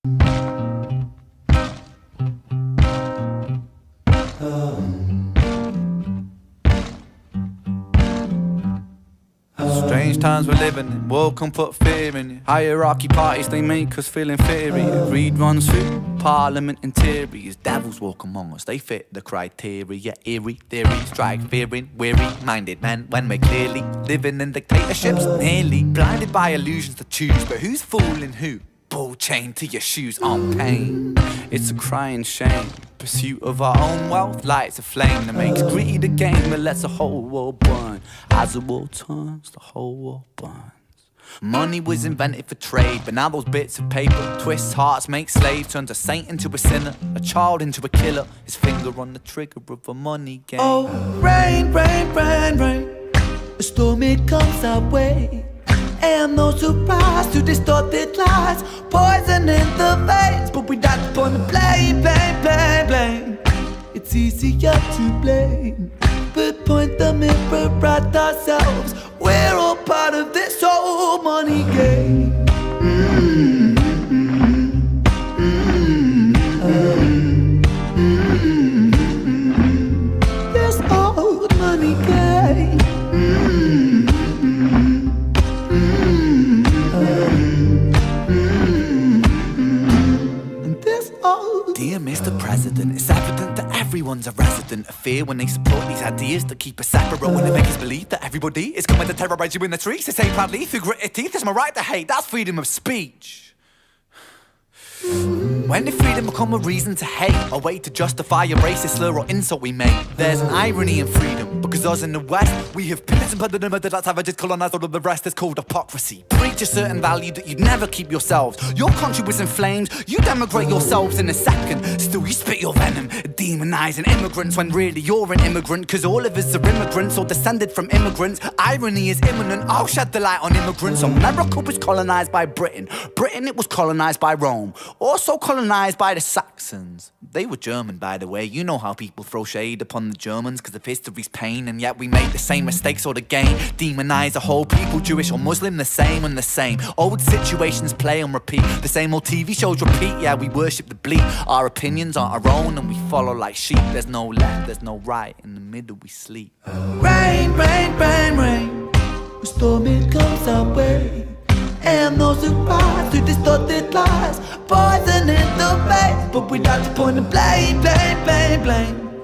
Strange times we're living in, welcome put fear in it. Hierarchy parties, they make us feel inferior. Greed runs through parliament in theory. As devils walk among us, they fit the criteria. Eerie theories strike fearing, weary-minded men when we're clearly living in dictatorships. Nearly blinded by illusions to choose, but who's fooling who? Ball chained to your shoes on pain. It's a crying shame. Pursuit of our own wealth lights a flame that makes greed a game that lets the whole world burn. As the world turns, the whole world burns. Money was invented for trade, but now those bits of paper twist hearts, make slaves, turns a saint into a sinner, a child into a killer. His finger on the trigger of a money game. Oh, rain, rain, rain, rain. A storm, it comes our way. And no surprise to distorted lies, poison in the veins. But we don't want to blame, blame, blame, blame. It's easier to blame, but point the mirror at ourselves. We're all part of this whole money game. This old money game. Dear Mr. President, it's evident that everyone's a resident of fear when they support these ideas that keep us separate, when they make us believe that everybody is coming to terrorize you in the streets. They say proudly through gritted teeth, it's my right to hate, that's freedom of speech. When did freedom become a reason to hate, a way to justify a racist slur or insult we make? There's an irony in freedom, because us in the West, we have pillaged and plundered and murdered our savages, colonized all of the rest. It's called hypocrisy. Preach a certain value that you'd never keep yourselves. Your country was in flames, you demigrate yourselves in a second. Still you spit your venom, demonizing immigrants when really you're an immigrant, cause all of us are immigrants or descended from immigrants. Irony is imminent, I'll shed the light on immigrants. America was colonized by Britain, Britain it was colonized by Rome, also colonized by the Saxons. They were German, by the way. You know how people throw shade upon the Germans because of history's pain, and yet we make the same mistakes all again. Demonize a whole people, Jewish or Muslim, the same and the same. Old situations play and repeat, the same old TV shows repeat. Yeah, we worship the bleak, our opinions aren't our own, and we follow like sheep. There's no left, there's no right, in the middle we sleep. Rain, rain, rain, rain. A storm, it comes our way. And no surprise to distorted lies, poison in the veins. But we like to point and blame, blame, blame, blame.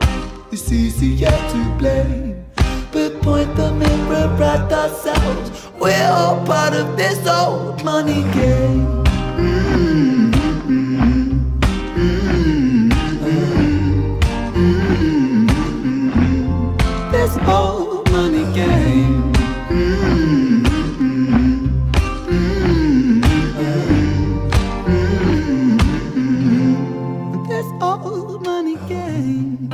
It's easier to blame, but point the mirror at ourselves. We're all part of this old money game. This old money game. Old money game.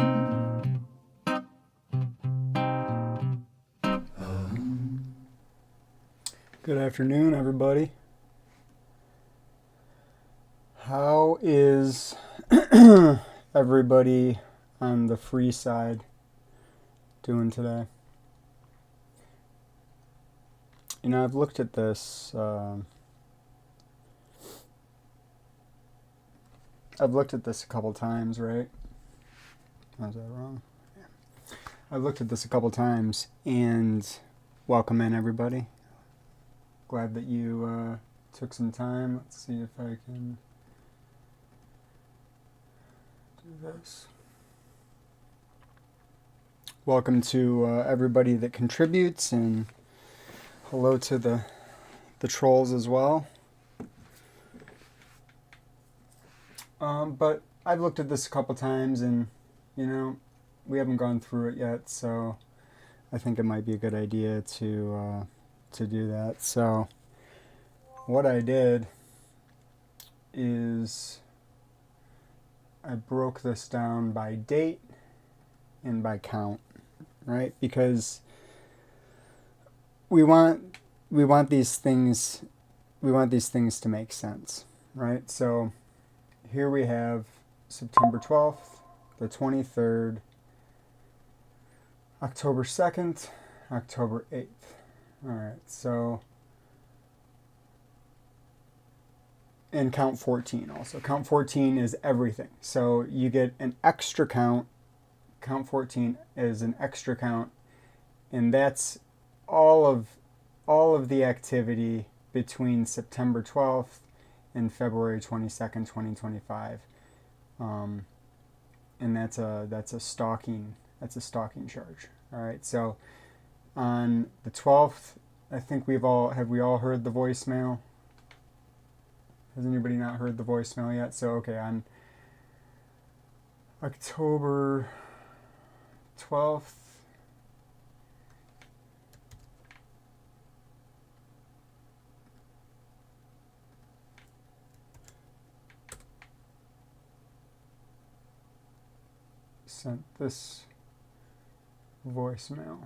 Good afternoon, everybody. How is everybody on the free side doing today? You know, I've looked at this. I've looked at this a couple times, right? Was that wrong? Yeah. I've looked at this a couple times, and welcome in, everybody. Glad that you took some time. Let's see if I can do this. Welcome to everybody that contributes, and hello to the trolls as well. But I've looked at this a couple times, and, you know, we haven't gone through it yet, so I think it might be a good idea to do that. So what I did is I broke this down by date and by count, right? Because we want these things to make sense, right? So here we have September 12th, the 23rd, October 2nd, October 8th. All right, so and count 14 also. Count 14 is everything. So you get an extra count. Count 14 is an extra count, and that's all of the activity between September 12th and February 22nd, 2025. And that's a stalking charge. All right. So on the 12th, I think we all heard the voicemail? Has anybody not heard the voicemail yet? So okay, on October 12th, sent this voicemail.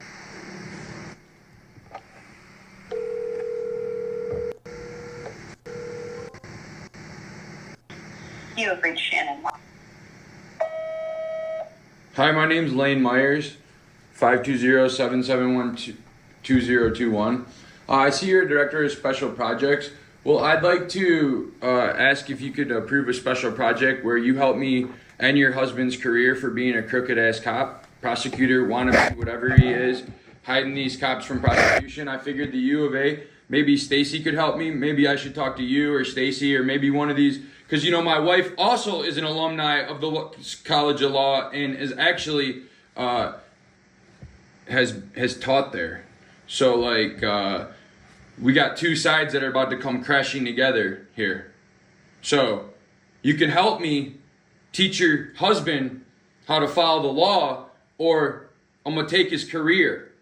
You have reached Shannon. Hi, my name's Lane Myers, 520-771-2021. I see you're a director of special projects. Well, I'd like to ask if you could approve a special project where you help me end your husband's career for being a crooked-ass cop, prosecutor, wannabe, whatever he is, hiding these cops from prosecution. I figured the U of A, maybe Stacy could help me. Maybe I should talk to you or Stacy or maybe one of these. Because, you know, my wife also is an alumni of the College of Law and is actually has taught there. So, like, we got two sides that are about to come crashing together here. So, you can help me teach your husband how to follow the law, or I'm going to take his career.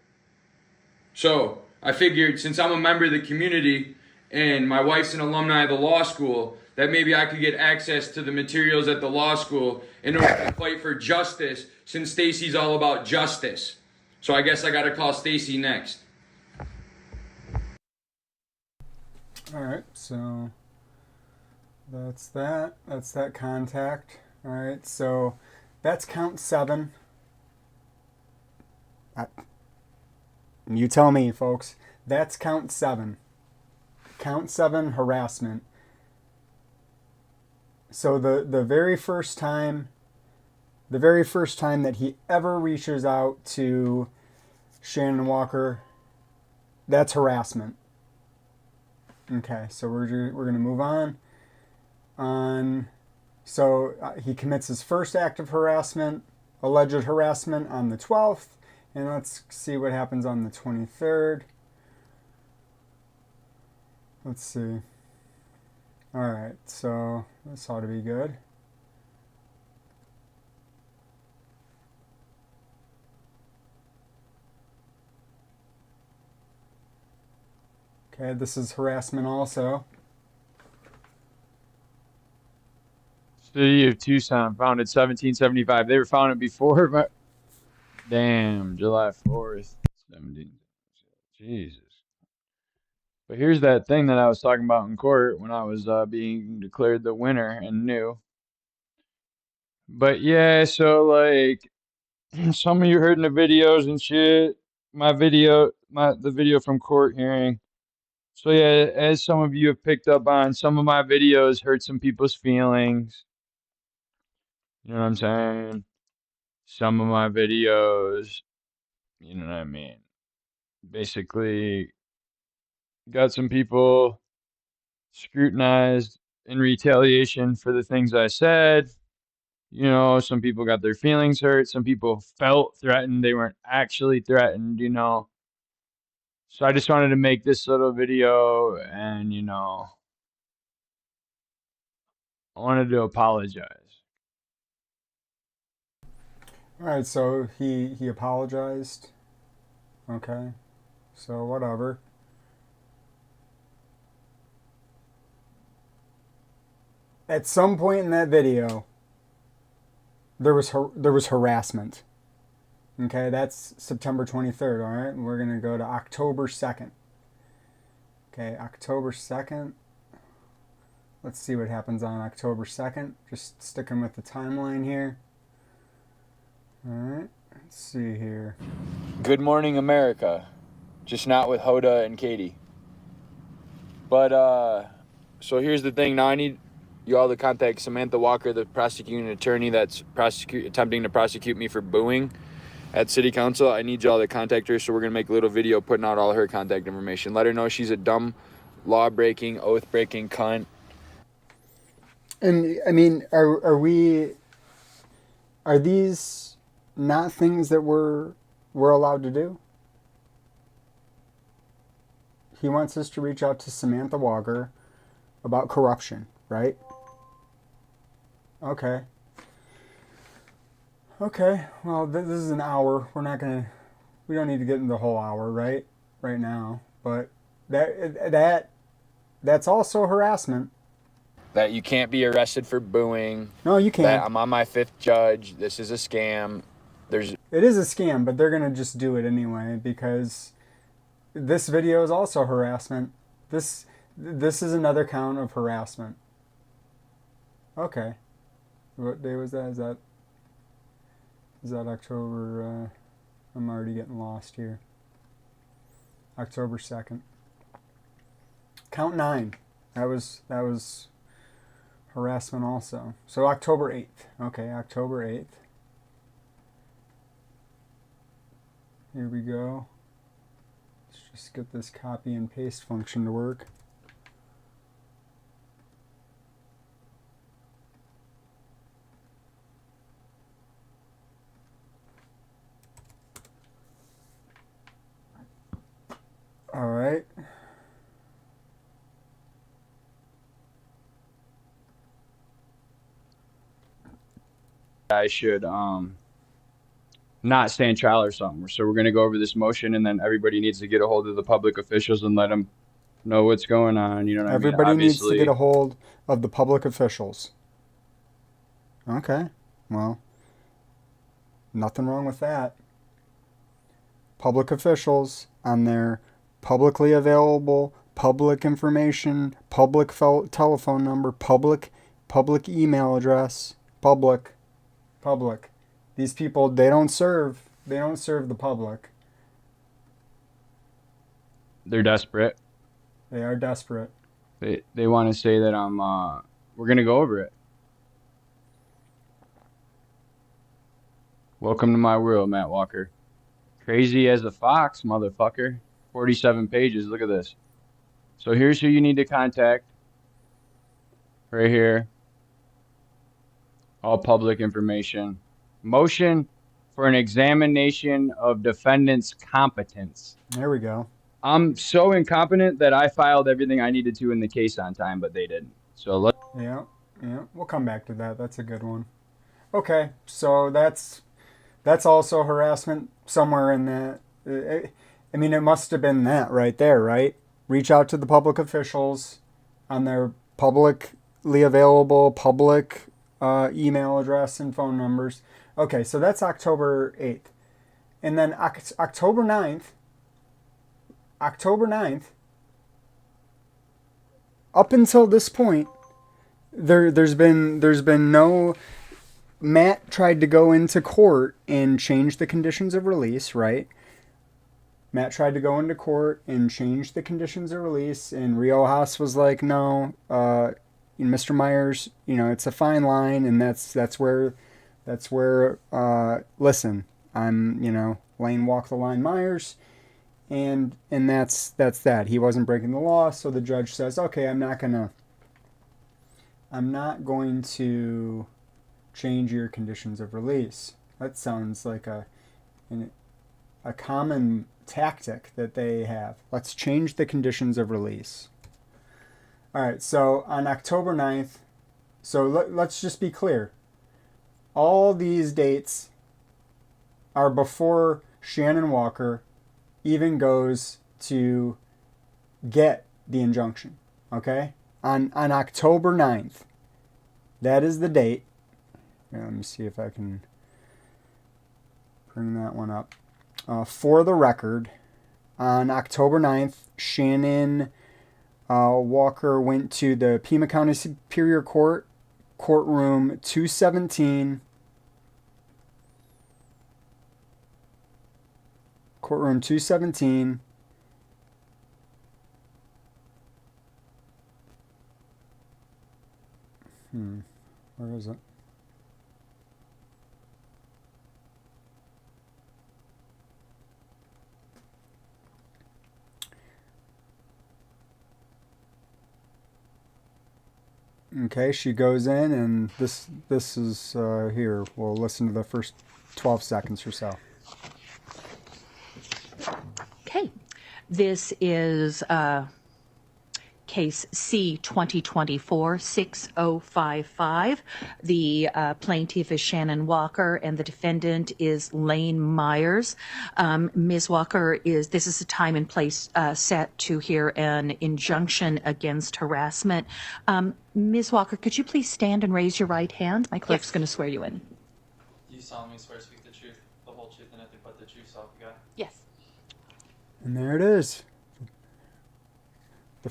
So, I figured since I'm a member of the community and my wife's an alumni of the law school, that maybe I could get access to the materials at the law school in order to fight for justice, since Stacy's all about justice. So I guess I got to call Stacy next. All right, so that's that. That's that contact. All right, so that's count 7. You tell me, folks. That's count 7. Count 7 harassment. So the very first time that he ever reaches out to Shannon Walker, that's harassment. Okay, so we're gonna move on. So he commits his first act of harassment, alleged harassment, on the 12th, and let's see what happens on the 23rd. Let's see. All right, so this ought to be good. Okay, this is harassment also. City of Tucson, founded 1775. They were founded before, but damn, July 4th, 17. Jesus. But here's that thing that I was talking about in court when I was being declared the winner and new. But yeah, so like some of you heard in the videos and shit, the video from court hearing. So yeah, as some of you have picked up on, some of my videos hurt some people's feelings. You know what I'm saying? Some of my videos, you know what I mean? Basically got some people scrutinized in retaliation for the things I said. You know, some people got their feelings hurt. Some people felt threatened. They weren't actually threatened, you know. So I just wanted to make this little video and, you know, I wanted to apologize. All right, so he apologized. Okay, so whatever. At some point in that video, there was harassment. Okay, that's September 23rd, all right? And we're going to go to October 2nd. Okay, October 2nd. Let's see what happens on October 2nd. Just sticking with the timeline here. All right, let's see here. Good morning, America. Just not with Hoda and Katie. But, So here's the thing. Now I need you all to contact Samantha Walker, the prosecuting attorney that's attempting to prosecute me for booing at City Council. I need y'all to contact her, so we're going to make a little video putting out all her contact information. Let her know she's a dumb, law-breaking, oath-breaking cunt. And, I mean, are these not things that we're allowed to do? He wants us to reach out to Samantha Walker about corruption, right? Okay. Okay, well, this is an hour. We don't need to get into the whole hour, right? Right now. But that's also harassment. That you can't be arrested for booing. No, you can't. That I'm on my 5th judge. This is a scam. It is a scam, but they're going to just do it anyway because this video is also harassment. This is another count of harassment. Okay. What day was that? Is that October? I'm already getting lost here. October 2nd. Count 9. That was harassment also. So October 8th. Okay, October 8th. Here we go. Let's just get this copy and paste function to work. All right. I should not stand trial or something. So we're going to go over this motion, and then everybody needs to get a hold of the public officials and let them know what's going on. You know what I mean? Everybody needs to get a hold of the public officials. Okay. Well, nothing wrong with that. Public officials on their publicly available public information, public telephone number, public email address, public. These people, they don't serve the public. They're desperate. They are desperate. They want to say that we're going to go over it. Welcome to my world, Matt Walker. Crazy as a fox, motherfucker. 47 pages. Look at this. So here's who you need to contact. Right here. All public information. Motion for an examination of defendant's competence. There we go. I'm so incompetent that I filed everything I needed to in the case on time, but they didn't. So let's... Yeah. We'll come back to that. That's a good one. Okay, so that's also harassment somewhere in that. I mean, it must have been that right there, right? Reach out to the public officials on their publicly available public email address and phone numbers. Okay, so that's October 8th. And then October 9th, up until this point, there's been no... Matt tried to go into court and change the conditions of release, right? Matt tried to go into court and change the conditions of release, and Riojas was like, no, Mr. Myers, it's a fine line, and that's where, listen, I'm, Lane walk the line Myers, and that's that. He wasn't breaking the law, so the judge says, okay, I'm not going to change your conditions of release. That sounds like a common tactic that they have. Let's change the conditions of release. All right, so on October 9th, so let's just be clear. All these dates are before Shannon Walker even goes to get the injunction, okay? On October 9th, that is the date. Let me see if I can bring that one up. For the record, on October 9th, Shannon Walker went to the Pima County Superior Court, courtroom 217. Courtroom 217. Where is it? Okay, she goes in, and this is here. We'll listen to the first 12 seconds or so. Okay, this is case C 2024-6055. The plaintiff is Shannon Walker, and the defendant is Lane Myers. Ms. Walker this is a time and place set to hear an injunction against harassment. Ms. Walker, could you please stand and raise your right hand? My clerk's going to swear you in. Do you solemnly swear to speak the truth, the whole truth, and nothing but the truth, so help you God? Yes. And there it is. The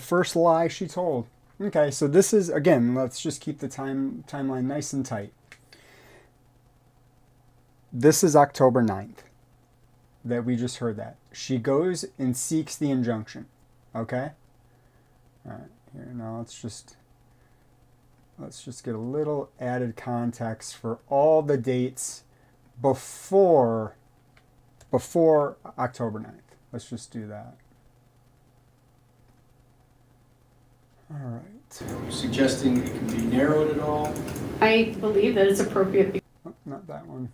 first lie she told. Okay, so this is, again, let's just keep the timeline nice and tight. This is October 9th that we just heard that. She goes and seeks the injunction. Okay? All right, here now let's just get a little added context for all the dates before October 9th. Let's just do that. All right. Suggesting it can be narrowed at all? I believe that it's appropriate. Oh, not that one.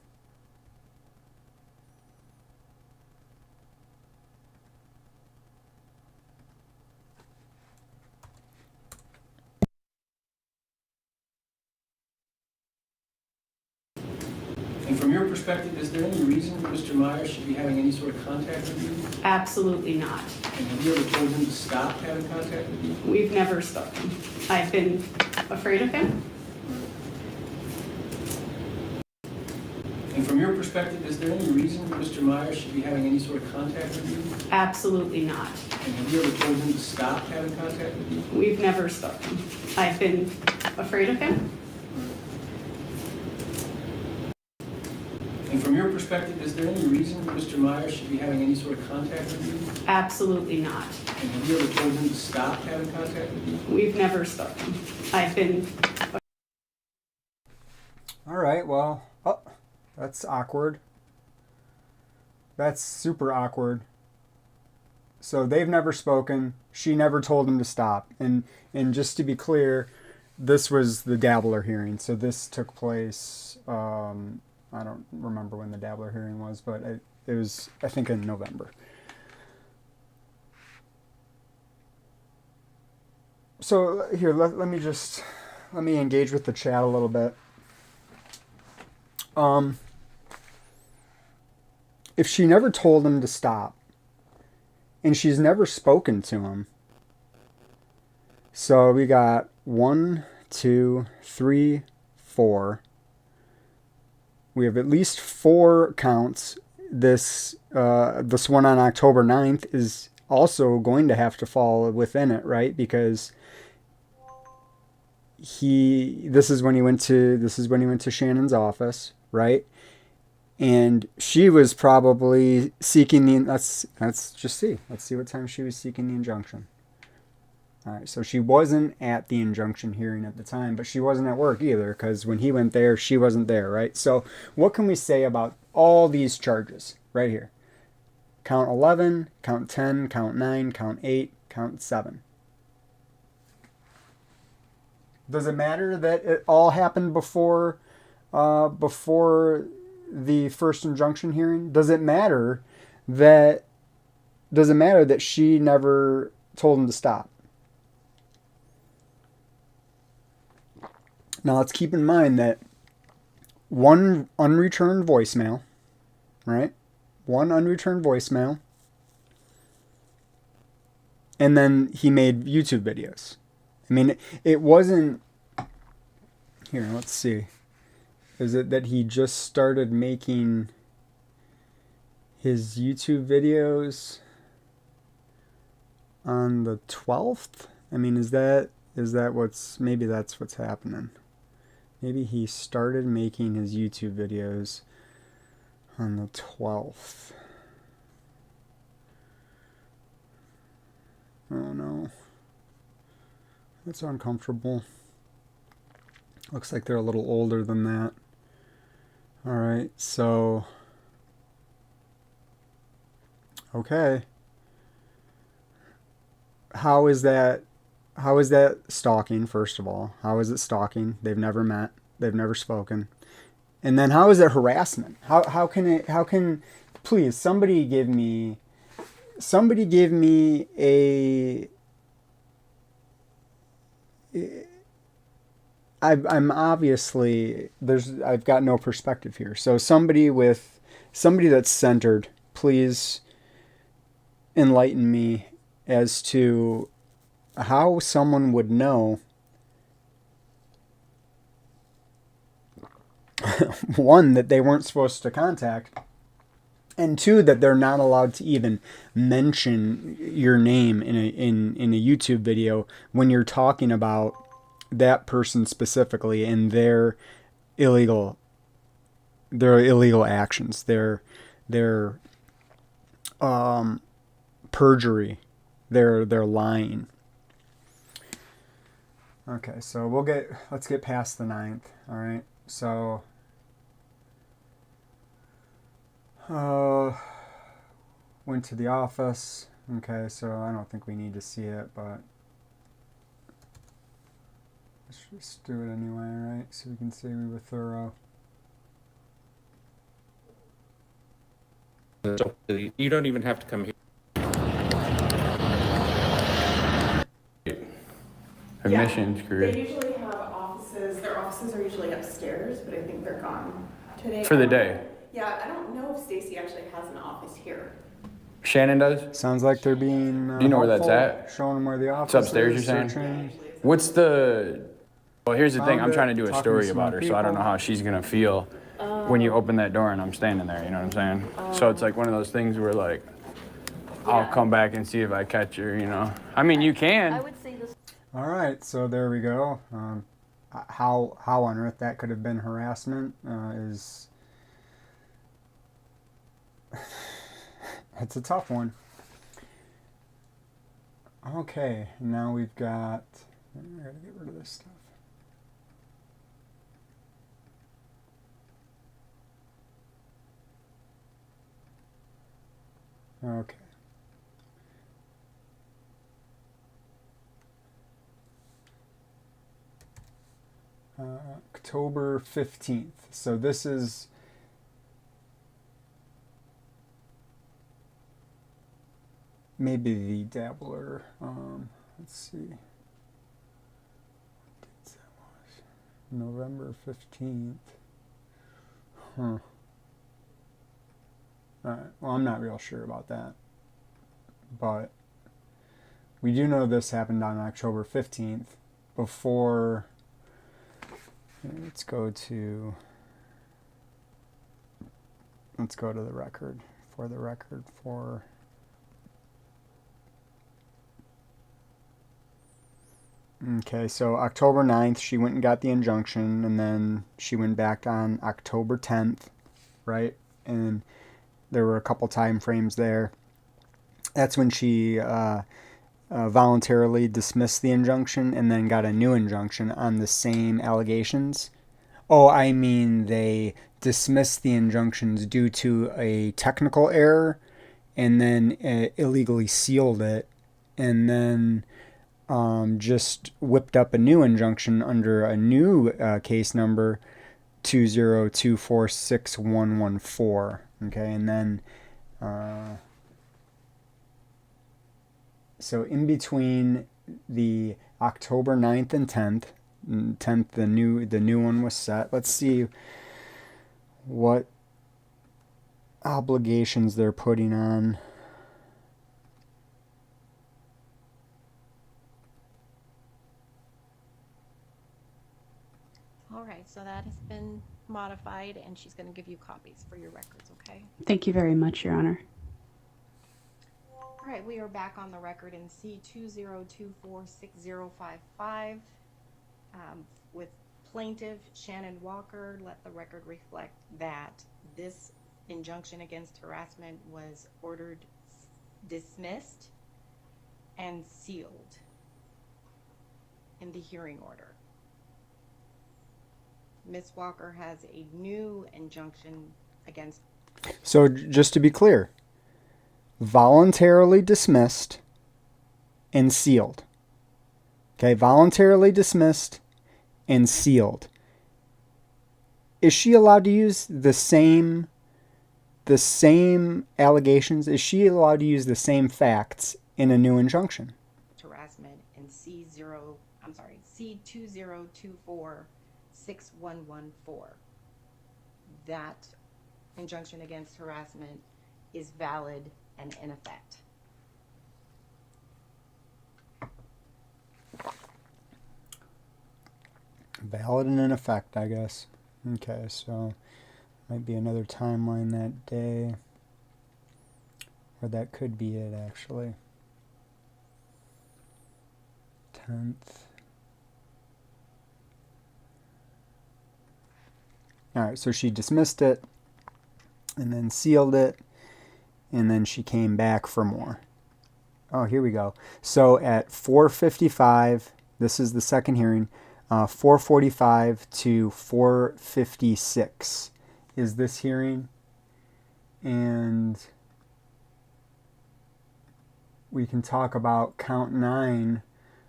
And from your perspective, is there any reason Mr. Myers should be having any sort of contact with you? Absolutely not. And have you ever told him to stop having contact with you? We've never spoken. I've been afraid of him. And from your perspective, is there any reason Mr. Myers should be having any sort of contact with you? Absolutely not. And have you ever told him to stop having contact with you? We've never spoken. I've been afraid of him. And from your perspective, is there any reason Mr. Myers should be having any sort of contact with you? Absolutely not. And have you ever told him to stop having contact with you? We've never spoken. I've been... All right, well, oh, that's awkward. That's super awkward. So they've never spoken. She never told him to stop. And just to be clear, this was the Dabbler hearing. So this took place, I don't remember when the Dabbler hearing was, but it was, I think, in November. So here, let me engage with the chat a little bit. If she never told him to stop, and she's never spoken to him, so we got 1, 2, 3, 4. We have at least 4 counts. This one on October 9th is also going to have to fall within it, right? Because this is when he went to Shannon's office, right? And she was probably seeking the, let's just see. Let's see what time she was seeking the injunction. All right, so she wasn't at the injunction hearing at the time, but she wasn't at work either, because when he went there, she wasn't there, right? So what can we say about all these charges right here? Count 11, count 10, count 9, count 8, count 7. Does it matter that it all happened before the first injunction hearing? Does it matter that she never told him to stop? Now let's keep in mind that one unreturned voicemail, right? One unreturned voicemail. And then he made YouTube videos. I mean, it wasn't... Here, let's see. Is it that he just started making his YouTube videos on the 12th? I mean, is that what's... Maybe that's what's happening. Maybe he started making his YouTube videos on the 12th. Oh no. That's uncomfortable. Looks like they're a little older than that. All right, so okay. How is that stalking, first of all? How is it stalking? They've never met. They've never spoken. And then how is it harassment? How can please somebody give me a I'm obviously I've got no perspective here. So somebody that's centered, please enlighten me as to how someone would know one, that they weren't supposed to contact, and two, that they're not allowed to even mention your name in a YouTube video when you're talking about that person specifically and their illegal actions, their perjury, their lying. Okay, so let's get past the 9th. All right, so went to the office. Okay, so I don't think we need to see it, but let's just do it anyway, right? So we can see we were thorough. You don't even have to come here. Admissions They career. usually have offices, their offices are usually upstairs, but I think they're gone today. For the day. Yeah, I don't know if Stacy actually has an office here. Shannon does? Sounds like they're being Do you know where that's helpful, at? showing them where the office It's upstairs, is. you're saying? Searching. What's the... Well, here's the thing. I'm Found trying it, to do a talking story to some about her, so I don't know people. how she's going to feel when you open that door and I'm standing there, you know what I'm saying? So it's like one of those things where, like, I'll come back and see if I catch her, you know? I mean, you can. I would say this. All right, so there we go. How on earth that could have been harassment is... It's a tough one. Okay, now we've got... I gotta get rid of this stuff. Okay. October 15th. So this is maybe the dabbler. Let's see. What dates that was? November 15th. Huh. Alright, well, I'm not real sure about that. But we do know this happened on October 15th before... Let's go to the record. For the record, for... Okay, so October 9th, she went and got the injunction, and then she went back on October 10th, right? And there were a couple time frames there. That's when she voluntarily dismissed the injunction and then got a new injunction on the same allegations. Oh, I mean, they dismissed the injunctions due to a technical error and then illegally sealed it, and then just whipped up a new injunction under a new case number 202461114. Okay, and then so in between the October 9th and 10th, the new one was set. Let's see what obligations they're putting on. All right, so that has been modified, and she's going to give you copies for your records, okay? Thank you very much, Your Honor. All right, we are back on the record in C20246055 with plaintiff Shannon Walker. Let the record reflect that this injunction against harassment was ordered dismissed and sealed in the hearing order. Ms. Walker has a new injunction against. So just to be clear, voluntarily dismissed and sealed. Okay, voluntarily dismissed and sealed. Is she allowed to use the same allegations? Is she allowed to use the same facts in a new injunction? Harassment in C20246114. That injunction against harassment is valid and in effect. Valid and in effect, I guess. Okay, so might be another timeline that day. Or that could be it, actually. 10th. Alright, so she dismissed it, and then sealed it, and then she came back for more. Oh, here we go. So at 4:55, this is the second hearing, 4:45 to 4:56 is this hearing. And we can talk about count 9,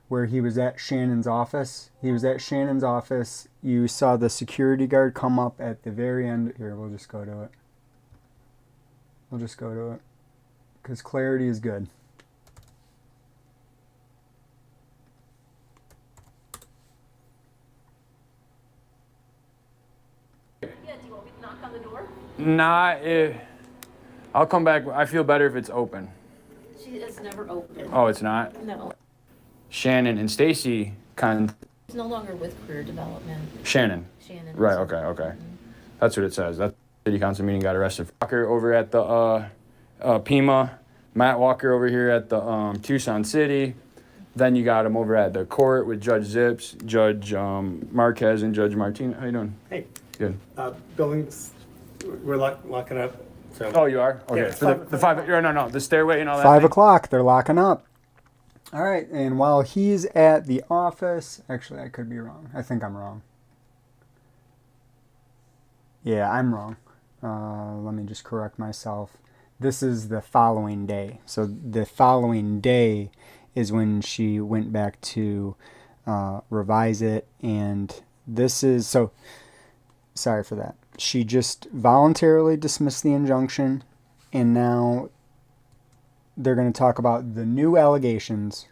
where he was at Shannon's office. He was at Shannon's office. You saw the security guard come up at the very end. Here, we'll just go to it. We'll just go to it, because clarity is good. Nah, I'll come back. I feel better if it's open. It's never open. Oh, it's not? No. Shannon and Stacy It's no longer with career development. Shannon. Right, okay. Mm-hmm. That's what it says. That city council meeting got arrested. Walker over at the Pima. Matt Walker over here at the Tucson City. Then you got him over at the court with Judge Zips, Judge Marquez, and Judge Martinez. How you doing? Hey. Good. Buildings, we're locking up. So. Oh, you are? Okay. Yeah, For the five, no, the stairway and all that. 5 o'clock, they're locking up. All right, and while he's at the office, actually, I could be wrong. I think I'm wrong. Yeah, I'm wrong. Let me just correct myself. This is the following day. So the following day is when she went back to revise it, and this is, so, sorry for that. She just voluntarily dismissed the injunction, and now they're going to talk about the new allegations.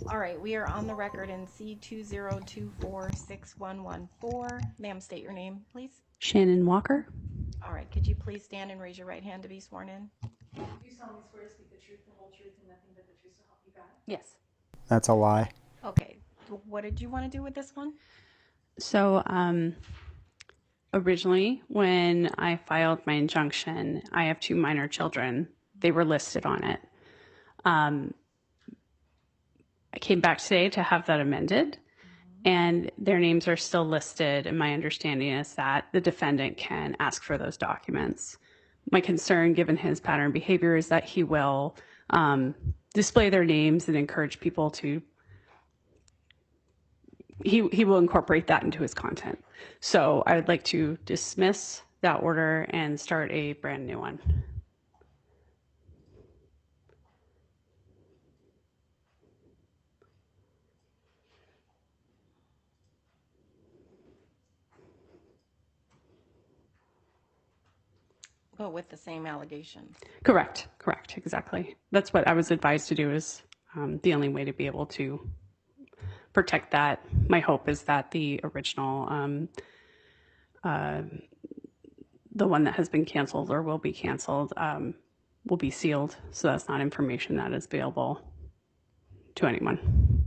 All right, we are on the record in C20246114. Ma'am, state your name, please. Shannon Walker. All right, could you please stand and raise your right hand to be sworn in? Do you solemnly swear to speak the truth, the whole truth, and nothing but the truth, so help you God? Yes. That's a lie. Okay, what did you want to do with this one? So, originally, when I filed my injunction, I have 2 minor children. They were listed on it. I came back today to have that amended, and their names are still listed. And my understanding is that the defendant can ask for those documents. My concern, given his pattern behavior, is that he will display their names and encourage people to. He will incorporate that into his content. So I would like to dismiss that order and start a brand new one. Well, with the same allegation. Correct, exactly. That's what I was advised to do, is the only way to be able to protect that. My hope is that the original, the one that has been canceled or will be canceled, will be sealed. So that's not information that is available to anyone.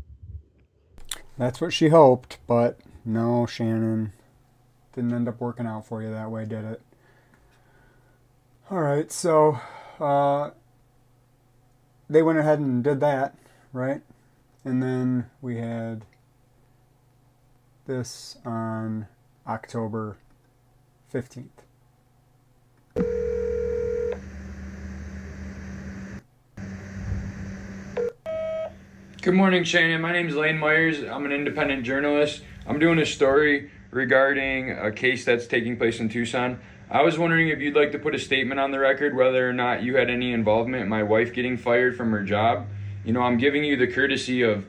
That's what she hoped, but no, Shannon. Didn't end up working out for you that way, did it? All right, so they went ahead and did that, right? And then we had this on October 15th. Good morning, Shannon. My name is Lane Myers. I'm an independent journalist. I'm doing a story regarding a case that's taking place in Tucson. I was wondering if you'd like to put a statement on the record whether or not you had any involvement in my wife getting fired from her job. You know, I'm giving you the courtesy of,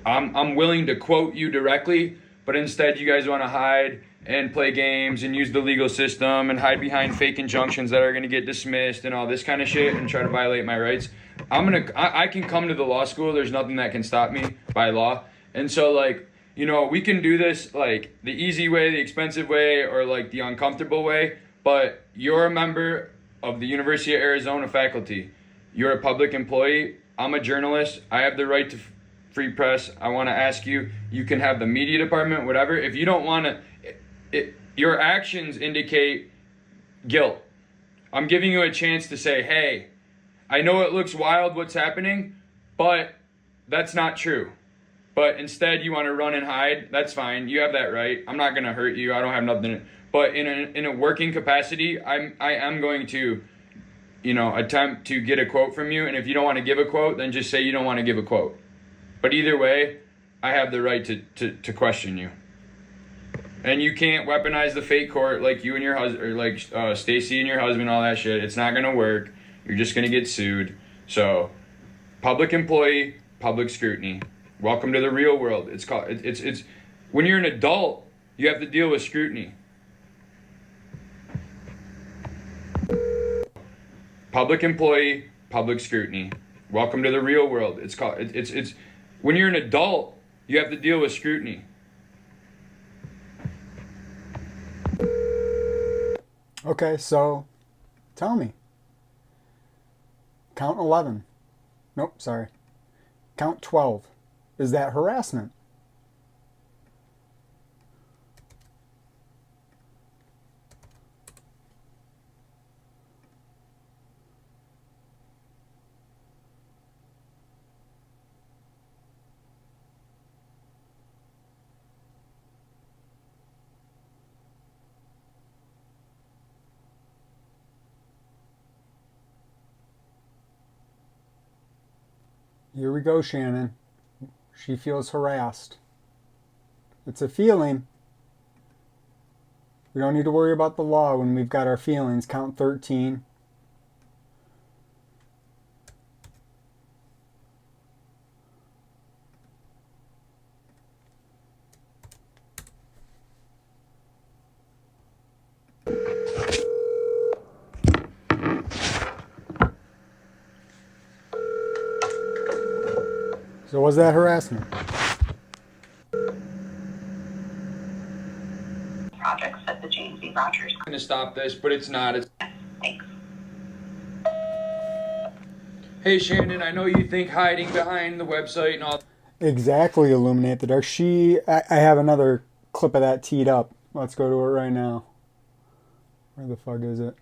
I'm willing to quote you directly, but instead you guys want to hide and play games and use the legal system and hide behind fake injunctions that are going to get dismissed and all this kind of shit and try to violate my rights. I can come to the law school. There's nothing that can stop me by law. And so, like, you know, we can do this like the easy way, the expensive way, or like the uncomfortable way, but you're a member of the University of Arizona faculty. You're a public employee. I'm a journalist. I have the right to free press. I want to ask you, you can have the media department, whatever. If you don't want to, your actions indicate guilt. I'm giving you a chance to say, hey, I know it looks wild what's happening, but that's not true. But instead you want to run and hide, that's fine. You have that right. I'm not going to hurt you. I don't have nothing. But in a working capacity, I am going to, you know, attempt to get a quote from you. And if you don't want to give a quote, then just say you don't want to give a quote. But either way, I have the right to question you. And you can't weaponize the fake court like you and your husband, or like Stacy and your husband, all that shit. It's not going to work. You're just going to get sued. So, public employee, public scrutiny. Welcome to the real world. It's called, it's when you're an adult, you have to deal with scrutiny. Public employee, public scrutiny. Welcome to the real world. It's called, it's when you're an adult, you have to deal with scrutiny. Okay, so tell me. Count 11. Nope, sorry. Count 12. Is that harassment? Here we go, Shannon. She feels harassed. It's a feeling. We don't need to worry about the law when we've got our feelings. Count 13. So was that harassment? Projects at the James B. Rogers. I'm going to stop this, but it's not. Thanks. Hey Shannon, I know you think hiding behind the website and all. Exactly, Illuminate the Dark. I have another clip of that teed up. Let's go to it right now. Where the fuck is it?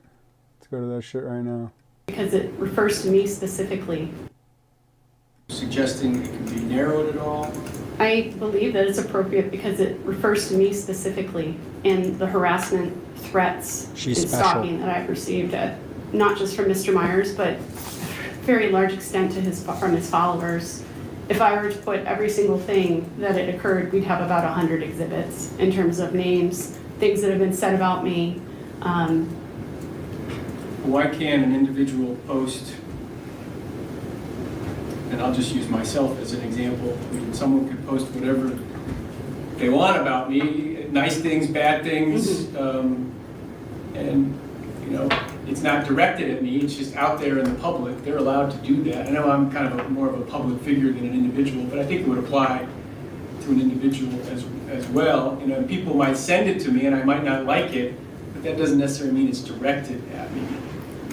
Let's go to that shit right now. Because it refers to me specifically. Suggesting it can be narrowed at all? I believe that it's appropriate because it refers to me specifically and the harassment, threats, and stalking that I've received, not just from Mr. Myers, but a very large extent to from his followers. If I were to put every single thing that had occurred, we'd have about 100 exhibits in terms of names, things that have been said about me. Why can't an individual post, and I'll just use myself as an example, I mean, someone could post whatever they want about me, nice things, bad things, and you know, it's not directed at me, it's just out there in the public. They're allowed to do that. I know I'm kind of more of a public figure than an individual, but I think it would apply to an individual as well. You know, people might send it to me and I might not like it, but that doesn't necessarily mean it's directed at me.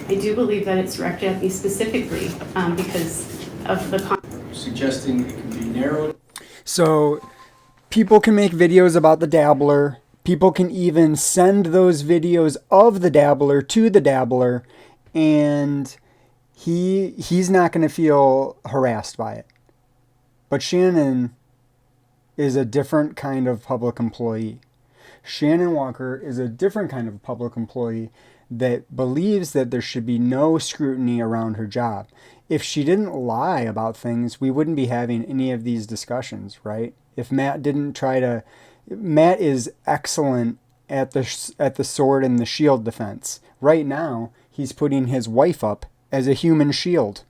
I do believe that it's directed at me specifically because of the suggesting it can be narrowed. So people can make videos about the dabbler. People can even send those videos of the dabbler to the dabbler, and he's not going to feel harassed by it. But Shannon is a different kind of public employee. Shannon Walker is a different kind of public employee that believes that there should be no scrutiny around her job. If she didn't lie about things, we wouldn't be having any of these discussions, right? If Matt didn't try to Matt is excellent at the sword and the shield defense. Right now, he's putting his wife up as a human shield.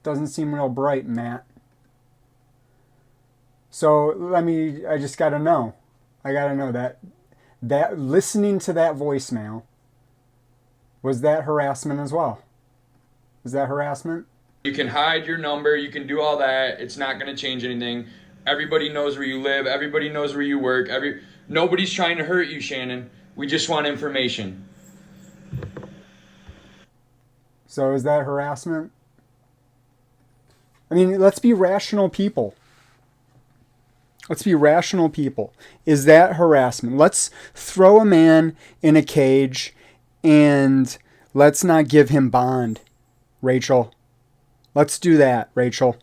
Doesn't seem real bright, Matt. So I just gotta know. I gotta know that listening to that voicemail, was that harassment as well? Is that harassment? You can hide your number, you can do all that. It's not going to change anything. Everybody knows where you live, everybody knows where you work. Nobody's trying to hurt you, Shannon. We just want information. So is that harassment? I mean, let's be rational people. Let's be rational people. Is that harassment? Let's throw a man in a cage and let's not give him bond, Rachel. Let's do that, Rachel.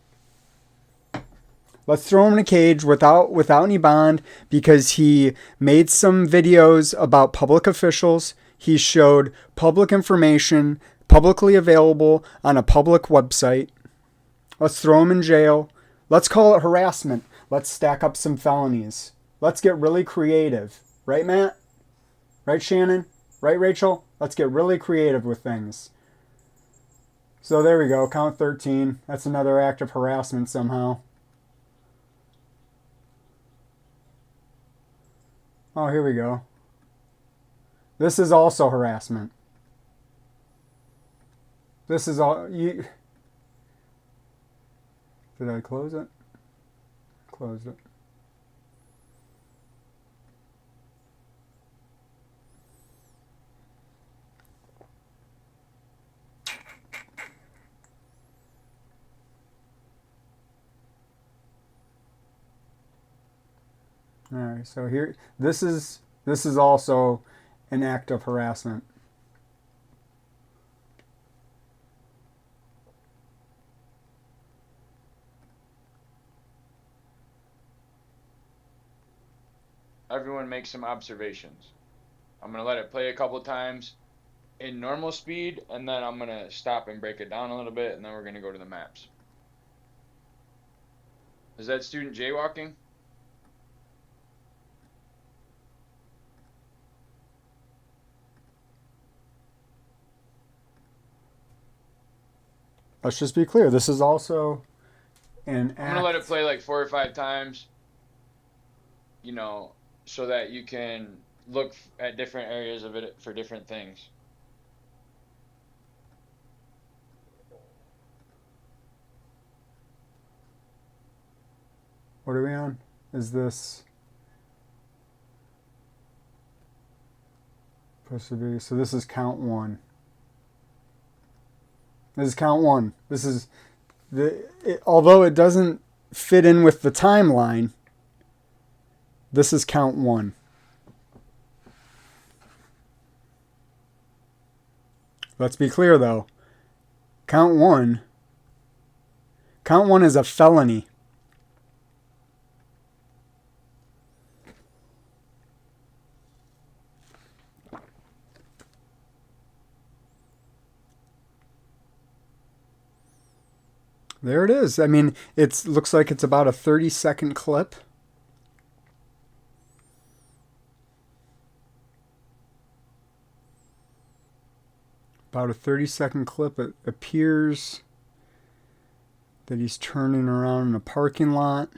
Let's throw him in a cage without any bond because he made some videos about public officials. He showed public information, publicly available on a public website. Let's throw him in jail. Let's call it harassment. Let's stack up some felonies. Let's get really creative. Right, Matt? Right, Shannon? Right, Rachel? Let's get really creative with things. So there we go. Count 13. That's another act of harassment somehow. Oh, here we go. This is also harassment. This is all... Did I close it? Closed it. All right, so here, this is also an act of harassment. Everyone make some observations. I'm going to let it play a couple times in normal speed, and then I'm going to stop and break it down a little bit, and then we're going to go to the maps. Is that student jaywalking? Let's just be clear. This is also an act. I'm going to let it play like 4 or 5 times, you know, so that you can look at different areas of it for different things. What are we on? Is this supposed to be? So this is count 1. This is count 1. This is although it doesn't fit in with the timeline, this is count 1. Let's be clear though. Count 1 is a felony. There it is. I mean, it looks like it's about a 30-second clip. About a 30-second clip. It appears that he's turning around in a parking lot.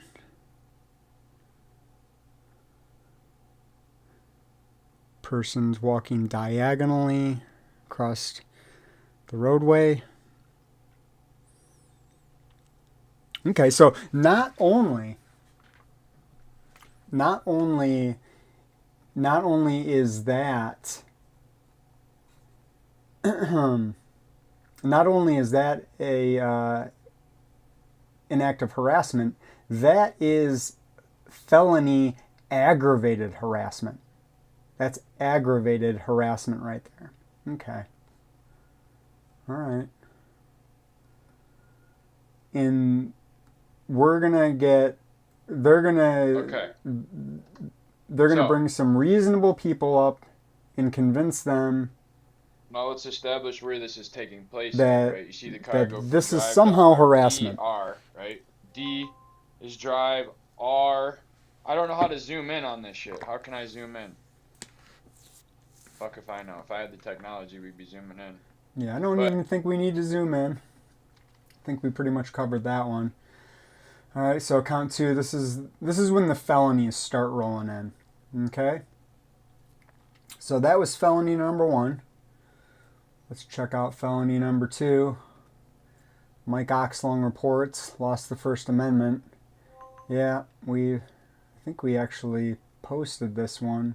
Person's walking diagonally across the roadway. Okay, so not only is that not only is that an act of harassment, that is felony aggravated harassment. That's aggravated harassment right there. Okay. All right. They're gonna bring some reasonable people up and convince them. Now let's establish where this is taking place. That, right? You see the car go from this is drive somehow to harassment. R, right? D is drive. R. I don't to zoom in on this shit. How can I zoom in? Fuck if I know. If I had the technology, we'd be zooming in. Yeah, I don't even think we need to zoom in. I think we pretty much covered that one. All right, so count 2. This is when the felonies start rolling in. Okay? So that was felony number 1. Let's check out felony number 2. Mike Oxlong reports, lost the First Amendment. Yeah, I think we actually posted this one.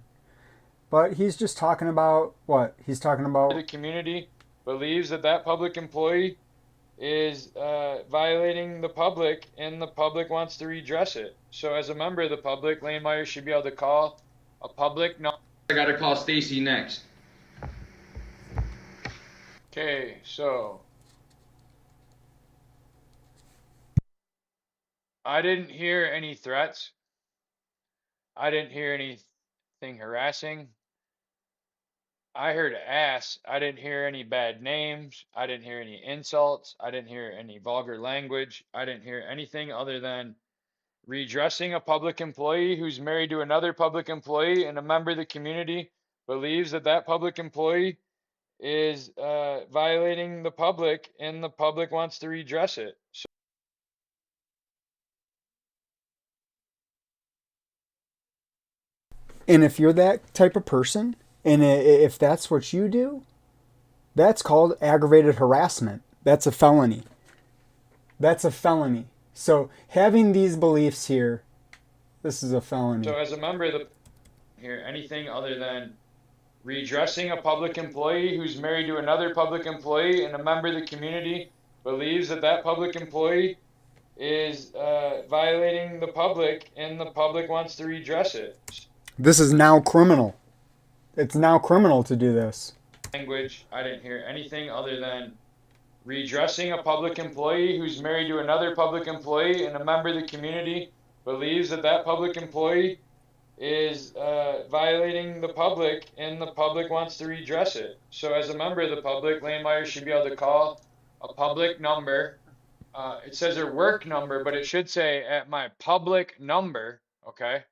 But he's just talking about what? He's talking about... The community believes that public employee is violating the public, and the public wants to redress it. So as a member of the public, Lane Myers should be able to call a public... I gotta call Stacy next. Okay, so... I didn't hear any threats. I didn't hear anything harassing. I heard ass. I didn't hear any bad names. I didn't hear any insults. I didn't hear any vulgar language. I didn't hear anything other than redressing a public employee who's married to another public employee, and a member of the community believes that public employee is violating the public, and the public wants to redress it. So And if you're that type of person, and if that's what you do, that's called aggravated harassment. That's a felony. That's a felony. So having these beliefs here, this is a felony. So as a member of the... hear anything other than redressing a public employee who's married to another public employee, and a member of the community believes that public employee is violating the public, and the public wants to redress it. This is now criminal. It's now criminal to do this. Language. I didn't hear anything other than redressing a public employee who's married to another public employee, and a member of the community believes that public employee is violating the public, and the public wants to redress it. So as a member of the public, Lane Myers should be able to call a public number. It says her work number, but it should say at my public number, okay?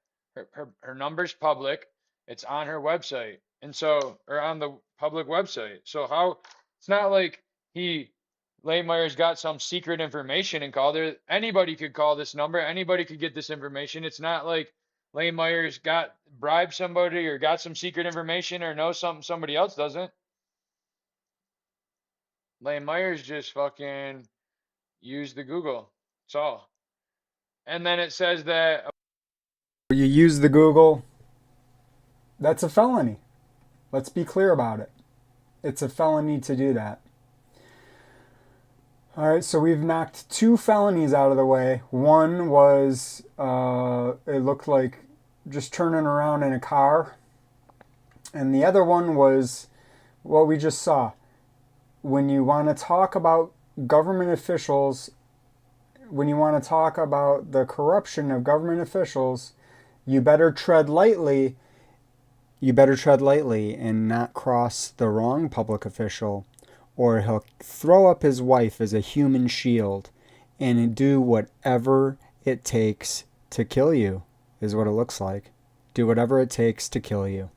Her number's public. It's on her website. And so, or on the public website. So how, it's not like Lane Myers got some secret information and called her. Anybody could call this number. Anybody could get this information. It's not like Lane Myers bribed somebody or got some secret information or knows something somebody else doesn't. Lane Myers just fucking used the Google. That's all. And then it says that You use the Google, that's a felony. Let's be clear about it. It's a felony to do that. All right, so we've knocked 2 felonies out of the way. One was, it looked like just turning around in a car. And the other one was what we just saw. When you want to talk about government officials, when you want to talk about the corruption of government officials, you better tread lightly. You better tread lightly and not cross the wrong public official, or he'll throw up his wife as a human shield and do whatever it takes to kill you, is what it looks like. Do whatever it takes to kill you.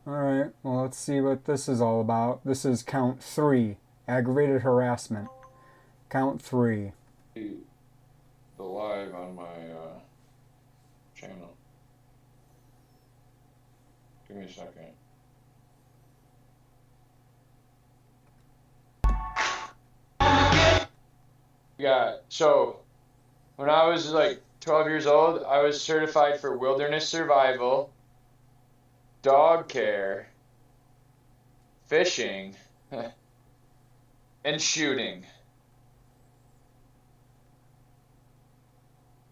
Alright, well, let's see what this is all about. This is count 3, aggravated harassment. Count 3. the live on my channel. Give me a second. Yeah, so when I was like 12 years old, I was certified for wilderness survival, dog care, fishing, and shooting.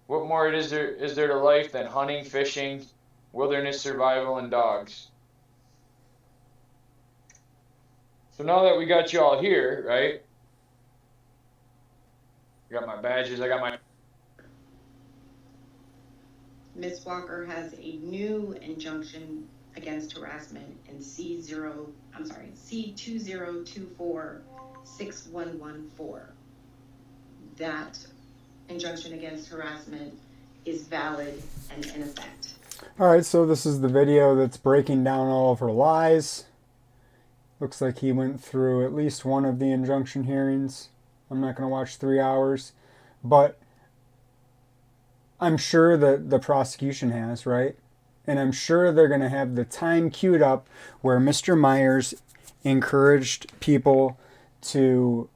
What more is there to life than hunting, fishing, wilderness survival, and dogs? So now that we got you all here, right? I got my badges, I got my... Ms. Walker has a new injunction against harassment in C2024-6114. that injunction against harassment is valid and in effect. All right, so this is the video that's breaking down all of her lies. Looks like he went through at least one of the injunction hearings. I'm not going to watch 3 hours, but I'm sure that the prosecution has, right? And I'm sure they're going to have the time queued up where Mr. Myers encouraged people to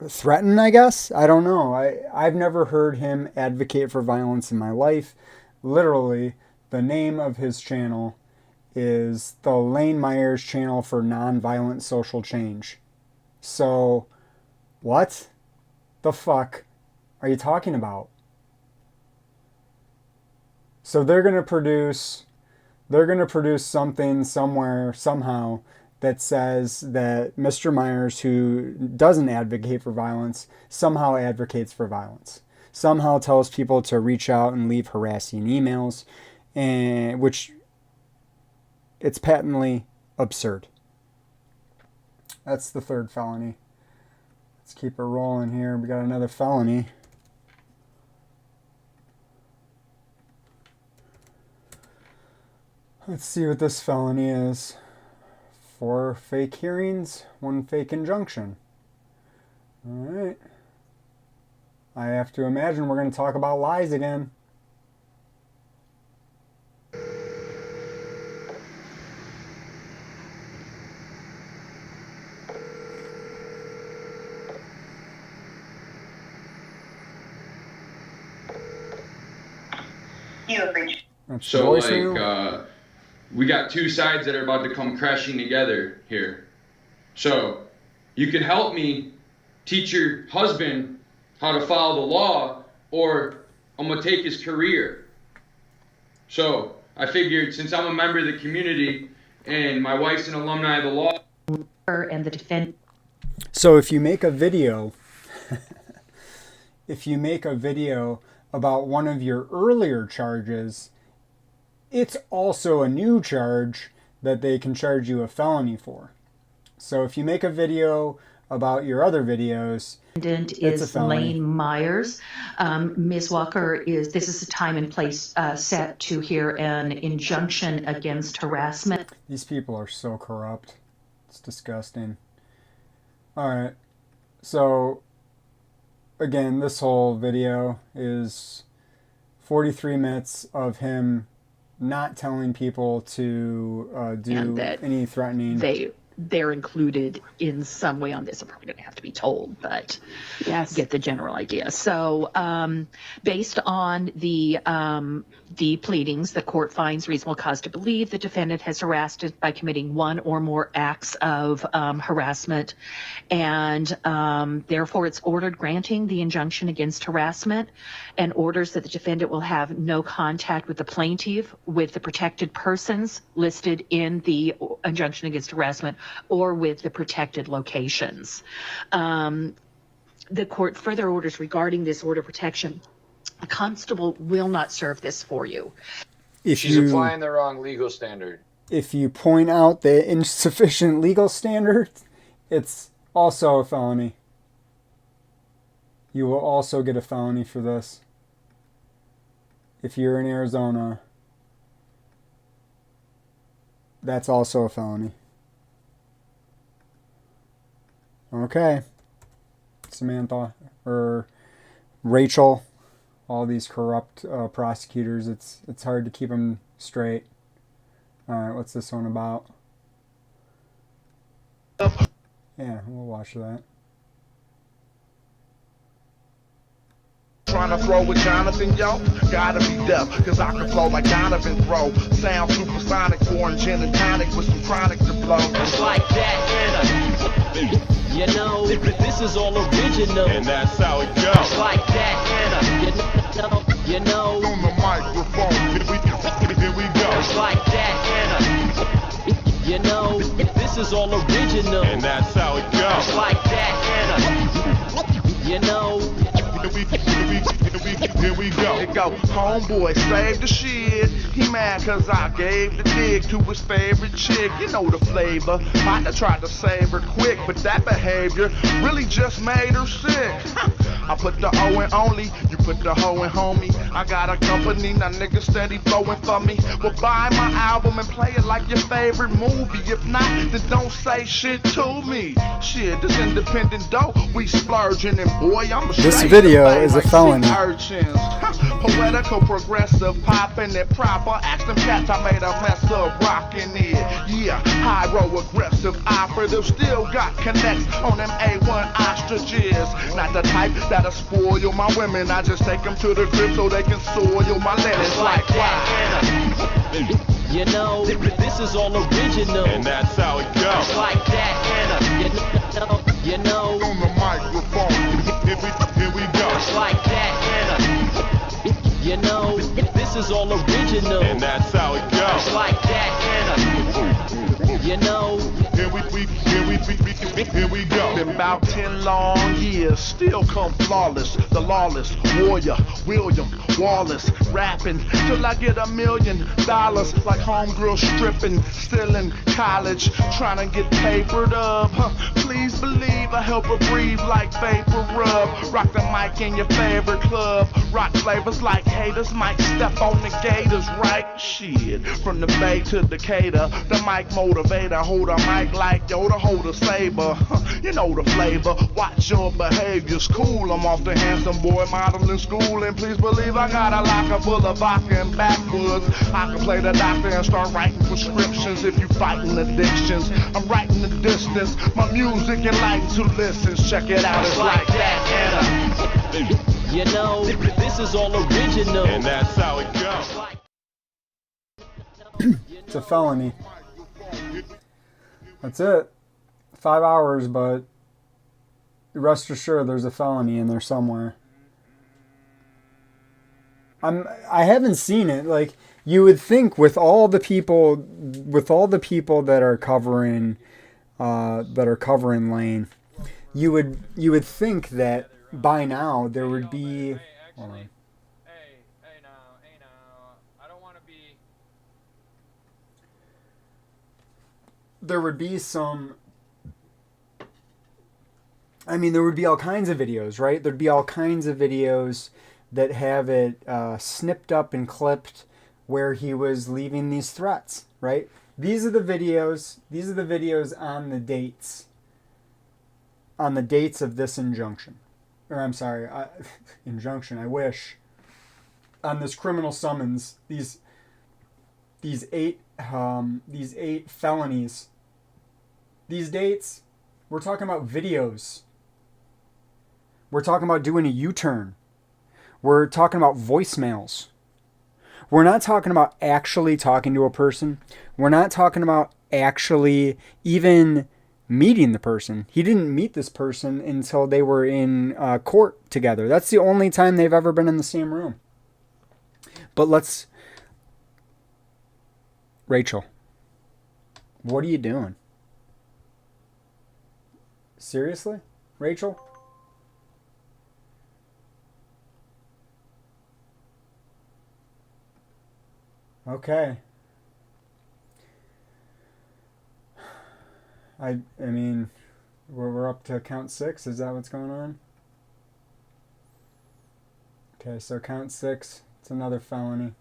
threaten, I guess? I don't know. I've never heard him advocate for violence in my life. Literally, the name of his channel is the Lane Myers Channel for Nonviolent Social Change. So, what the fuck are you talking about? So they're going to produce something somewhere, somehow, that says that Mr. Myers, who doesn't advocate for violence, somehow advocates for violence. Somehow tells people to reach out and leave harassing emails, and which it's patently absurd. That's the third felony. Let's keep it rolling here. We got another felony. Let's see what this felony is. 4 fake hearings, 1 fake injunction. Alright. I have to imagine we're going to talk about lies again. So like we got two sides that are about to come crashing together here. So you can help me teach your husband how to follow the law, or I'm gonna take his career. So I figured, since I'm a member of the community and my wife's an alumni of the law, and the defendant. So if you make a video about one of your earlier charges, it's also a new charge that they can charge you a felony for. So if you make a video about your other videos, it's a felony. Lane Myers. Ms. Walker, this is a time and place set to hear an injunction against harassment. These people are so corrupt. It's disgusting. All right. So again, this whole video is 43 minutes of him not telling people to do any threatening. They're included in some way on this. I'm probably going to have to be told, but yes, get the general idea. So based on the pleadings, the court finds reasonable cause to believe the defendant has harassed by committing one or more acts of harassment, and therefore it's ordered granting the injunction against harassment, and orders that the defendant will have no contact with the plaintiff, with the protected persons listed in the injunction against harassment, or with the protected locations. The court further orders regarding this order of protection, a constable will not serve this for you. She's applying the wrong legal standard. If you point out the insufficient legal standard, it's also a felony. You will also get a felony for this. If you're in Arizona, that's also a felony. Okay. Samantha, or Rachel, all these corrupt prosecutors, it's hard to keep them straight. All right, what's this one about? Yeah, we'll watch that. Trying to throw with Jonathan, yo, gotta be deaf, cause I can flow like Donovan throw. Sound supersonic, pouring gin and tonic with some chronic to blow. It's like that, Anna. You know, this is all original. And that's how it goes. It's like that, Anna. You know. On the microphone, here we go. It's like that, Anna. You know, this is all original. And that's how it goes. It's like that, Anna. You know. Here we go. It go, homeboy, save the shit. He mad cause I gave the dig to his favorite chick. You know the flavor. Might have tried to save her quick, but that behavior really just made her sick. I I put the O in only, you put the hoe in homie. I got a company, now niggas steady flowing for me. Well, buy my album and play it like your favorite movie. If not, then don't say shit to me. Shit, this independent dough, we splurging, and boy, I'm This video is a felony. Urchins. Poetical, progressive, popping it proper. Ask them cats I made a mess of rocking it. Yeah, pyro aggressive operative, still got connects on them A1 ostriches. Not the type that'll spoil my women. I just take them to the crib so they can soil my linens. Like why? You know, this is all original. And that's how it goes. Like that, Hannah. You know. On the microphone. Here we go. Like that, Hannah. You know, this is all original. And that's how it goes. Like that, Hannah. You know. Here we go. Been about 10 long years, still come flawless. The lawless warrior, William Wallace, rapping till I get $1 million. Like homegirl stripping, still in college, trying to get papered up. Please believe I help her breathe like vapor rub. Rock the mic in your favorite club. Rock flavors like haters might step on the gators, right? Shit, from the Bay to Decatur, the mic motivator, hold a mic like Yoda, hold a saber. You know the flavor, watch your behavior's cool. I'm off the handsome boy modeling school, and please believe I got a locker full of vodka and backwoods. I can play the doctor and start writing prescriptions if you fighting addictions. I'm writing the distance, my music enlightens who listens. Check it out, it's like that, Anna. You know, this is all original. And that's how it goes. It's a felony. That's it. 5 hours, but rest assured there's a felony in there somewhere. I haven't seen it. Like, you would think with all the people that are covering Lane, you would think that by now there would be. Hold on. Hey now, I don't want to be. There would be some. I mean, there would be all kinds of videos, right? There'd be all kinds of videos that have it snipped up and clipped where he was leaving these threats, right? These are the videos on the dates. On the dates of this injunction. Or I'm sorry, injunction, I wish. On this criminal summons, these 8 felonies. These dates, we're talking about videos. We're talking about doing a U-turn. We're talking about voicemails. We're not talking about actually talking to a person. We're not talking about actually even meeting the person. He didn't meet this person until they were in court together. That's the only time they've ever been in the same room. But Rachel, what are you doing? Seriously? Rachel? Okay. I mean, we're up to count 6. Is that what's going on? Okay, so count 6. It's another felony.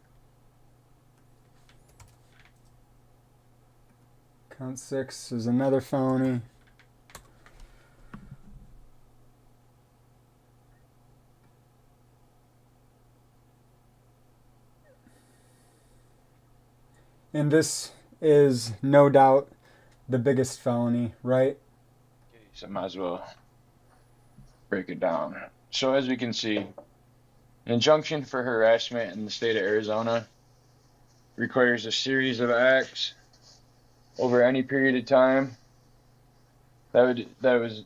Count 6 is another felony. And this is no doubt the biggest felony, right? So I might as well break it down. So as we can see, an injunction for harassment in the state of Arizona requires a series of acts over any period of time. That was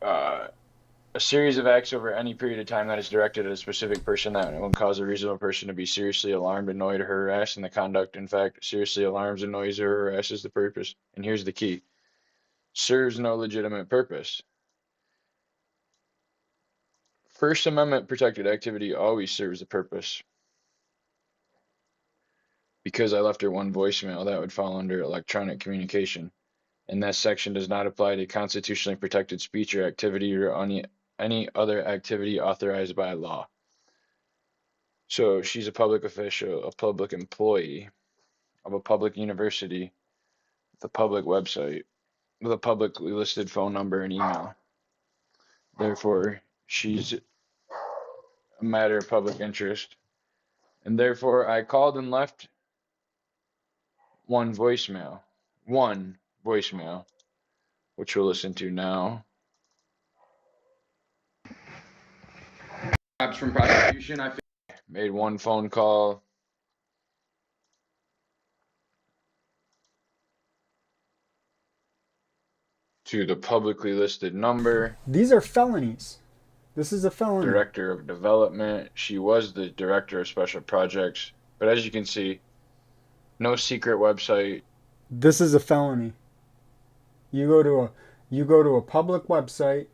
a series of acts over any period of time that is directed at a specific person that will cause a reasonable person to be seriously alarmed, annoyed, or harassed, and the conduct, in fact, seriously alarms, annoys, or harasses the purpose. And here's the key. Serves no legitimate purpose. First Amendment protected activity always serves a purpose. Because I left her one voicemail, that would fall under electronic communication. And that section does not apply to constitutionally protected speech or activity or any other activity authorized by law. So she's a public official, a public employee of a public university, with a public website, with a publicly listed phone number and email. Therefore, she's a matter of public interest. And therefore, I called and left one voicemail, which we'll listen to now. Perhaps from prosecution, I made one phone call to the publicly listed number. These are felonies. This is a felony. Director of Development. She was the Director of Special Projects. But as you can see, no secret website. This is a felony. You go to a public website.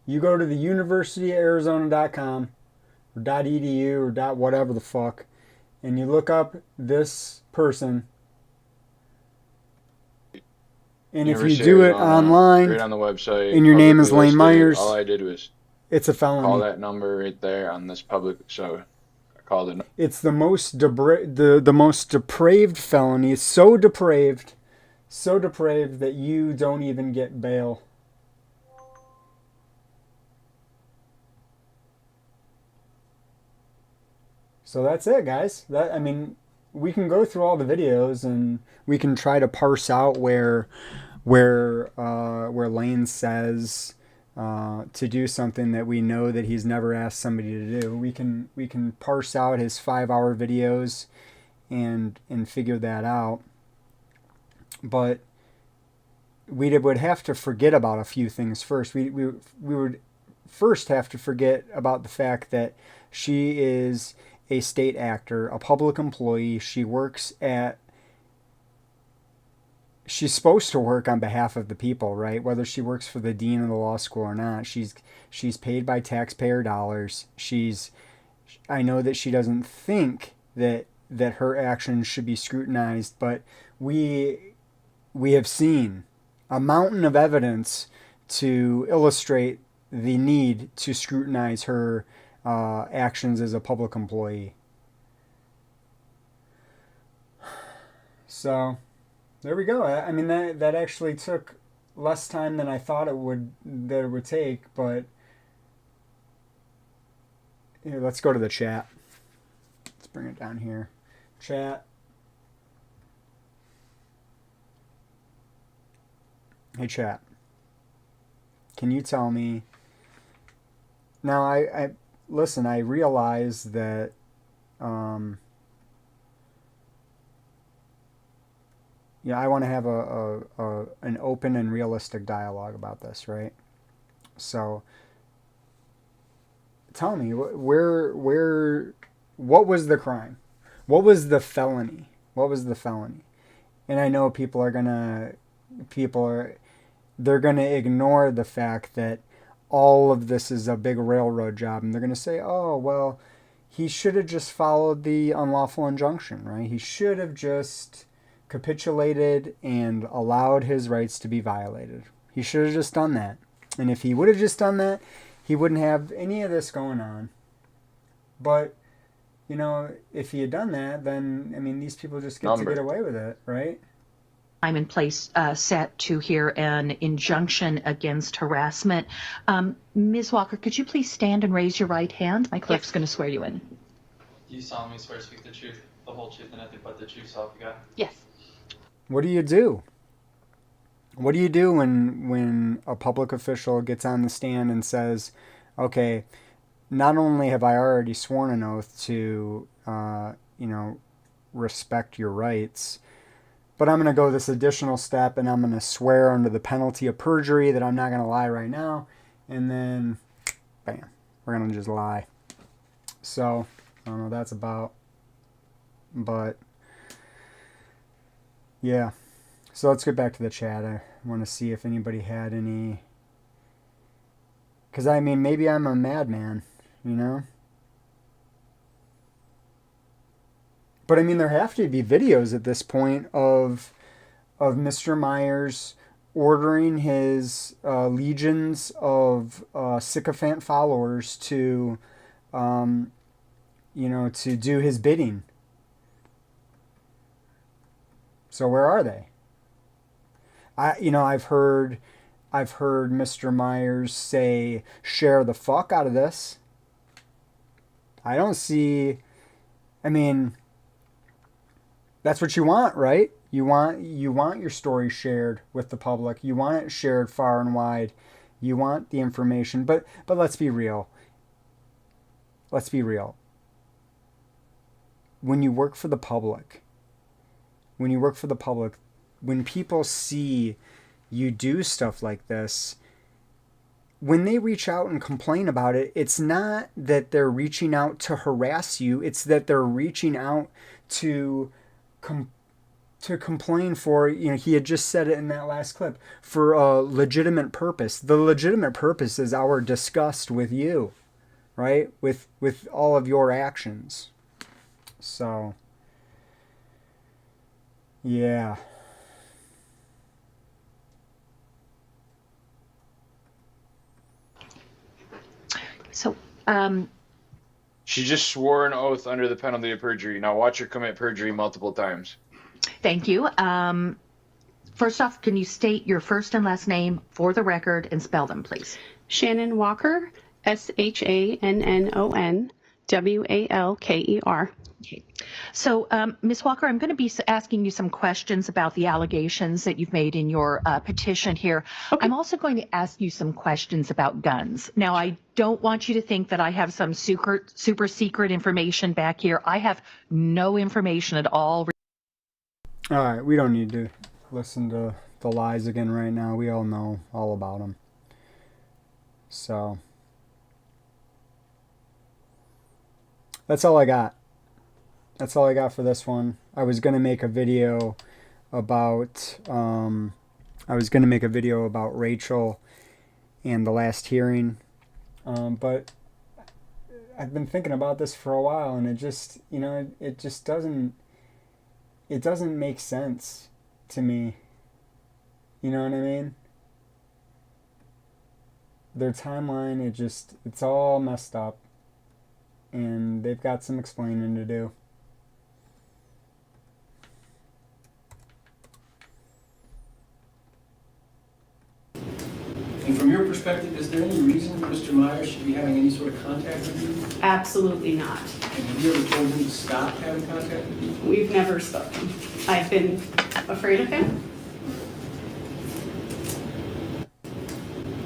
You go to the universityofarizona.com or .edu or .whatever the fuck, and you look up this person. And if you do it online, right on the website, and your name is Lane Myers, all I did was it's a felony. Call that number right there on this public. So I called it. It's the most the most depraved felony. It's so depraved that you don't even get bail. So that's it, guys. I mean, we can go through all the videos and we can try to parse out where Lane says to do something that we know that he's never asked somebody to do. We can parse out his 5-hour videos and figure that out. But we would have to forget about a few things first. We would first have to forget about the fact that she is a state actor, a public employee. She's supposed to work on behalf of the people, right? Whether she works for the dean of the law school or not, she's paid by taxpayer dollars. I know that she doesn't think that her actions should be scrutinized, but we have seen a mountain of evidence to illustrate the need to scrutinize her actions as a public employee. So there we go. I mean, that actually took less time than I thought it would take, but here, let's go to the chat. Let's bring it down here. Chat. Hey chat. Can you tell me now? I listen, I realize that I want to have an open and realistic dialogue about this, right? So tell me, what was the crime? What was the felony? And I know they're gonna ignore the fact that all of this is a big railroad job, and they're going to say, oh, well, he should have just followed the unlawful injunction, right? He should have just capitulated and allowed his rights to be violated. He should have just done that. And if he would have just done that, he wouldn't have any of this going on. But, if he had done that, then, I mean, these people just get to get away with it, right? Time and place set to hear an injunction against harassment. Ms. Walker, could you please stand and raise your right hand? My clerk's going to swear you in. Do you solemnly swear to speak the truth, the whole truth, and nothing but the truth, so help you God? Yes. What do you do? What do you do when a public official gets on the stand and says, okay, not only have I already sworn an oath to, respect your rights, but I'm going to go this additional step and I'm going to swear under the penalty of perjury that I'm not going to lie right now. And then, bam, we're going to just lie. So, I don't know what that's about. But, yeah. So let's get back to the chat. I want to see if anybody had any... Because, I mean, maybe I'm a madman, But I mean, there have to be videos at this point of Mr. Myers ordering his legions of sycophant followers to, to do his bidding. So where are they? I've heard Mr. Myers say, share the fuck out of this. I don't see, that's what you want, right? You want your story shared with the public. You want it shared far and wide. You want the information, but let's be real. Let's be real. When you work for the public, when people see you do stuff like this, when they reach out and complain about it, it's not that they're reaching out to harass you. It's that they're reaching out to complain for, he had just said it in that last clip, for a legitimate purpose. The legitimate purpose is our disgust with you, right? With all of your actions. So, yeah. So, she just swore an oath under the penalty of perjury. Now watch her commit perjury multiple times. thank you. First off, can you state your first and last name for the record and spell them, please? Shannon Walker, SHANNON WALKER. Okay. So, Ms. Walker, I'm going to be asking you some questions about the allegations that you've made in your petition here. Okay. I'm also going to ask you some questions about guns. Now, I don't want you to think that I have some super secret information back here. I have no information at all. All right, we don't need to listen to the lies again right now. We all know all about them. So, that's all I got. That's all I got for this one. I was gonna make a video about Rachel and the last hearing, but I've been thinking about this for a while, and it just doesn't make sense to me. You know what I mean? Their timeline, it's all messed up, and they've got some explaining to do. And from your perspective, is there any reason Mr. Myers should be having any sort of contact with you? Absolutely not. And have you ever told him to stop having contact with you? We've never spoken. I've been afraid of him.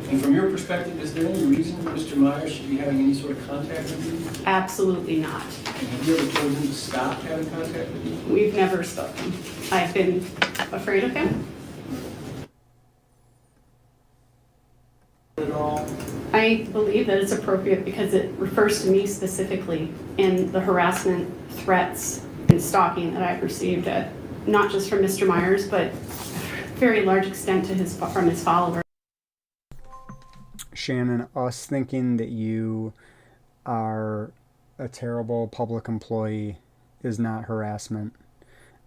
And from your perspective, is there any reason Mr. Myers should be having any sort of contact with you? Absolutely not. And have you ever told him to stop having contact with you? We've never spoken. I've been afraid of him. At all? I believe that it's appropriate because it refers to me specifically in the harassment, threats, and stalking that I've received, not just from Mr. Myers, but a very large extent from his followers. Shannon, us thinking that you are a terrible public employee is not harassment.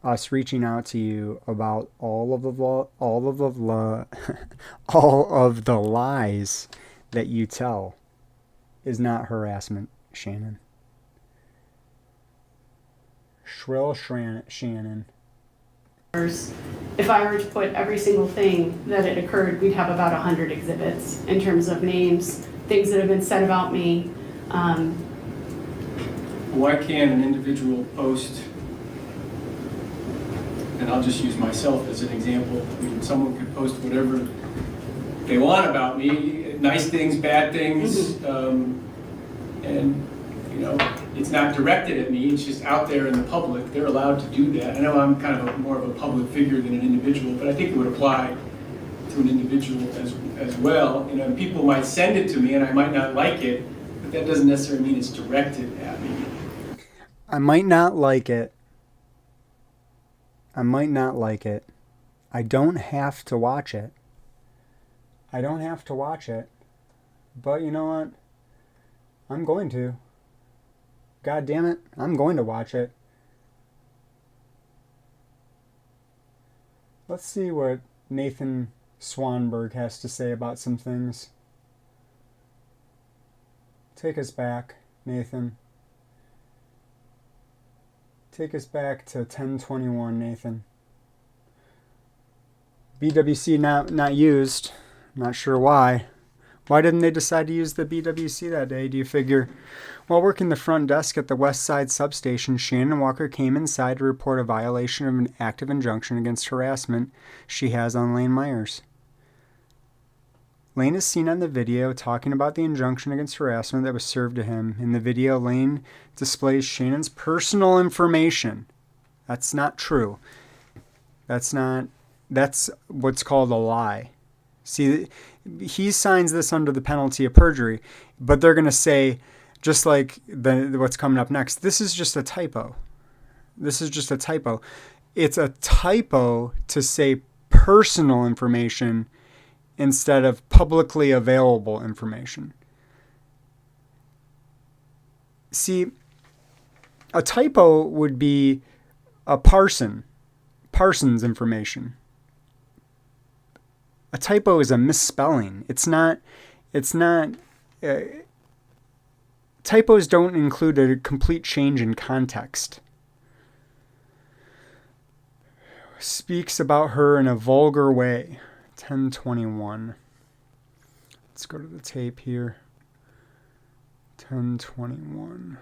Us reaching out to you about all of the lies that you tell is not harassment, Shannon. Shrill Shannon. If I were to put every single thing that had occurred, we'd have about 100 exhibits in terms of names, things that have been said about me. Why can't an individual post, and I'll just use myself as an example, someone could post whatever they want about me, nice things, bad things, and it's not directed at me, it's just out there in the public. They're allowed to do that. I know I'm kind of more of a public figure than an individual, but I think it would apply to an individual as well. People might send it to me and I might not like it, but that doesn't necessarily mean it's directed at me. I might not like it. I don't have to watch it. But you know what? I'm going to. God damn it, I'm going to watch it. Let's see what Nathan Swanberg has to say about some things. Take us back, Nathan. Take us back to 1021, Nathan. BWC not used. Not sure why. Why didn't they decide to use the BWC that day, do you figure? While working the front desk at the West Side substation, Shannon Walker came inside to report a violation of an active injunction against harassment she has on Lane Myers. Lane is seen on the video talking about the injunction against harassment that was served to him. In the video, Lane displays Shannon's personal information. That's not true. That's what's called a lie. See, he signs this under the penalty of perjury, but they're going to say, just like what's coming up next, this is just a typo. This is just a typo. It's a typo to say personal information instead of publicly available information. See, a typo would be a parson's information. A typo is a misspelling. Typos don't include a complete change in context. Speaks about her in a vulgar way. 1021. Let's go to the tape here. 1021.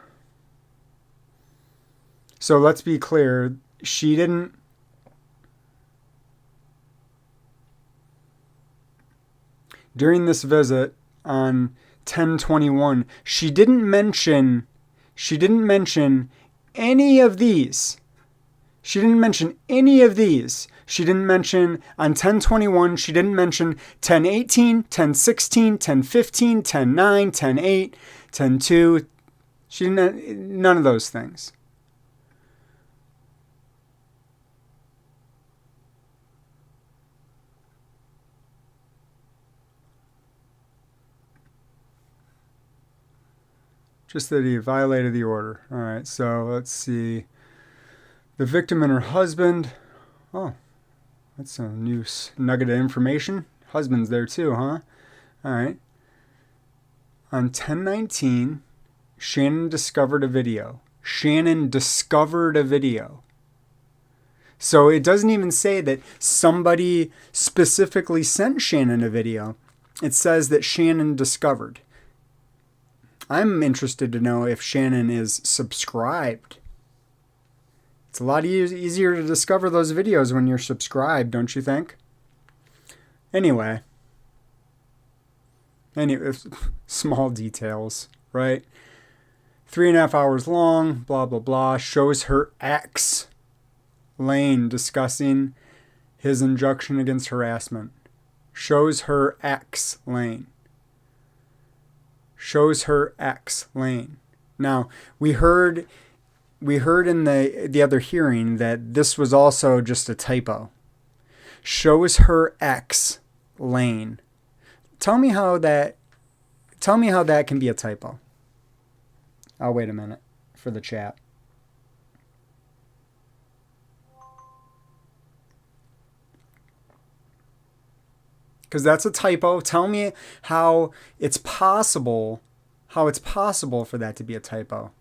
So let's be clear. She didn't. During this visit on 1021, she didn't mention any of these. She didn't mention any of these. She didn't mention on 1021, she didn't mention 1018, 1016, 1015, 1009, 1008, 102. She didn't, none of those things. Just that he violated the order. All right, so let's see. The victim and her husband. Oh, that's a new nugget of information. Husband's there too, huh? All right. On 1019, Shannon discovered a video. So it doesn't even say that somebody specifically sent Shannon a video. It says that Shannon discovered. I'm interested to know if Shannon is subscribed. It's a lot easier to discover those videos when you're subscribed, don't you think? Anyway, small details, right? 3.5 hours long, blah, blah, blah. Shows her ex, Lane, discussing his injunction against harassment. Shows her ex, Lane. Shows her ex, Lane. Now, we heard in the other hearing that this was also just a typo. Shows her ex, Lane. Tell me how that can be a typo. I'll wait a minute for the chat. Because that's a typo. Tell me how it's possible for that to be a typo.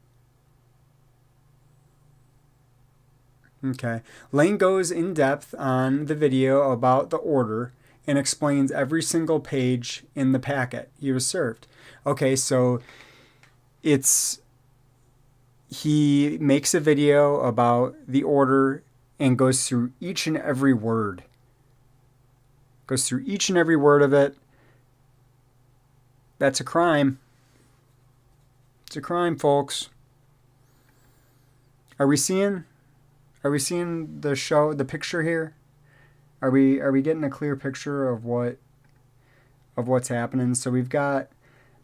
Okay. Lane goes in depth on the video about the order and explains every single page in the packet he was served. Okay, so he makes a video about the order and goes through each and every word. Goes through each and every word of it. That's a crime. It's a crime, folks. Are we seeing the picture here? Are we getting a clear picture of what's happening? So we've got,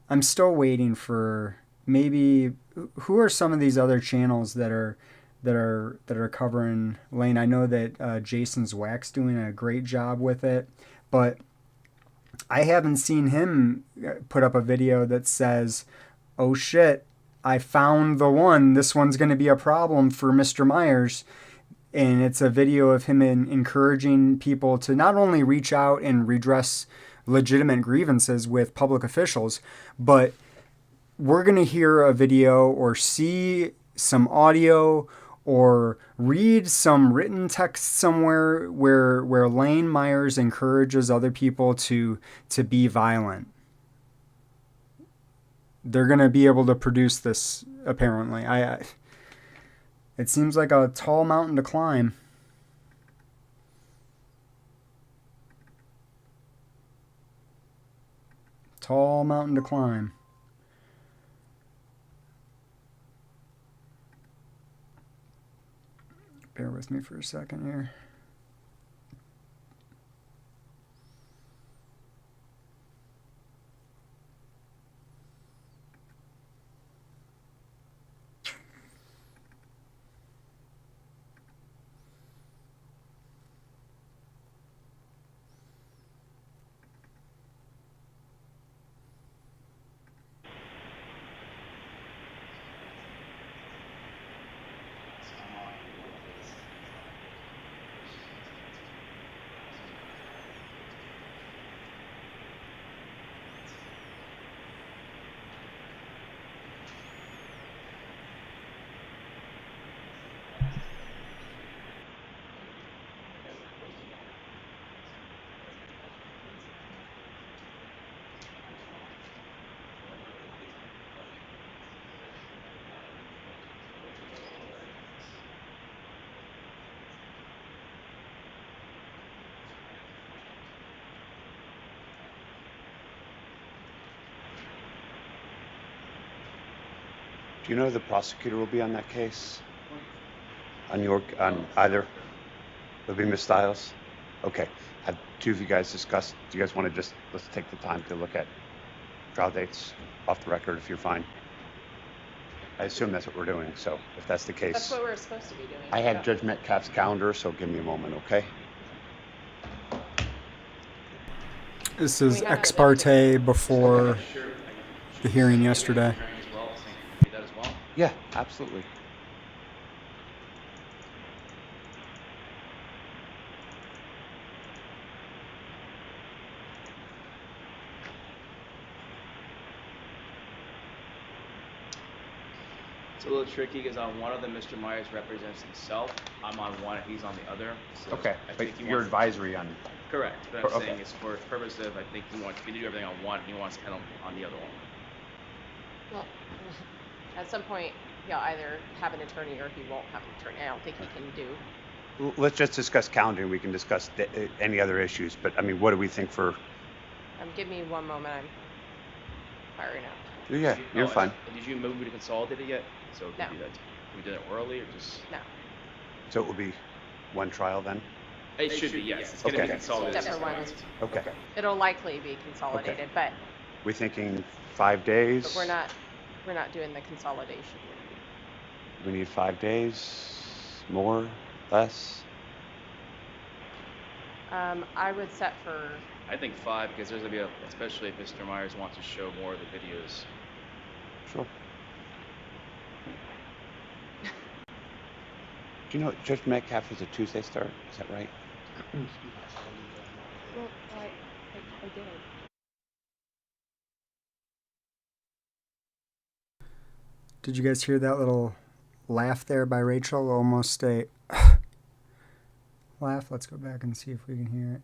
I'm still waiting for maybe, who are some of these other channels that are covering Lane? I know that Jason's Wax doing a great job with it, but I haven't seen him put up a video that says, oh shit, I found the one. This one's going to be a problem for Mr. Myers. And it's a video of him encouraging people to not only reach out and redress legitimate grievances with public officials, but we're going to hear a video or see some audio or read some written text somewhere where Lane Myers encourages other people to be violent. They're going to be able to produce this, apparently. It seems like a tall mountain to climb. Tall mountain to climb. Bear with me for a second here. Do you know who the prosecutor will be on that case? On either? It'll be Miss Stiles? Okay. Have two of you guys discussed? Do you guys want to let's take the time to look at trial dates off the record if you're fine? I assume that's what we're doing, so if that's the case. That's what we're supposed to be doing. I have Judge Metcalf's calendar, so give me a moment, okay? This is ex parte before the hearing yesterday. Yeah, absolutely. It's a little tricky because on one of them, Mr. Myers represents himself. I'm on one, and he's on the other. So Okay, I but think you're advisory on... Correct. But I'm Okay. saying is for purpose of, I think he wants me to do everything on one, he wants to handle on the other one. Well, at some point, he'll either have an attorney or he won't have an attorney. I don't think he can do. Let's just discuss calendar. We can discuss any other issues, but I mean, what do we think for... Give me one moment. I'm firing up. Yeah, you're fine. Did you move to consolidate it yet? So No. We did it early or just? No. So it will be one trial then? It should be, yes. It's going to be consolidated. Except for one. Okay. It'll likely be consolidated, but We're thinking 5 days? but we're not doing the consolidation. We need 5 days? More? Less? I would set for I think 5 because there's going to be especially if Mr. Myers wants to show more of the videos. Sure. Do you know Judge Metcalf is a Tuesday start? Is that right? well, I did. Did you guys hear that little laugh there by Rachel? Almost a laugh. Let's go back and see if we can hear it.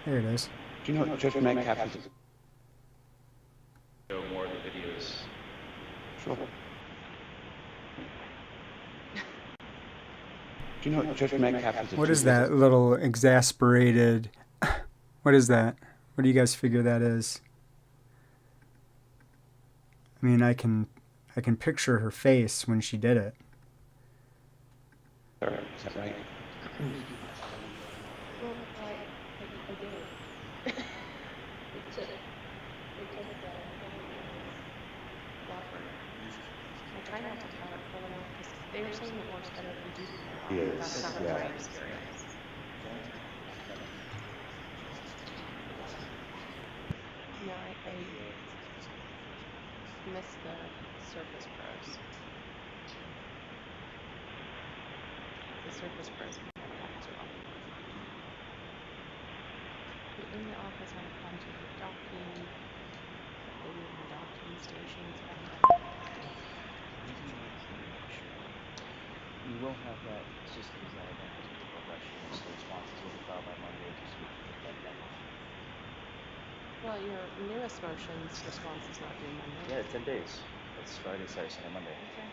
There it is. Do you know Judge Metcalf is Show more of the videos. Sure. Do you know Judge Metcalf is What is that little exasperated? What is that? What do you guys figure that is? I mean, I can picture her face when she did it. Is that right? Well, I did. I try not to tell it full enough because they were saying it works better than you. Yes, That's not yeah. my experience. No, I missed the Surface Pros. the surface president. In the office on a project with docking, maybe in the docking stations. We will have that system designed by the Lesher, so responses will be filed by Monday, just so we can get that deadline. Well, your newest motion's response is not due Monday. Yeah, 10 days. It's Friday, Saturday, Sunday, Monday. Okay.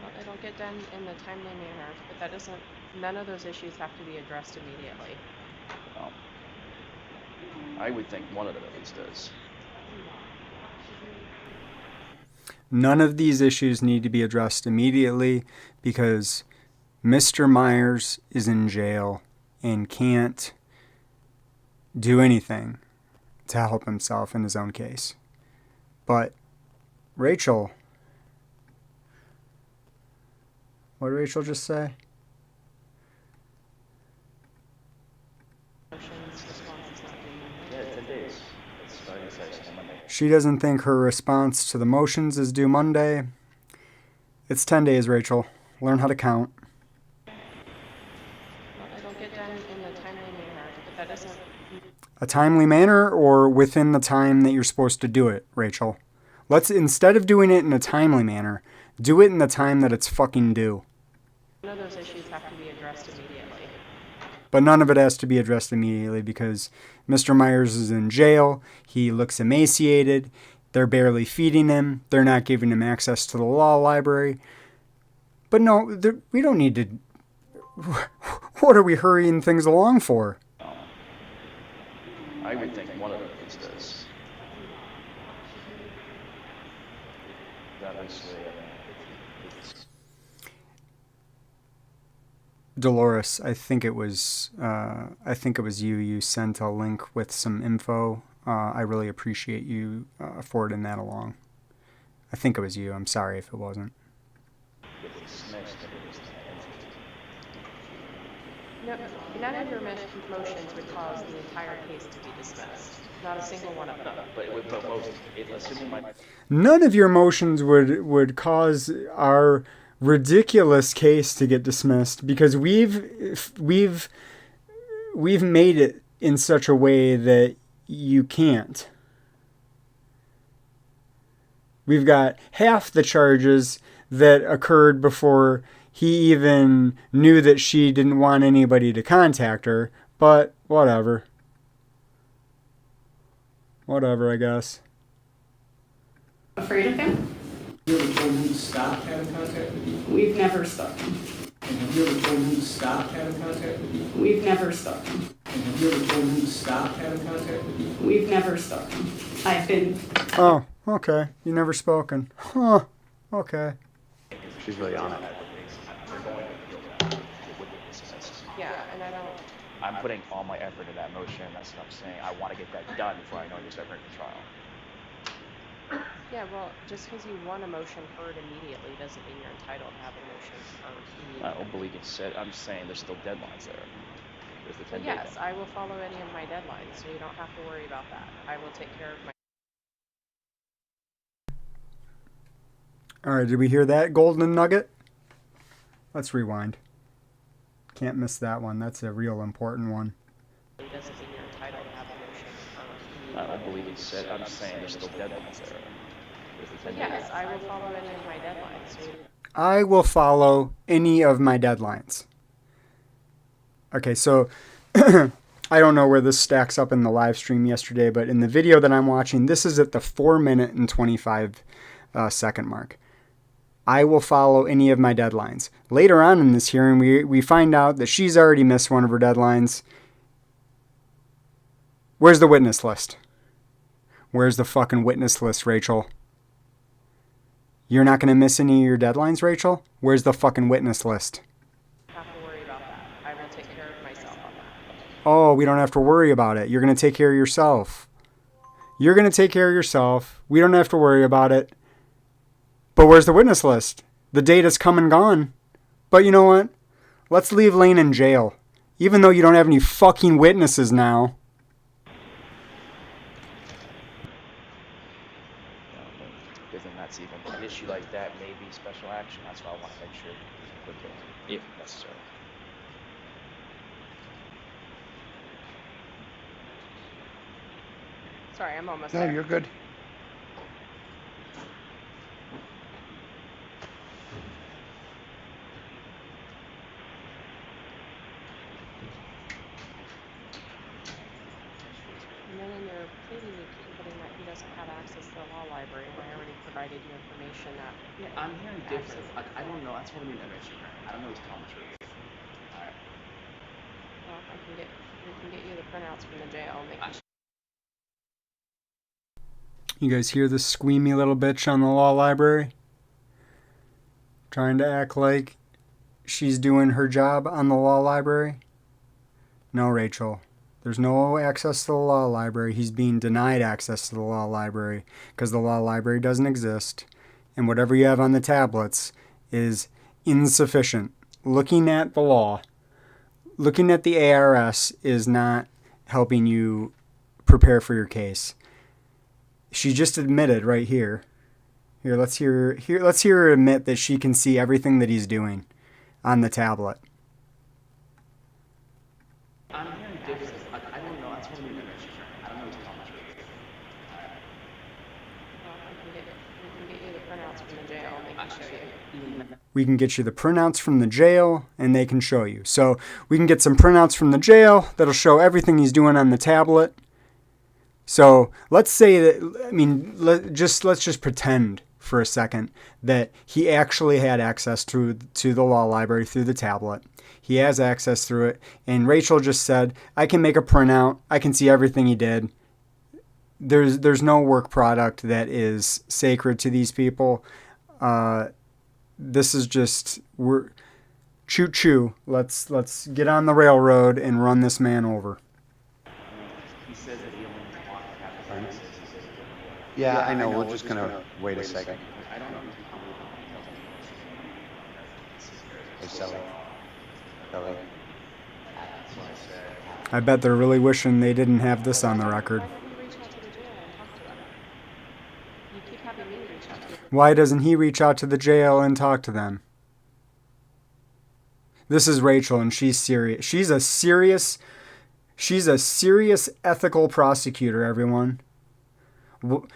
Well, it'll get done in the timely manner, but that doesn't, none of those issues have to be addressed immediately. I would think one of them at least does. None of these issues need to be addressed immediately because Mr. Myers is in jail and can't do anything to help himself in his own case. But Rachel, what did Rachel just say? Yeah, 10 days. It's Friday, Saturday, Sunday, Monday. She doesn't think her response to the motions is due Monday. It's 10 days, Rachel. Learn how to count. Well, it'll get done in the timely manner, but that doesn't... A timely manner or within the time that you're supposed to do it, Rachel? Let's, instead of doing it in a timely manner, do it in the time that it's fucking due. None of those issues have to be addressed immediately. But none of it has to be addressed immediately because Mr. Myers is in jail. He looks emaciated. They're barely feeding him. They're not giving him access to the law library. But no, we don't need to... What are we hurrying things along for? I would think one of them at least does. Obviously, Dolores, I think it was you. You sent a link with some info. I really appreciate you forwarding that along. I think it was you. I'm sorry if it wasn't. No, none of your motions would cause the entire case to be dismissed. Not a single one of them. But most, assuming my... None of your motions would cause our ridiculous case to get dismissed because we've made it in such a way that you can't. We've got half the charges that occurred before he even knew that she didn't want anybody to contact her, but whatever. Whatever, I guess. Afraid of him? You ever told him to stop having contact with you? We've never stopped him. And have you ever told him to stop having contact with you? We've never stopped him. And have you ever told him to stop having contact with you? We've never stopped him. I've been... Oh, okay. You never spoken. Huh. Okay. She's really on it. Yeah, and I don't... I'm putting all my effort in that motion. That's what I'm saying. I want to get that done before I know you start bringing the trial. Yeah, well, just because you want a motion heard immediately doesn't mean you're entitled to have a motion heard immediately. I don't believe you said. I'm just saying there's still deadlines there. There's the 10 Yes, I will follow any of my deadlines, so you don't have to worry about that. I will take care of my... All right, did we hear that golden nugget? Let's rewind. Can't miss that one. That's a real important one. It doesn't mean you're entitled to have a motion heard I don't believe you said. I'm just saying there's still deadlines there. Yes, I will follow any of my deadlines. So I will follow any of my deadlines. Okay, so I don't know where this stacks up in the live stream yesterday, but in the video that I'm watching, this is at the 4-minute and 25 second mark. I will follow any of my deadlines. Later on in this hearing, we find out that she's already missed one of her deadlines. Where's the witness list? Where's the fucking witness list, Rachel? You're not going to miss any of your deadlines, Rachel? Where's the fucking witness list? have to worry about that. I will take care of myself on that. Oh, we don't have to worry about it. You're going to take care of yourself. You're going to take care of yourself. We don't have to worry about it. But where's the witness list? The data's come and gone. But you know what? Let's leave Lane in jail. Even though you don't have any fucking witnesses now. because then that's even an issue like that may be special action. That's why I want to make sure we put it if necessary. Sorry, I'm almost No, there. you're good. And then in your pleading, you keep putting that he doesn't have access to the law library. And I already provided you information that. Yeah, I'm hearing different. I don't know. That's what I mean. I don't know what's telling the truth. All right. Well, we can get you the printouts from the jail. And they can. You guys hear this squeamy little bitch on the law library? Trying to act like she's doing her job on the law library? No, Rachel. There's no access to the law library. He's being denied access to the law library because the law library doesn't exist. And whatever you have on the tablets is insufficient. Looking at the law, looking at the ARS is not helping you prepare for your case. She just admitted right here. Let's hear her admit that she can see everything that he's doing on the tablet. I'm hearing different. I don't know. That's what I mean. I don't know what's telling the truth. Well, we can get you the printouts from the jail. And they can show you. We can get you the printouts from the jail, and they can show you. So we can get some printouts from the jail that'll show everything he's doing on the tablet. So let's say that, let's just pretend for a second that he actually had access to the law library through the tablet. He has access through it, and Rachel just said, I can make a printout, I can see everything he did. There's no work product that is sacred to these people. This is just, choo-choo. Let's get on the railroad and run this man over. He says that he only wants to have his access. Yeah, I know. We're just gonna wait a second. I don't know. Hey, Sally. Sally. I bet they're really wishing they didn't have this on the record. Why doesn't he reach out to the jail and talk to them? This is Rachel, and she's serious. She's a serious ethical prosecutor, everyone.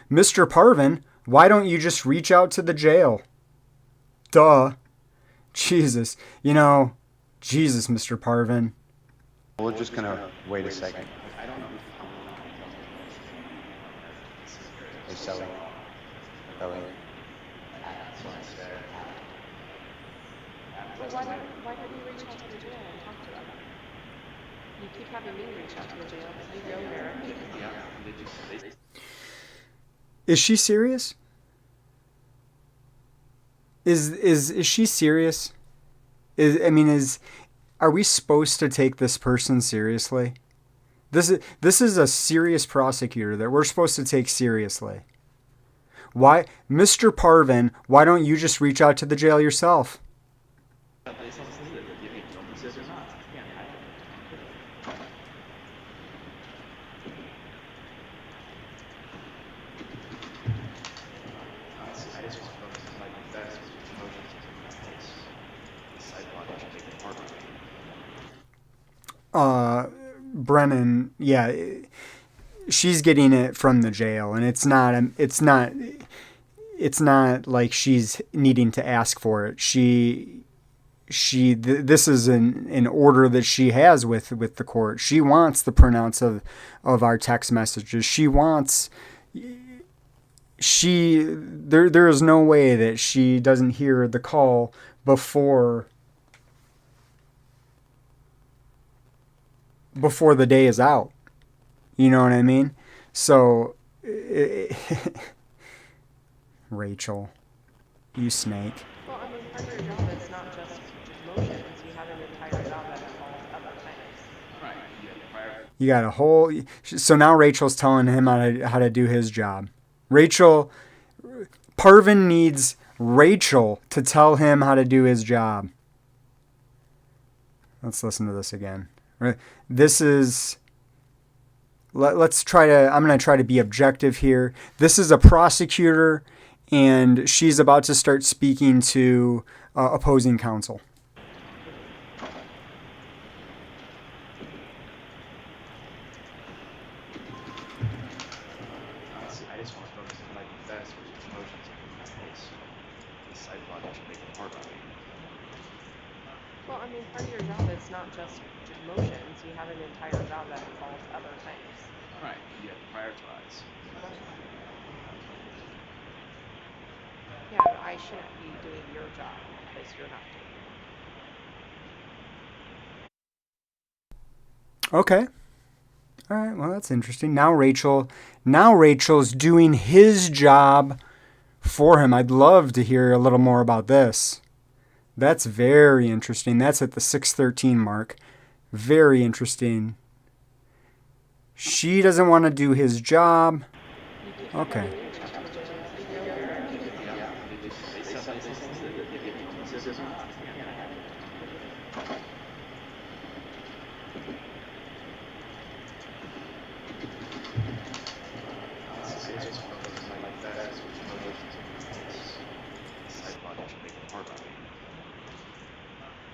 Mr. Parvin, why don't you just reach out to the jail? Duh. Jesus. Jesus, Mr. Parvin. We're just gonna wait a second. I don't know. Hey, Sally. Sally. Why don't you reach out to the jail and talk to them? You keep having me reach out to the jail, but you go there. Is she serious? Is she serious? Are we supposed to take this person seriously? This is a serious prosecutor that we're supposed to take seriously. Why, Mr. Parvin, why don't you just reach out to the jail yourself? Brennan, yeah, she's getting it from the jail, and it's not like she's needing to ask for it. This is an order that she has with the court. She wants the printouts of our text messages. There is no way that she doesn't hear the call before the day is out. You know what I mean? So, Rachel, you snake. Well, part of your job is not just motions. You have an entire job that involves other things. Right. You got a whole... So now Rachel's telling him how to do his job. Parvin needs Rachel to tell him how to do his job. Let's listen to this again. This is... I'm going to try to be objective here. This is a prosecutor, and she's about to start speaking to opposing counsel. I just want to focus on my defense, which is motions in that case. The side project should make it hard on me. Well, I mean, part of your job is not just motions. You have an entire job that involves other things. Right, you have to prioritize. Yeah, but I shouldn't be doing your job because you're not doing it. Okay. All right, well, that's interesting. Now Rachel's doing his job for him. I'd love to hear a little more about this. That's very interesting. That's at the 6:13 mark. Very interesting. She doesn't want to do his job. Okay.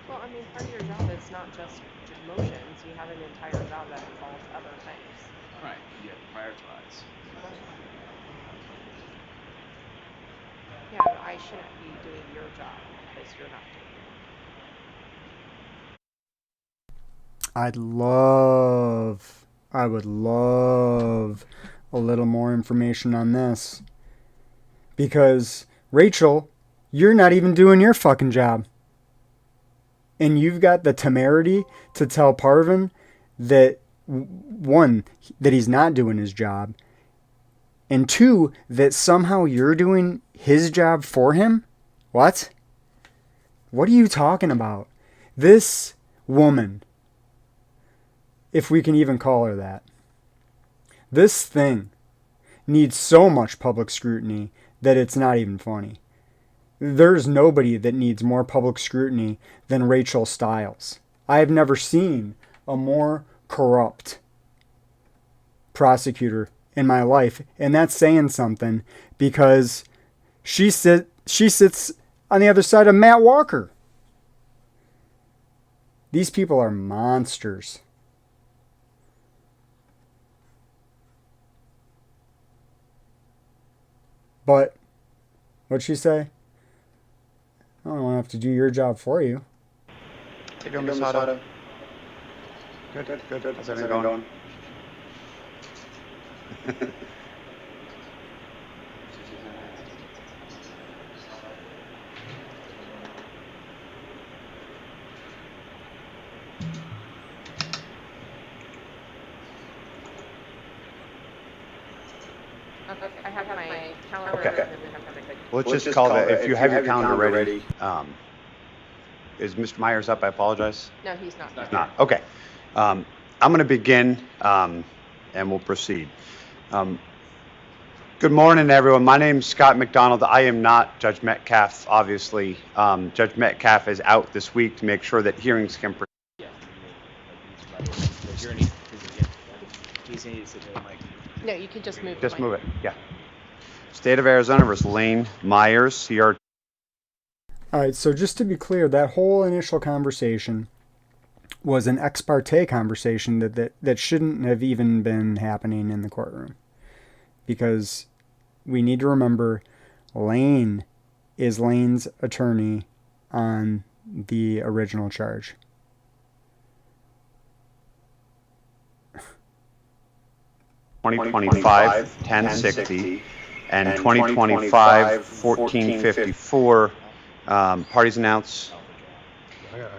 Well, I mean, part of your job is not just motions. You have an entire job that involves other things. Right, you have to prioritize. Yeah, but I shouldn't be doing your job because you're not doing it. I would love a little more information on this. Because, Rachel, you're not even doing your fucking job. And you've got the temerity to tell Parvin that, one, that he's not doing his job, and two, that somehow you're doing his job for him? What? What are you talking about? This woman, if we can even call her that, this thing needs so much public scrutiny that it's not even funny. There's nobody that needs more public scrutiny than Rachel Stiles. I have never seen a more corrupt prosecutor in my life, and that's saying something because she sits on the other side of Matt Walker. These people are monsters. But what'd she say? I don't want to have to do your job for you. Take care, Miss Otto. Good. How's everything going? Okay, I have my calendar. Okay. And then we have to make a- Let's just call that. If you have your calendar ready, is Mr. Myers up? I apologize. No, he's not. He's not. Okay. I'm going to begin, and we'll proceed. Good morning, everyone. My name is Scott McDonald. I am not Judge Metcalf, obviously. Judge Metcalf is out this week to make sure that hearings can proceed. No, you can just move. Just move it, yeah. State of Arizona versus Lane Myers, CR. All right, so just to be clear, that whole initial conversation was an ex parte conversation that shouldn't have even been happening in the courtroom. Because we need to remember Lane is Lane's attorney on the original charge. $2025 $1060 and $2025 $1454. Parties announce.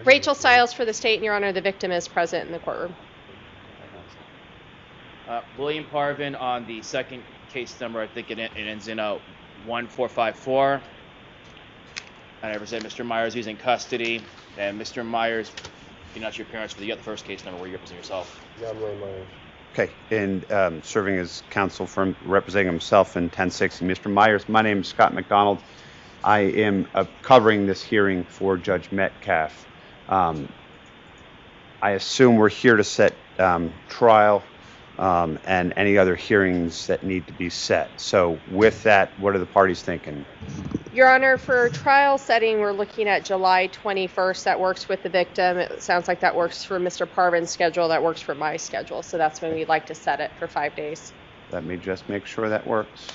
Rachel Stiles for the state, and Your Honor, the victim is present in the courtroom. William Parvin on the second case number. I think it ends in 1454. And I represent Mr. Myers. He's in custody. And Mr. Myers, you announce your appearance for the first case number where you represent yourself. Yeah, I'm William Myers. Okay, and serving as counsel for representing himself in 1060. Mr. Myers, my name is Scott McDonald. I am covering this hearing for Judge Metcalf. I assume we're here to set trial and any other hearings that need to be set. So with that, what are the parties thinking? Your Honor, for trial setting, we're looking at July 21st. That works with the victim. It sounds like that works for Mr. Parvin's schedule. That works for my schedule. So that's when we'd like to set it for 5 days. Let me just make sure that works.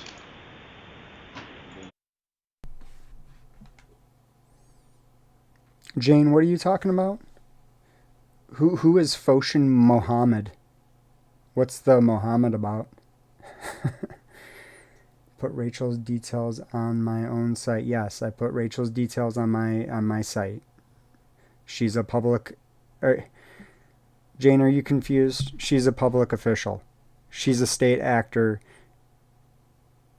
Jane, what are you talking about? Who is Foshin Mohammed? What's the Mohammed about? Put Rachel's details on my own site. Yes, I put Rachel's details on my site. She's a public... Jane, are you confused? She's a public official. She's a state actor.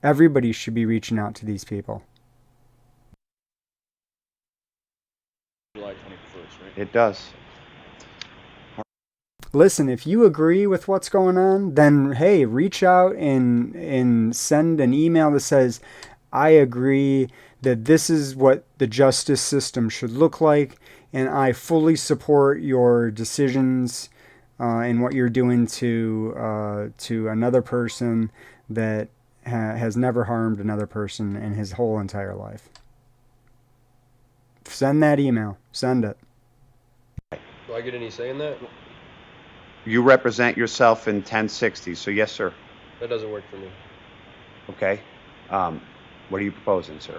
Everybody should be reaching out to these people. July 21st, right? It does. Listen, if you agree with what's going on, then hey, reach out and send an email that says, I agree that this is what the justice system should look like, and I fully support your decisions and what you're doing to another person that has never harmed another person in his whole entire life. Send that email. Send it. Do I get any say in that? You represent yourself in 1060, so yes, sir. That doesn't work for me. Okay. What are you proposing, sir?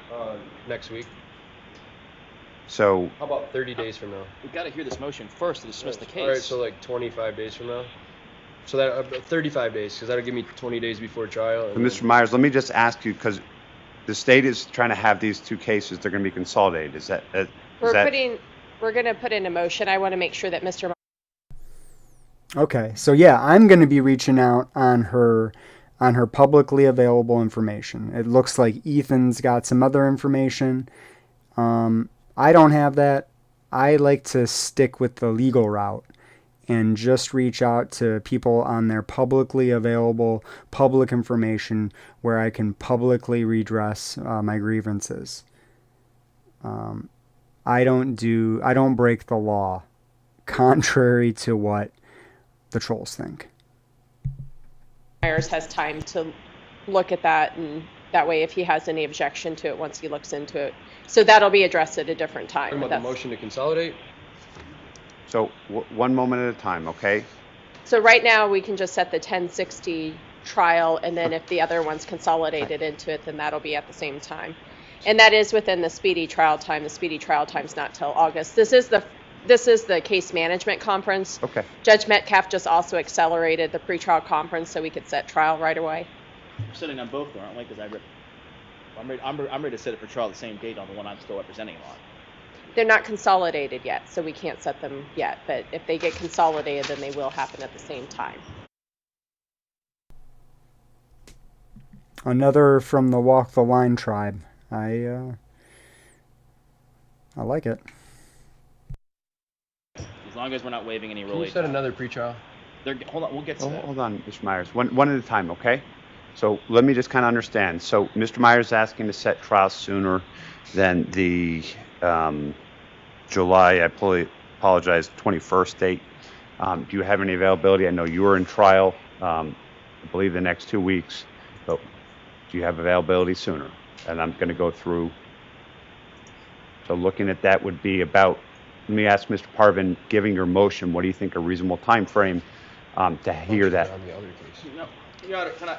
Next week. So... How about 30 days from now? We've got to hear this motion first to dismiss the case. All right, so like 25 days from now. So that 35 days, because that'll give me 20 days before trial. So Mr. Myers, let me just ask you, because the state is trying to have these two cases, they're going to be consolidated. Is that... We're going to put in a motion. I want to make sure that Mr. Okay, so yeah, I'm going to be reaching out on her publicly available information. It looks like Ethan's got some other information. I don't have that. I like to stick with the legal route and just reach out to people on their publicly available public information where I can publicly redress my grievances. I don't break the law, contrary to what the trolls think. Myers has time to look at that, and that way if he has any objection to it once he looks into it. So that'll be addressed at a different time. Talking about the motion to consolidate? So one moment at a time, okay? So right now we can just set the 1060 trial, and then if the other one's consolidated into it, then that'll be at the same time. And that is within the speedy trial time. The speedy trial time's not till August. This is the case management conference. Okay. Judge Metcalf just also accelerated the pretrial conference so we could set trial right away. We're sitting on both, though, aren't we? Because I'm ready to set it for trial the same date on the one I'm still representing him on. They're not consolidated yet, so we can't set them yet. But if they get consolidated, then they will happen at the same time. Another from the Walk the Line tribe. I like it. As long as we're not waiving any Can rule you set another pretrial? Hold on, we'll get to that. Hold on, Mr. Myers. One at a time, okay? So let me just kind of understand. So Mr. Myers is asking to set trial sooner than the July, I apologize, 21st date. Do you have any availability? I know you were in trial, I believe the next 2 weeks. So do you have availability sooner? And I'm going to go through. So looking at that would be about, let me ask Mr. Parvin, giving your motion, what do you think a reasonable time frame to hear that? On the other case. No,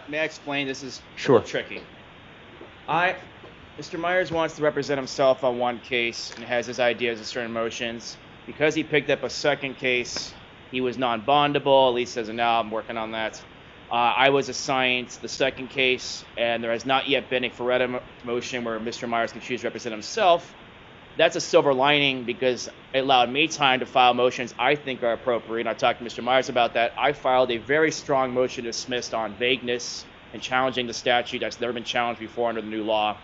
may I explain? This is Sure. a little tricky. Mr. Myers wants to represent himself on one case and has his ideas of certain motions. Because he picked up a second case, he was non-bondable. At least as of now, I'm working on that. I was assigned the second case, and there has not yet been a Ferretta motion where Mr. Myers can choose to represent himself. That's a silver lining because it allowed me time to file motions I think are appropriate. I talked to Mr. Myers about that. I filed a very strong motion dismissed on vagueness and challenging the statute that's never been challenged before under the new law.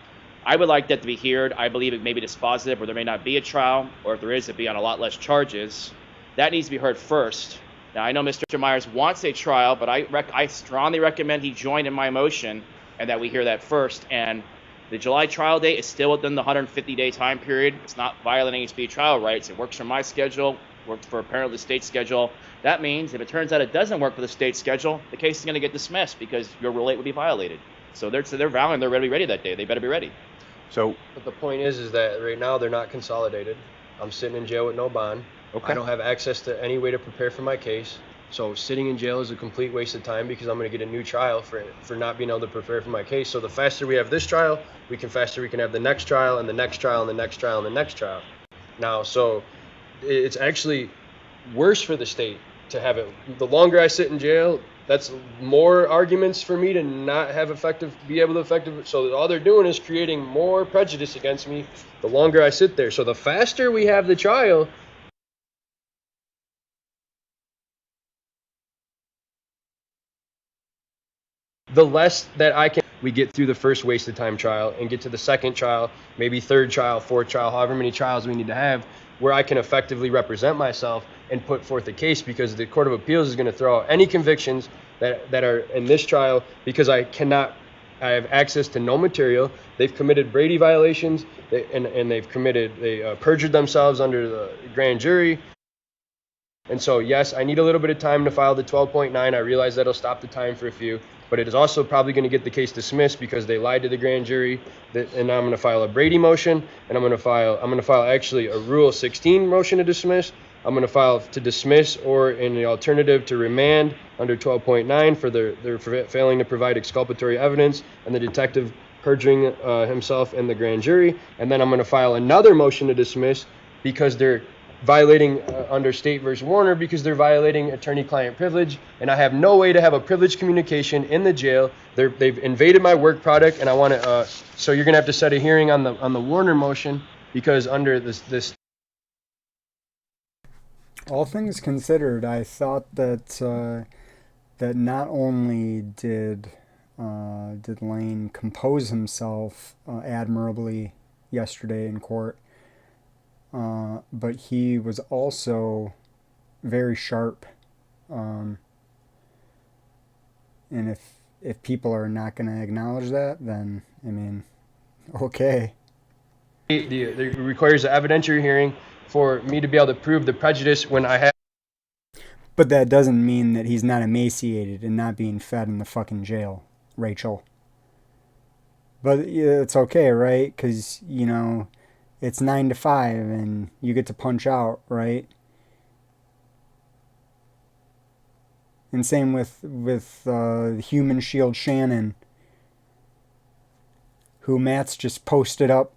I would like that to be heard. I believe it may be dispositive, or there may not be a trial, or if there is, it'd be on a lot less charges. That needs to be heard first. Now, I know Mr. Myers wants a trial, but I strongly recommend he join in my motion and that we hear that first. And the July trial date is still within the 150-day time period. It's not violating any speedy trial rights. It works for my schedule, works for apparently the state schedule. That means if it turns out it doesn't work for the state schedule, the case is going to get dismissed because your rule 8 would be violated. So they're vowing they're going to be ready that day. They better be ready. So, but the point is that right now they're not consolidated. I'm sitting in jail with no bond. Okay. I don't have access to any way to prepare for my case. So sitting in jail is a complete waste of time because I'm going to get a new trial for not being able to prepare for my case. So the faster we have this trial, faster we can have the next trial and the next trial and the next trial and the next trial. Now, so it's actually worse for the state to have it. The longer I sit in jail, that's more arguments for me to not have be able to effective. So all they're doing is creating more prejudice against me the longer I sit there. So the faster we have the trial, the less that we get through the first wasted time trial and get to the second trial, maybe third trial, fourth trial, however many trials we need to have, where I can effectively represent myself and put forth a case, because the Court of Appeals is going to throw out any convictions that are in this trial because I have access to no material. They've committed Brady violations and they perjured themselves under the grand jury. And so, yes, I need a little bit of time to file the 12.9. I realize that'll stop the time for a few, but it is also probably going to get the case dismissed because they lied to the grand jury. And I'm going to file a Brady motion, and I'm going to file actually a Rule 16 motion to dismiss. I'm going to file to dismiss, or in the alternative to remand under 12.9 for their failing to provide exculpatory evidence and the detective perjuring himself in the grand jury. And then I'm going to file another motion to dismiss because they're violating under State versus Warner, because they're violating attorney-client privilege, and I have no way to have a privileged communication in the jail. They've invaded my work product, and I want to. So you're gonna have to set a hearing on the Warner motion, because under this. All things considered, I thought that that not only did Lane compose himself admirably yesterday in court, but he was also very sharp. And if people are not going to acknowledge that, then, I mean, okay. It requires an evidentiary hearing for me to be able to prove the prejudice when I have. But that doesn't mean that he's not emaciated and not being fed in the fucking jail, Rachel. But it's okay, right? Because, you know, it's 9 to 5 and you get to punch out, right? And same with Human Shield Shannon, who Matt's just posted up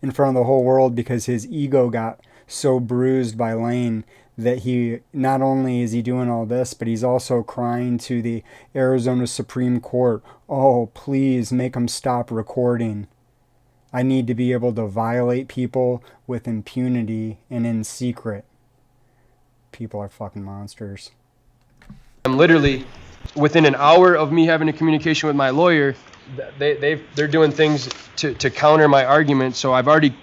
in front of the whole world because his ego got so bruised by Lane that he, not only is he doing all this, but he's also crying to the Arizona Supreme Court, oh, please make them stop recording. I need to be able to violate people with impunity and in secret. People are fucking monsters. I'm literally, within an hour of me having a communication with my lawyer, they're doing things to counter my argument. So I've already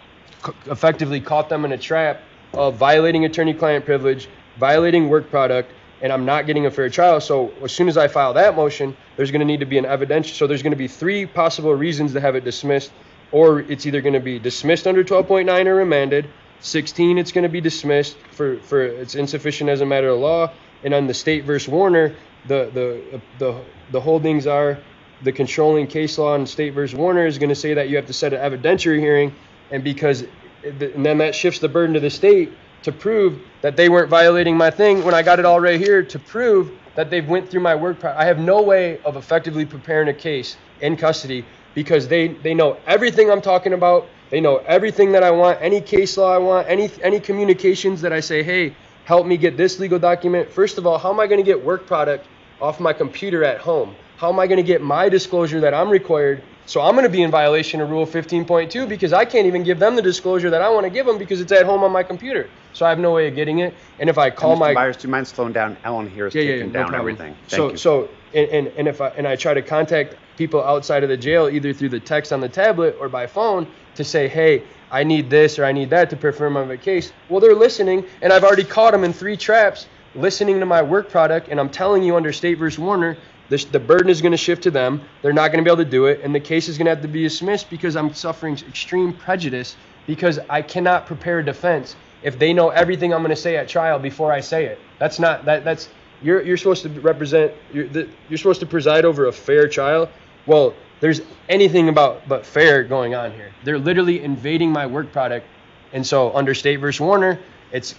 effectively caught them in a trap of violating attorney-client privilege, violating work product, and I'm not getting a fair trial. So as soon as I file that motion, there's going to need to be an evidentiary. So there's going to be 3 possible reasons to have it dismissed, or it's either going to be dismissed under 12.9 or remanded. 16, it's going to be dismissed for it's insufficient as a matter of law. And on the State versus Warner, the holdings are the controlling case law in State versus Warner is going to say that you have to set an evidentiary hearing, and then that shifts the burden to the state to prove that they weren't violating my thing when I got it all right here to prove that they've went through my work. I have no way of effectively preparing a case in custody because they know everything I'm talking about. They know everything that I want, any case law I want, any communications that I say, hey, help me get this legal document. First of all, how am I going to get work product off my computer at home? How am I going to get my disclosure that I'm required? So I'm going to be in violation of Rule 15.2 because I can't even give them the disclosure that I want to give them because it's at home on my computer. So I have no way of getting it. And if I call Mr. Myers, do you mind slowing down? Ellen here is taking down everything. Thank you. If I try to contact people outside of the jail, either through the text on the tablet or by phone, to say, hey, I need this or I need that to perform my case. Well, they're listening, and I've already caught them in 3 traps listening to my work product, and I'm telling you under State versus Warner, the burden is going to shift to them. They're not going to be able to do it, and the case is going to have to be dismissed because I'm suffering extreme prejudice because I cannot prepare a defense if they know everything I'm going to say at trial before I say it? That's not that's you're supposed to represent you're supposed to preside over a fair trial. Well, there's anything but fair going on here. They're literally invading my work product, and so under State versus Warner, it's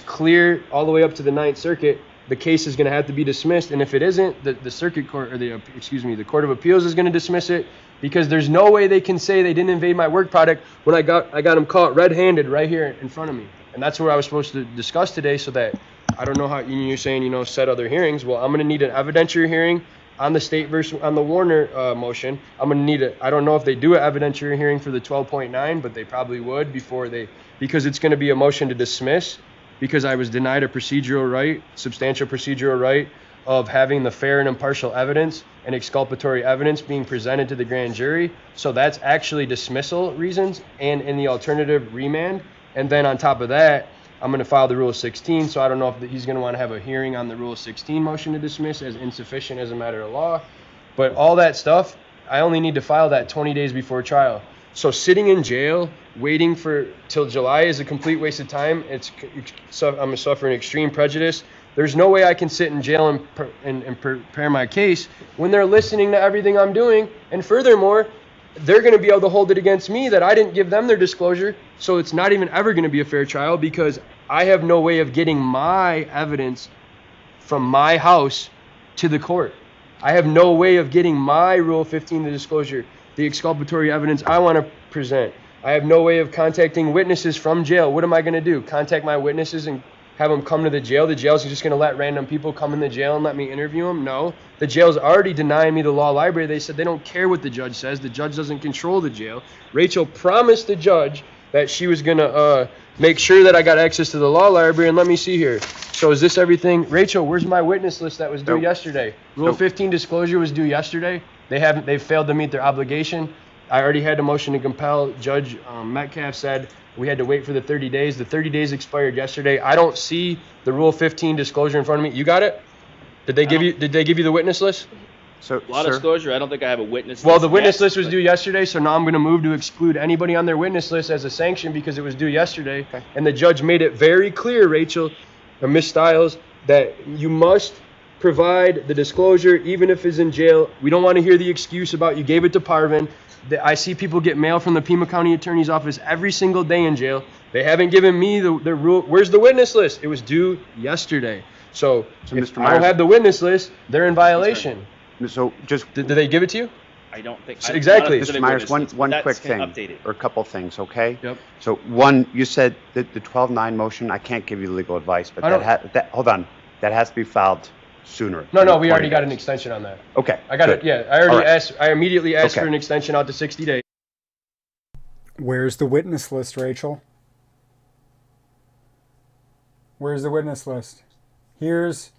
clear all the way up to the Ninth Circuit. The case is going to have to be dismissed, and if it isn't, the circuit court or the Court of Appeals is going to dismiss it, because there's no way they can say they didn't invade my work product when I got them caught red-handed right here in front of me. And that's what I was supposed to discuss today, so that I don't know how you're saying, set other hearings. Well, I'm going to need an evidentiary hearing on the State versus on the Warner motion. I'm going to need I don't know if they do an evidentiary hearing for the 12.9, but they probably would because it's going to be a motion to dismiss, because I was denied a substantial procedural right of having the fair and impartial evidence and exculpatory evidence being presented to the grand jury. So that's actually dismissal reasons, and in the alternative, remand. And then on top of that, I'm going to file the Rule 16. So I don't know if he's going to want to have a hearing on the Rule 16 motion to dismiss as insufficient as a matter of law. But all that stuff, I only need to file that 20 days before trial. So sitting in jail, waiting till July is a complete waste of time. I'm suffering extreme prejudice. There's no way I can sit in jail and prepare my case when they're listening to everything I'm doing. And furthermore, they're going to be able to hold it against me that I didn't give them their disclosure. So it's not even ever going to be a fair trial, because I have no way of getting my evidence from my house to the court. I have no way of getting my Rule 15, the disclosure, the exculpatory evidence I want to present. I have no way of contacting witnesses from jail. What am I going to do? Contact my witnesses and have them come to the jail? The jail's just going to let random people come in the jail and let me interview them? No. The jail's already denying me the law library. They said they don't care what the judge says. The judge doesn't control the jail. Rachel promised the judge that she was going to make sure that I got access to the law library. And let me see here. So is this everything? Rachel, where's my witness list that was due yesterday? Rule 15 disclosure was due yesterday. They've failed to meet their obligation. I already had a motion to compel. Judge Metcalf said we had to wait for the 30 days. The 30 days expired yesterday. I don't see the Rule 15 disclosure in front of me. You got it? Did they give you the witness list? So, law disclosure, I don't think I have a witness list. Well, the witness list was due yesterday, so now I'm going to move to exclude anybody on their witness list as a sanction because it was due yesterday. Okay. And the judge made it very clear, Rachel, or Ms. Stiles, that you must provide the disclosure even if it's in jail. We don't want to hear the excuse about you gave it to Parvin. I see people get mail from the Pima County Attorney's Office every single day in jail. They haven't given me the rule. Where's the witness list? It was due yesterday. So if Mr. I don't have the witness list, they're in violation. So just did they give it to you? I don't think so. Exactly. Mr. Myers, one quick thing, or a couple things, okay? Yep. So one, you said that the 12-9 motion, I can't give you legal advice, but hold on, that has to be filed sooner. No, we already got an extension on that. Okay. I got it. Yeah, I immediately asked for an extension out to 60 days. Where's the witness list, Rachel? Where's the witness list? There's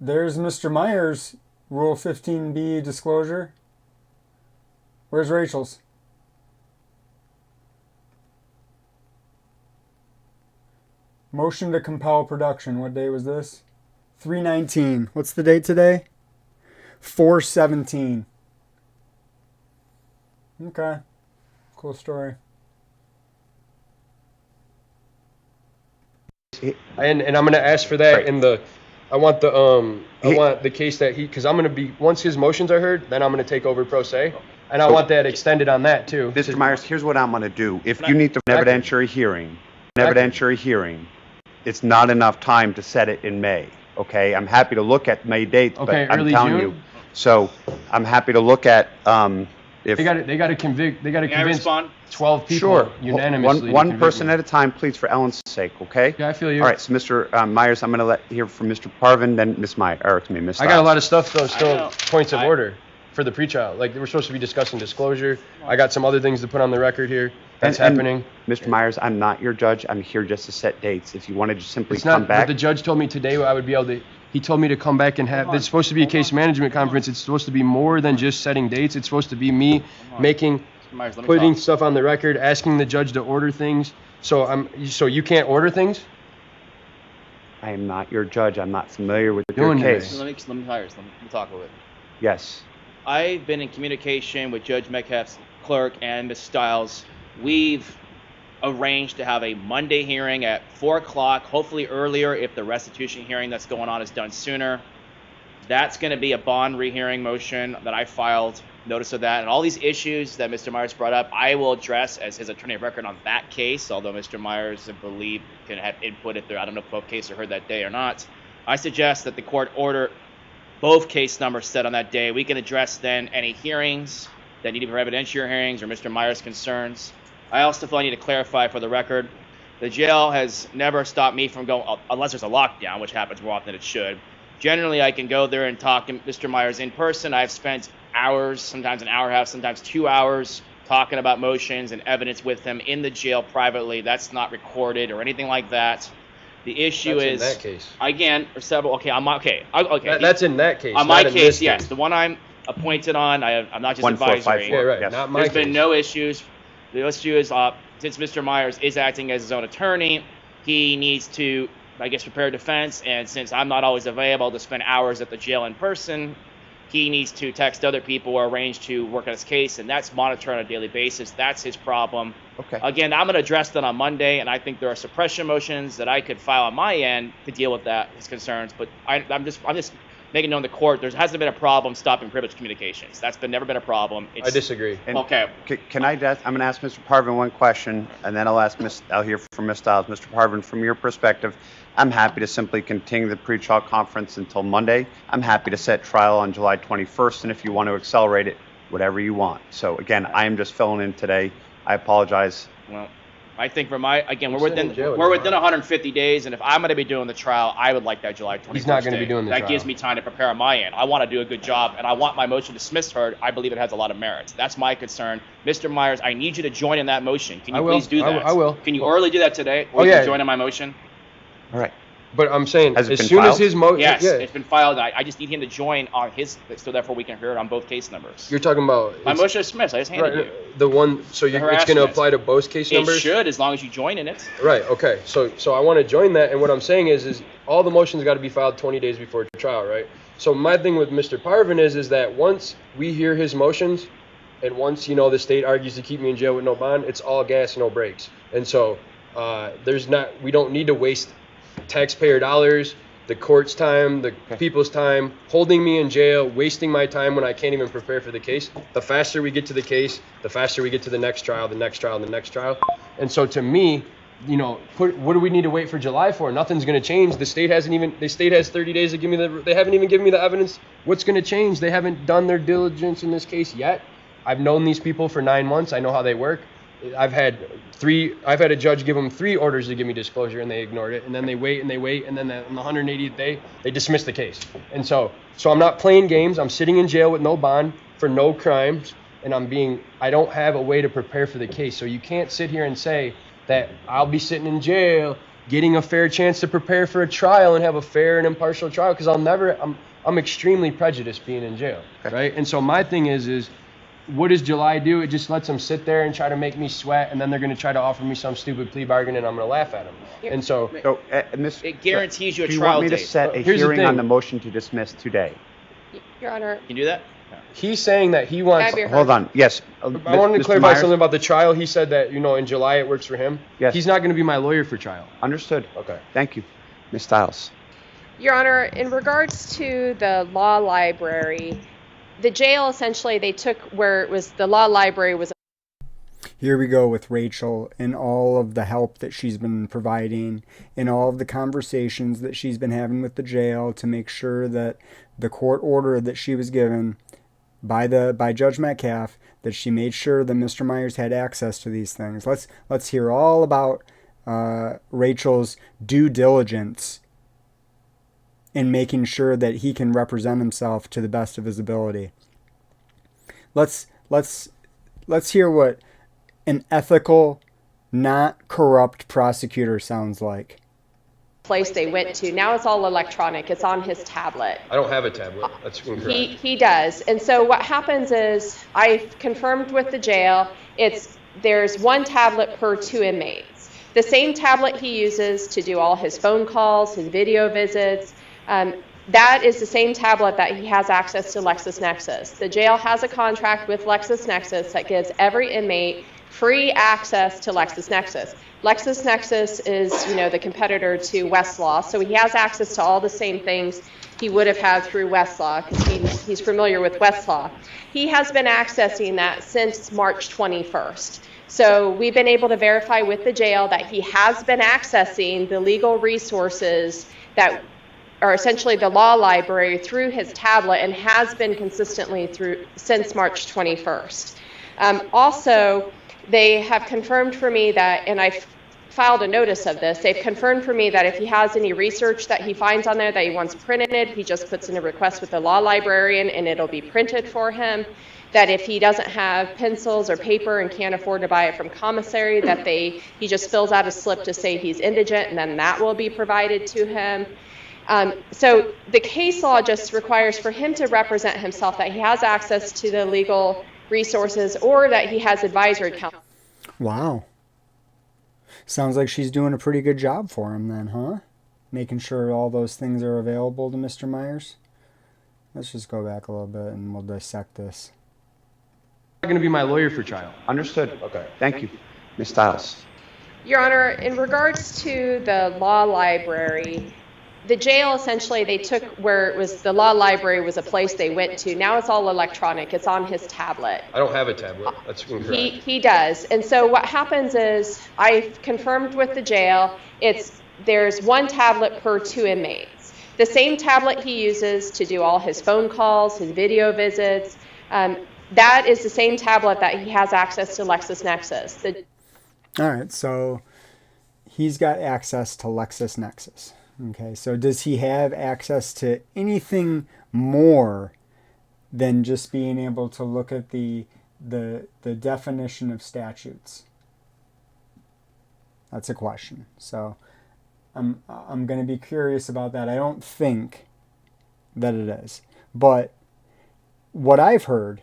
Mr. Myers' Rule 15B disclosure. Where's Rachel's? Motion to compel production. What day was this? 3/19. What's the date today? 4/17. Okay. Cool story. And I'm gonna ask for that in the. I want the case that because I'm gonna be once his motions are heard, then I'm gonna take over pro se, and I want that extended on that too. Mr. Myers, here's what I'm gonna do. If you need an evidentiary hearing, it's not enough time to set it in May. Okay, I'm happy to look at May dates, but I'm telling you. So I'm happy to look at if they got to convince 12 people unanimously. One person at a time, please, for Ellen's sake. Okay. Yeah, I feel you. All right, so Mr. Myers, I'm going to hear from Mr. Parvin, then Ms. Myers, Ms. Stiles. I got a lot of stuff though, still points of order for the pretrial. Like we're supposed to be discussing disclosure. I got some other things to put on the record here. That's happening. Mr. Myers, I'm not your judge. I'm here just to set dates. If you want to just simply come back. But the judge told me today I would be able to. He told me to come back and have. It's supposed to be a case management conference. It's supposed to be more than just setting dates. It's supposed to be me putting stuff on the record, asking the judge to order things. So you can't order things. I am not your judge. I'm not familiar with your case. Let me talk a little bit. Yes. I've been in communication with Judge Metcalf's clerk and Ms. Stiles. We've arranged to have a Monday hearing at 4 o'clock, hopefully earlier if the restitution hearing that's going on is done sooner. That's going to be a bond rehearing motion that I filed notice of that. And all these issues that Mr. Myers brought up, I will address as his attorney of record on that case, although Mr. Myers, I believe, can have input if there, I don't know if both cases are heard that day or not. I suggest that the court order both case numbers set on that day. We can address then any hearings that need to be evidentiary hearings or Mr. Myers' concerns. I also feel I need to clarify for the record, the jail has never stopped me from going, unless there's a lockdown, which happens more often than it should. Generally, I can go there and talk to Mr. Myers in person. I've spent hours, sometimes an hour and a half, sometimes 2 hours, talking about motions and evidence with him in the jail privately. That's not recorded or anything like that. The issue That's is, in that case. again, or several, okay. That's in that case. On my not in case, this yes. The one I'm appointed on, I'm not just advisory. Yeah, right. Yes. Not my There's case. been no issues. The issue is, since Mr. Myers is acting as his own attorney, he needs to, I guess, prepare defense. And since I'm not always available to spend hours at the jail in person, he needs to text other people or arrange to work on his case, and that's monitored on a daily basis. That's his problem. Okay. Again, I'm going to address that on Monday, and I think there are suppression motions that I could file on my end to deal with that, his concerns. But I'm just making known to the court there hasn't been a problem stopping privileged communications. That's never been a problem. I disagree. And Okay. Can I I'm going to ask Mr. Parvin one question, and then I'll hear from Ms. Stiles. Mr. Parvin, from your perspective, I'm happy to simply continue the pre-trial conference until Monday. I'm happy to set trial on July 21st, and if you want to accelerate it, whatever you want. So again, I am just filling in today. I apologize. Well, I think for we're within 150 days, and if I'm going to be doing the trial, I would like that July 21st. He's not going to be doing the trial. That gives me time to prepare on my end. I want to do a good job, and I want my motion dismissed heard. I believe it has a lot of merit. That's my concern. Mr. Myers, I need you to join in that motion. Can you please do that? I will. Can you orally do that today? Or yeah. join in my motion? All right. But I'm saying, Has it as been soon as filed? his motion, Yes, yeah, it's been filed. I just need him to join on his, so therefore we can hear it on both case numbers. you're talking about My motion is dismissed. I just handed you. the one. So it's going to harassment. apply to both case It numbers. should, as long as you join in it. Right. Okay. So I want to join that, and what I'm saying is all the motions got to be filed 20 days before trial, right? So my thing with Mr. Parvin is that once we hear his motions, and once the state argues to keep me in jail with no bond, it's all gas, no brakes. And so we don't need to waste taxpayer dollars, the court's time, the people's time, holding me in jail, wasting my time when I can't even prepare for the case. The faster we get to the case, the faster we get to the next trial, the next trial, the next trial. And so to me, what do we need to wait for July for? Nothing's going to change. The state has 30 days to give me they haven't even given me the evidence. What's going to change? They haven't done their diligence in this case yet. I've known these people for 9 months. I know how they work. I've had a judge give them 3 orders to give me disclosure, and they ignored it. And then they wait, and then on the 180th day, they dismiss the case. And so I'm not playing games. I'm sitting in jail with no bond for no crimes, and I don't have a way to prepare for the case. So you can't sit here and say that I'll be sitting in jail getting a fair chance to prepare for a trial and have a fair and impartial trial, because I'm extremely prejudiced being in jail, right? And so my thing is what does July do? It just lets them sit there and try to make me sweat, and then they're going to try to offer me some stupid plea bargain, and I'm going to laugh at them. And so it guarantees you a do you trial want me to date. set a Here's the hearing thing. on the motion to dismiss today? Your Honor. Can you do that? He's saying that he wants. Hold on. Yes. I wanted to Mr. clarify Myers? something about the trial. He said that in July it works for him. Yes. He's not going to be my lawyer for trial. Understood. Okay. Thank you. Ms. Stiles. Your Honor, in regards to the law library, the jail essentially, they took where it was the law library was. Here we go with Rachel and all of the help that she's been providing and all of the conversations that she's been having with the jail to make sure that the court order that she was given by Judge Metcalf, that she made sure that Mr. Myers had access to these things. Let's hear all about Rachel's due diligence in making sure that he can represent himself to the best of his ability. Let's hear what an ethical, not corrupt prosecutor sounds like. Place they went to. Now it's all electronic. It's on his tablet. I don't have a tablet. That's incorrect. He does. And so what happens is I confirmed with the jail, there's 1 tablet per 2 inmates. The same tablet he uses to do all his phone calls, his video visits, that is the same tablet that he has access to LexisNexis. The jail has a contract with LexisNexis that gives every inmate free access to LexisNexis. LexisNexis is, the competitor to Westlaw, so he has access to all the same things he would have had through Westlaw because he's familiar with Westlaw. He has been accessing that since March 21st. So we've been able to verify with the jail that he has been accessing the legal resources that are essentially the law library through his tablet and has been consistently since March 21st. Also, they have confirmed for me that, and I filed a notice of this, they've confirmed for me that if he has any research that he finds on there that he wants printed, he just puts in a request with the law librarian and it'll be printed for him. That if he doesn't have pencils or paper and can't afford to buy it from commissary, that he just fills out a slip to say he's indigent and then that will be provided to him. So the case law just requires for him to represent himself that he has access to the legal resources or that he has advisory counsel. Wow. Sounds like she's doing a pretty good job for him then, huh? Making sure all those things are available to Mr. Myers. Let's just go back a little bit and we'll dissect this. Not going to be my lawyer for trial. Understood. Okay. Thank you. Ms. Stiles. Your Honor, in regards to the law library, the jail essentially, they took where it was the law library was a place they went to. Now it's all electronic. It's on his tablet. I don't have a tablet. That's incorrect. He does. And so what happens is I've confirmed with the jail, there's one tablet per 2 inmates. The same tablet he uses to do all his phone calls, his video visits, that is the same tablet that he has access to LexisNexis. All right, so he's got access to LexisNexis. Okay, so does he have access to anything more than just being able to look at the definition of statutes? That's a question. So I'm going to be curious about that. I don't think that it is. But what I've heard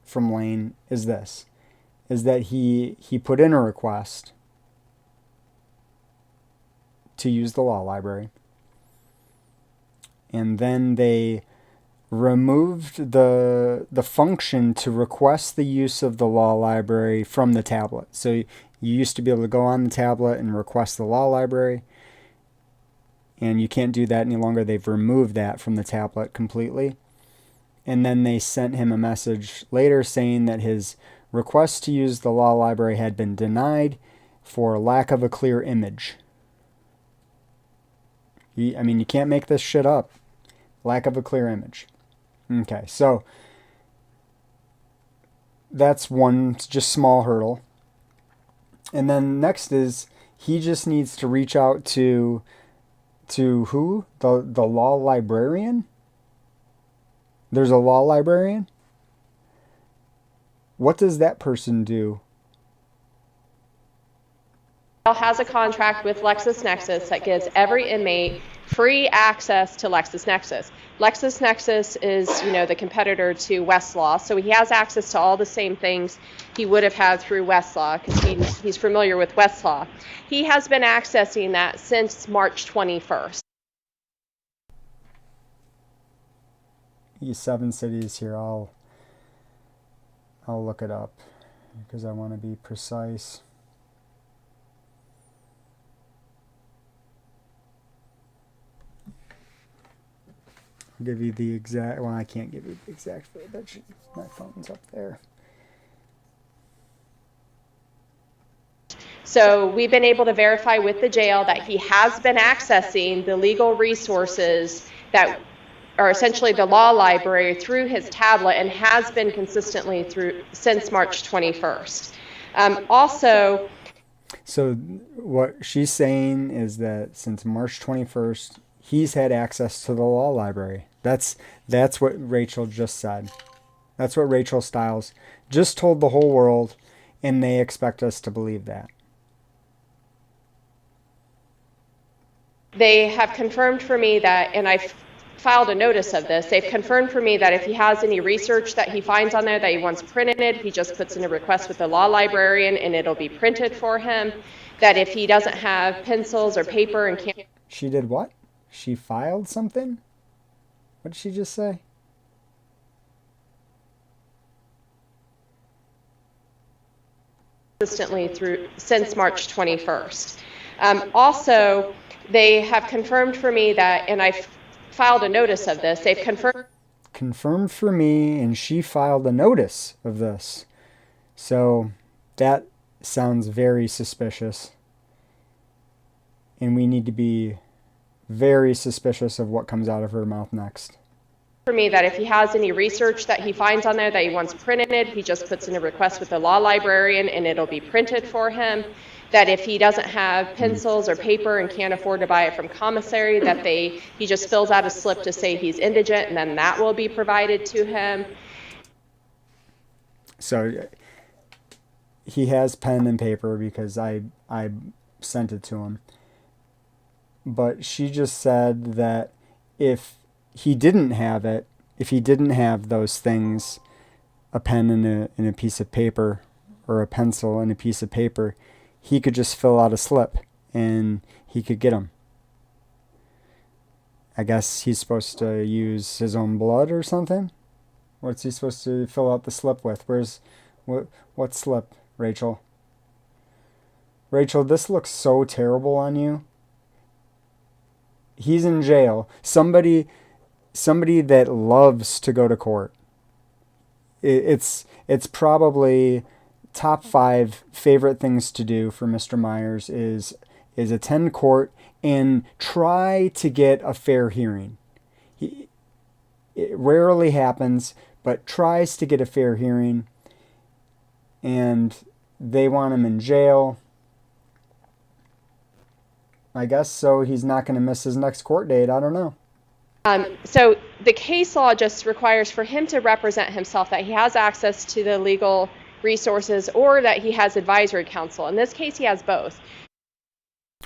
from Lane is that he put in a request to use the law library, and then they removed the function to request the use of the law library from the tablet. So you used to be able to go on the tablet and request the law library, and you can't do that any longer. They've removed that from the tablet completely. And then they sent him a message later saying that his request to use the law library had been denied for lack of a clear image. I mean, you can't make this shit up. Lack of a clear image. Okay, so that's one just small hurdle. And then next is he just needs to reach out to who? The law librarian? There's a law librarian? What does that person do? Has a contract with LexisNexis that gives every inmate free access to LexisNexis. LexisNexis is, the competitor to Westlaw, so he has access to all the same things he would have had through Westlaw because he's familiar with Westlaw. He has been accessing that since March 21st. These 7 cities here, I'll look it up because I want to be precise. I'll give you the exact, well, I can't give you the exact, but my phone's up there. So we've been able to verify with the jail that he has been accessing the legal resources that are essentially the law library through his tablet and has been consistently since March 21st. Also, so what she's saying is that since March 21st, he's had access to the law library. That's what Rachel just said. That's what Rachel Stiles just told the whole world, and they expect us to believe that. They have confirmed for me that, and I've filed a notice of this, they've confirmed for me that if he has any research that he finds on there that he wants printed, he just puts in a request with the law librarian and it'll be printed for him. That if he doesn't have pencils or paper and can't... She did what? She filed something? What did she just say? consistently since March 21st. Also, they have confirmed for me that, and I've filed a notice of this, they've Confirmed for me, and she filed a notice of this. So that sounds very suspicious. And we need to be very suspicious of what comes out of her mouth next. for me that if he has any research that he finds on there that he wants printed, he just puts in a request with the law librarian and it'll be printed for him. That if he doesn't have pencils or paper and can't afford to buy it from commissary, that he just fills out a slip to say he's indigent, and then that will be provided to him. So he has pen and paper because I sent it to him. But she just said that if he didn't have it, if he didn't have those things, a pen and a piece of paper, or a pencil and a piece of paper, he could just fill out a slip and he could get them. I guess he's supposed to use his own blood or something? What's he supposed to fill out the slip with? What slip, Rachel? Rachel, this looks so terrible on you. He's in jail. Somebody that loves to go to court. It's probably top 5 favorite things to do for Mr. Myers is attend court and try to get a fair hearing. It rarely happens, but tries to get a fair hearing, and they want him in jail. I guess so. He's not going to miss his next court date. I don't know. So the case law just requires for him to represent himself that he has access to the legal resources or that he has advisory counsel. In this case, he has both.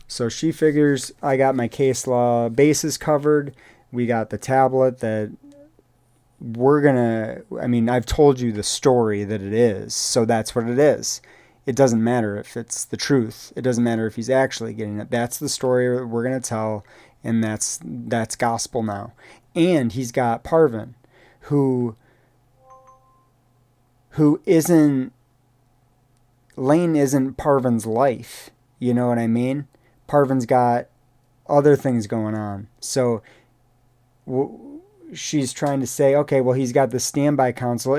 So she figures I got my case law bases covered. We got the tablet that I've told you the story that it is, so that's what it is. It doesn't matter if it's the truth. It doesn't matter if he's actually getting it. That's the story that we're going to tell, and that's gospel now. And he's got Parvin, who Lane isn't Parvin's life. You know what I mean? Parvin's got other things going on. So she's trying to say, okay, well, he's got the standby counsel.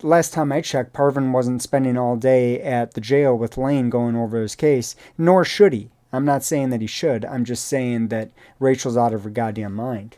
Last time I checked, Parvin wasn't spending all day at the jail with Lane going over his case, nor should he. I'm not saying that he should. I'm just saying that Rachel's out of her goddamn mind.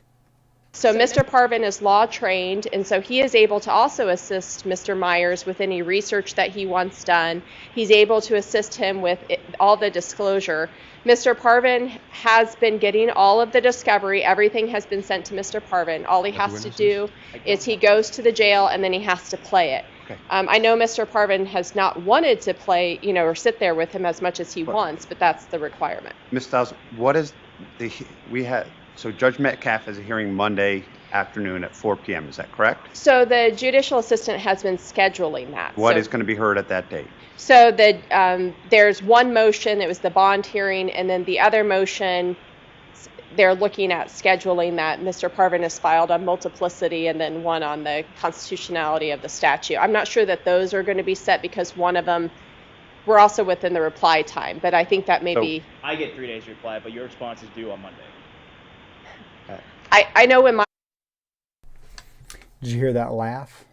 So Mr. Parvin is law trained, and so he is able to also assist Mr. Myers with any research that he wants done. He's able to assist him with all the disclosure. Mr. Parvin has been getting all of the discovery. Everything has been sent to Mr. Parvin. All he has to do is he goes to the jail and then he has to play it. Okay. I know Mr. Parvin has not wanted to play, or sit there with him as much as he wants, but that's the requirement. Ms. Stiles, what is so Judge Metcalf has a hearing Monday afternoon at 4 p.m. Is that correct? So the judicial assistant has been scheduling that. What is going to be heard at that date? So there's one motion, it was the bond hearing, and then the other motion, they're looking at scheduling that Mr. Parvin has filed on multiplicity and then one on the constitutionality of the statute. I'm not sure that those are going to be set because one of them, we're also within the reply time, but I think that may be... I get 3 days reply, but your response is due on Monday. I know when my... Did you hear that laugh?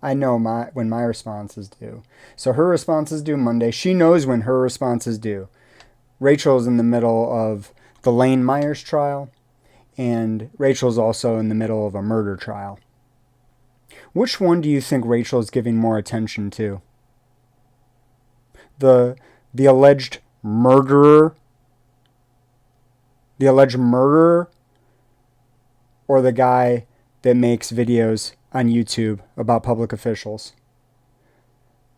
I know when my response is due. So her response is due Monday. She knows when her response is due. Rachel's in the middle of the Lane Myers trial, and Rachel's also in the middle of a murder trial. Which one do you think Rachel's giving more attention to? The alleged murderer? The alleged murderer? Or the guy that makes videos on YouTube about public officials?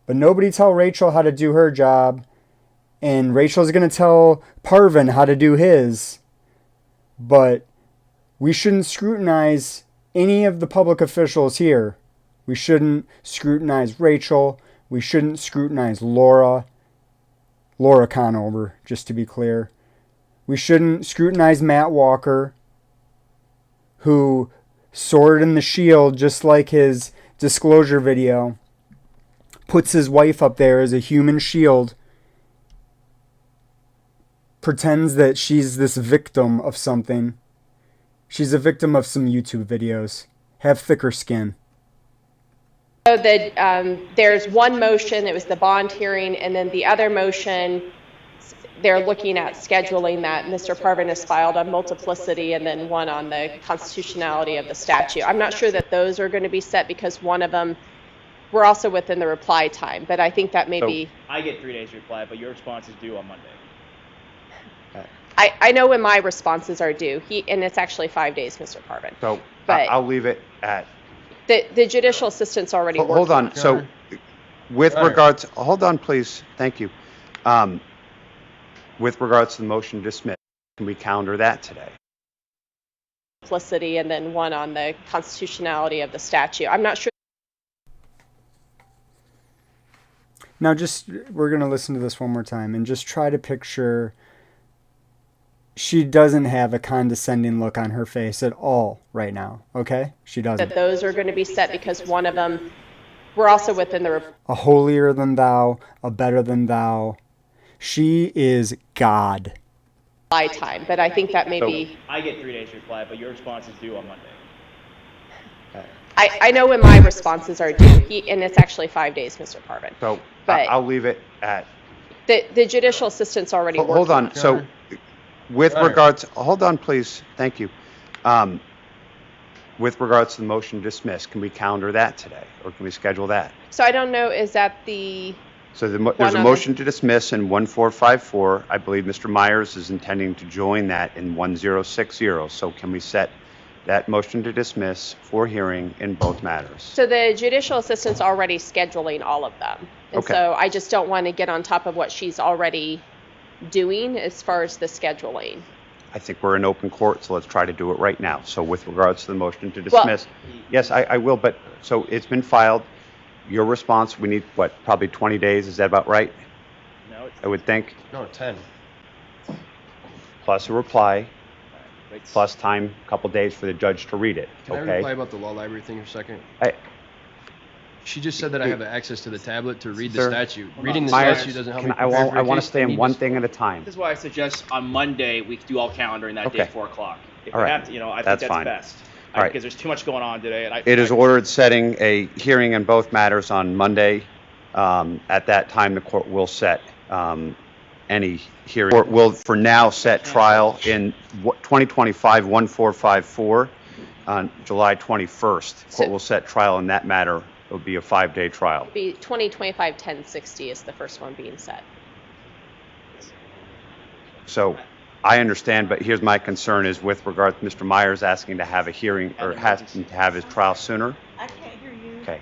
But nobody tell Rachel how to do her job, and Rachel's going to tell Parvin how to do his. But we shouldn't scrutinize any of the public officials here. We shouldn't scrutinize Rachel. We shouldn't scrutinize Laura Conover, just to be clear. We shouldn't scrutinize Matt Walker, who sword in the shield, just like his disclosure video. puts his wife up there as a human shield, pretends that she's this victim of something. She's a victim of some YouTube videos. Have thicker skin. So there's one motion, it was the bond hearing, and then the other motion, they're looking at scheduling that Mr. Parvin has filed on multiplicity and then one on the constitutionality of the statute. I'm not sure that those are going to be set because one of them, we're also within the reply time, but I think that may be... I get 3 days reply, but your response is due on Monday. I know when my responses are due, and it's actually 5 days, Mr. Parvin. So But- I'll leave it at. The judicial assistant's already working. Hold on. So with regards, hold on, please. Thank you. With regards to the motion to dismiss, can we counter that today? Multiplicity and then one on the constitutionality of the statute. I'm not sure. Now we're going to listen to this one more time and just try to picture she doesn't have a condescending look on her face at all right now, okay? She doesn't. That those are going to be set because one of them, we're also within the... A holier than thou, a better than thou. She is God. Reply time, but I think that may be... I get 3 days reply, but your response is due on Monday. I know when my responses are due, and it's actually 5 days, Mr. Parvin. So But- I'll leave it at. The judicial assistant's already working. Hold on. So with regards, hold on, please. Thank you. With regards to the motion to dismiss, can we counter that today, or can we schedule that? So I don't know, is that the... So there's a motion to dismiss in 1454. I believe Mr. Myers is intending to join that in 1060. So can we set that motion to dismiss for hearing in both matters? So the judicial assistant's already scheduling all of them. And Okay. so I just don't want to get on top of what she's already doing as far as the scheduling. I think we're in open court, so let's try to do it right now. So with regards to the motion to dismiss, yes, I will, but so it's been filed. Your response, we need, what, probably 20 days? Is that about right? No, I would think. No, 10. Plus a reply, plus time, a couple days for the judge to read it. Can I Okay. reply about the law library thing for a second? I- She just said that I have access to the tablet to read the Sir, statute. Reading the Myers, statute doesn't help can me. I prepare for a want to case. stay I on need one this- thing at a time. This is why I suggest on Monday we do all calendaring that day Okay. at 4 o'clock. If All we right. have to, I think That's that's fine. best. All right. Because there's too much going on today. And It is ordered setting a hearing in both matters on Monday. At that time, the court will set any hearing. Court will, for now, set trial in 2025 1454 on July 21st. Court will set trial in that matter. It will be a 5-day trial. Be 2025 1060 is the first one being set. So I understand, but here's my concern is with regard to Mr. Myers asking to have a hearing or asking to have his trial sooner. I can't hear you. Okay.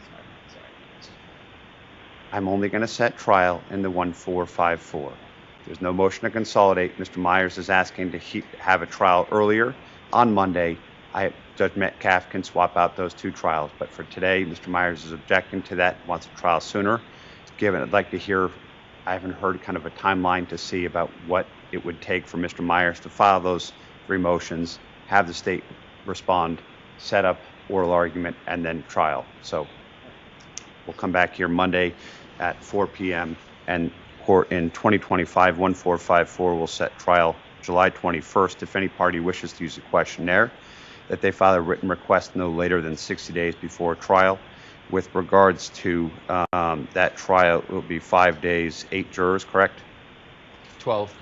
I'm only going to set trial in the 1454. There's no motion to consolidate. Mr. Myers is asking to have a trial earlier on Monday. Judge Metcalf can swap out those two trials, but for today, Mr. Myers is objecting to that, wants a trial sooner. Given, I'd like to hear, I haven't heard kind of a timeline to see about what it would take for Mr. Myers to file those 3 motions, have the state respond, set up oral argument, and then trial. So we'll come back here Monday at 4 p.m. and court in 2025 1454 will set trial July 21st. If any party wishes to use a questionnaire, that they file a written request no later than 60 days before trial. With regards to that trial, it will be 5 days, 8 jurors, correct? 12.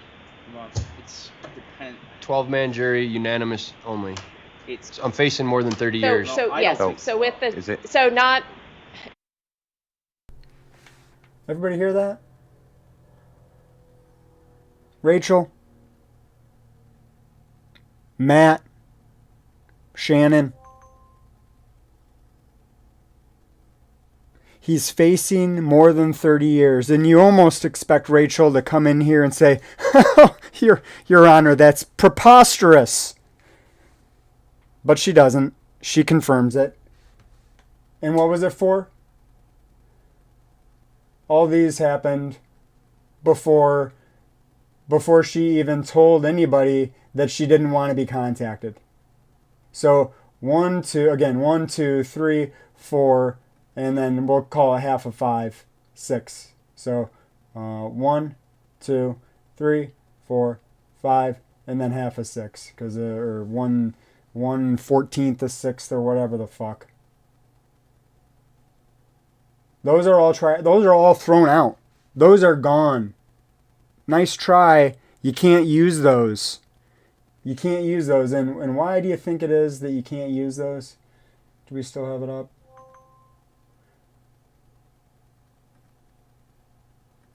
It's depend. 12-man jury, unanimous only. It's. I'm facing more than 30 years. So yes, so with Is the, it- so not, Everybody hear that? Rachel? Matt? Shannon? He's facing more than 30 years, and you almost expect Rachel to come in here and say, Your Honor, that's preposterous. But she doesn't. She confirms it. And what was it for? All these happened before she even told anybody that she didn't want to be contacted. So 1, 2, 3, 4, and then we'll call a half of 5, 6. So 1, 2, 3, 4, 5, and then half a 6, because or 1/14 a sixth or whatever the fuck. Those are all thrown out. Those are gone. Nice try. You can't use those. You can't use those. And why do you think it is that you can't use those? Do we still have it up?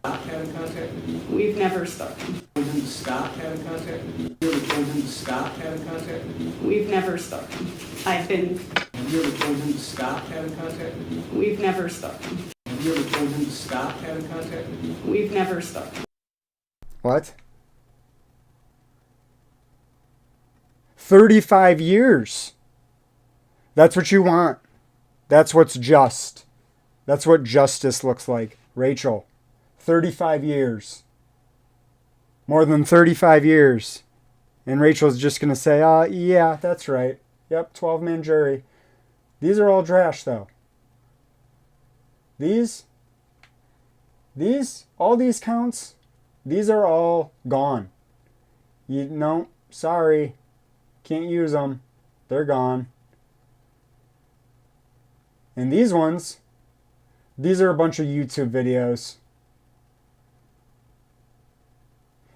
Stop having contact with you? We've never spoken. Told him to stop having contact with you? Have you ever told him to stop having contact with you? We've never spoken. Have you ever told him to stop having contact with you? We've never spoken. Have you ever told him to stop having contact with you? We've never spoken. What? 35 years. That's what you want. That's what's just. That's what justice looks like. Rachel, 35 years. More than 35 years. And Rachel's just going to say, yeah, that's right. Yep, 12-man jury. These are all trash, though. All these counts, these are all gone. No, sorry. Can't use them. They're gone. And these ones, these are a bunch of YouTube videos.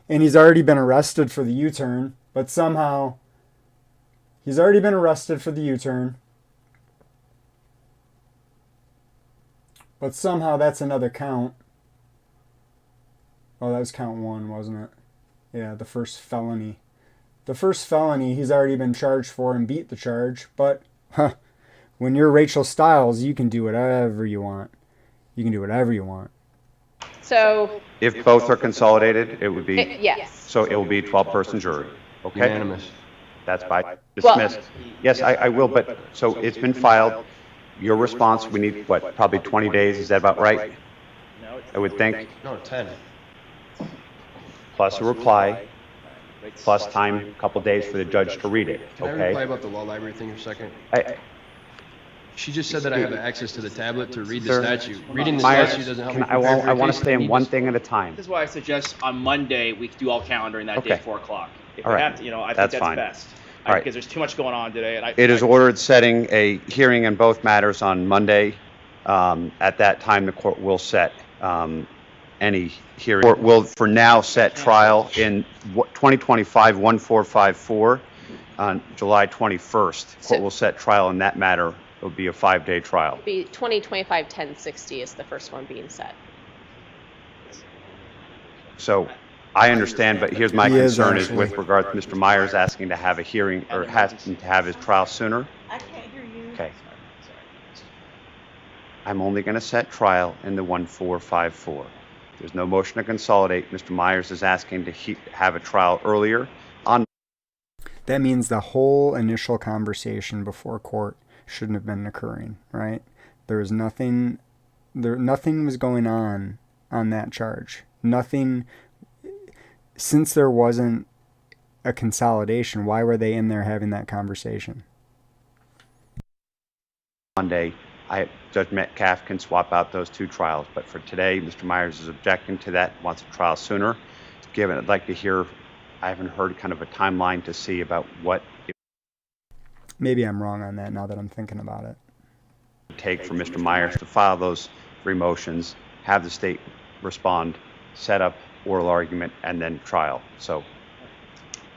And he's already been arrested for the U-turn, but somehow he's already been arrested for the U-turn. But somehow that's another count. Oh, that was count 1, wasn't it? Yeah, the first felony. The first felony he's already been charged for and beat the charge, but when you're Rachel Stiles, you can do whatever you want. You can do whatever you want. So If both are consolidated, it would be, yes. so it will be a 12-person jury. Okay? Unanimous. That's by dismissed. Yes, I will, but, so it's been filed. Your response, we need, what, probably 20 days, is that about right? I would think. No, 10. Plus a reply, plus time, a couple days for the judge to read it, Can I reply okay? about the law library thing for a second? She just said Excuse that I have access to the tablet to read the Sir, statute. Reading the Myers, statute doesn't help me. I want to stay in one thing at a time. This is why I suggest on Monday we do all calendaring that day Okay. at 4 o'clock. If All we right. have to, I think That's that's fine. best. All right. Because there's too much going on today. And It is ordered setting a hearing on both matters on Monday. At that time, the court will set any hearing. Court will, for now, set trial in 2025-1454 on July 21st. Court will set trial in that matter. It will be a 5-day trial. Be 2025-1060 is the first one being set. So I understand, but here's my He is concern is actually. with regard to Mr. Myers asking to have a hearing or asking to have his trial sooner. I can't hear you. Okay. I'm only going to set trial in the 1454. There's no motion to consolidate. Mr. Myers is asking to have a trial earlier on. That means the whole initial conversation before court shouldn't have been occurring, right? There was nothing was going on that charge. Nothing, since there wasn't a consolidation, why were they in there having that conversation? Monday, Judge Metcalf can swap out those two trials, but for today, Mr. Myers is objecting to that, wants a trial sooner. Given, I'd like to hear, I haven't heard kind of a timeline to see about what it Maybe I'm wrong on that now that I'm thinking about it. would take for Mr. Myers to file those 3 motions, have the state respond, set up oral argument, and then trial. So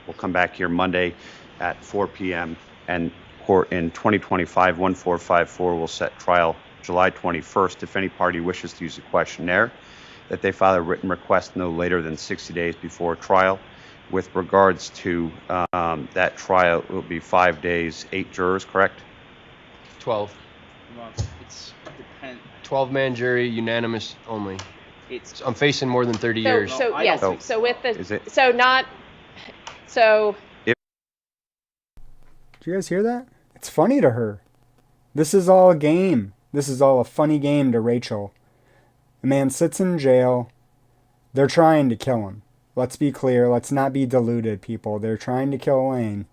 we'll come back here Monday at 4 p.m. and court in 2025-1454 will set trial July 21st. If any party wishes to use the questionnaire, that they file a written request no later than 60 days before trial. With regards to that trial, it will be 5 days, 8 jurors, correct? 12. It's depend. 12-man jury, unanimous only. It's I'm facing more than 30 years. So yes. So- So with Is the it- so not so Did you guys hear that? It's funny to her. This is all a game. This is all a funny game to Rachel. The man sits in jail. They're trying to kill him. Let's be clear. Let's not be deluded, people. They're trying to kill Elaine.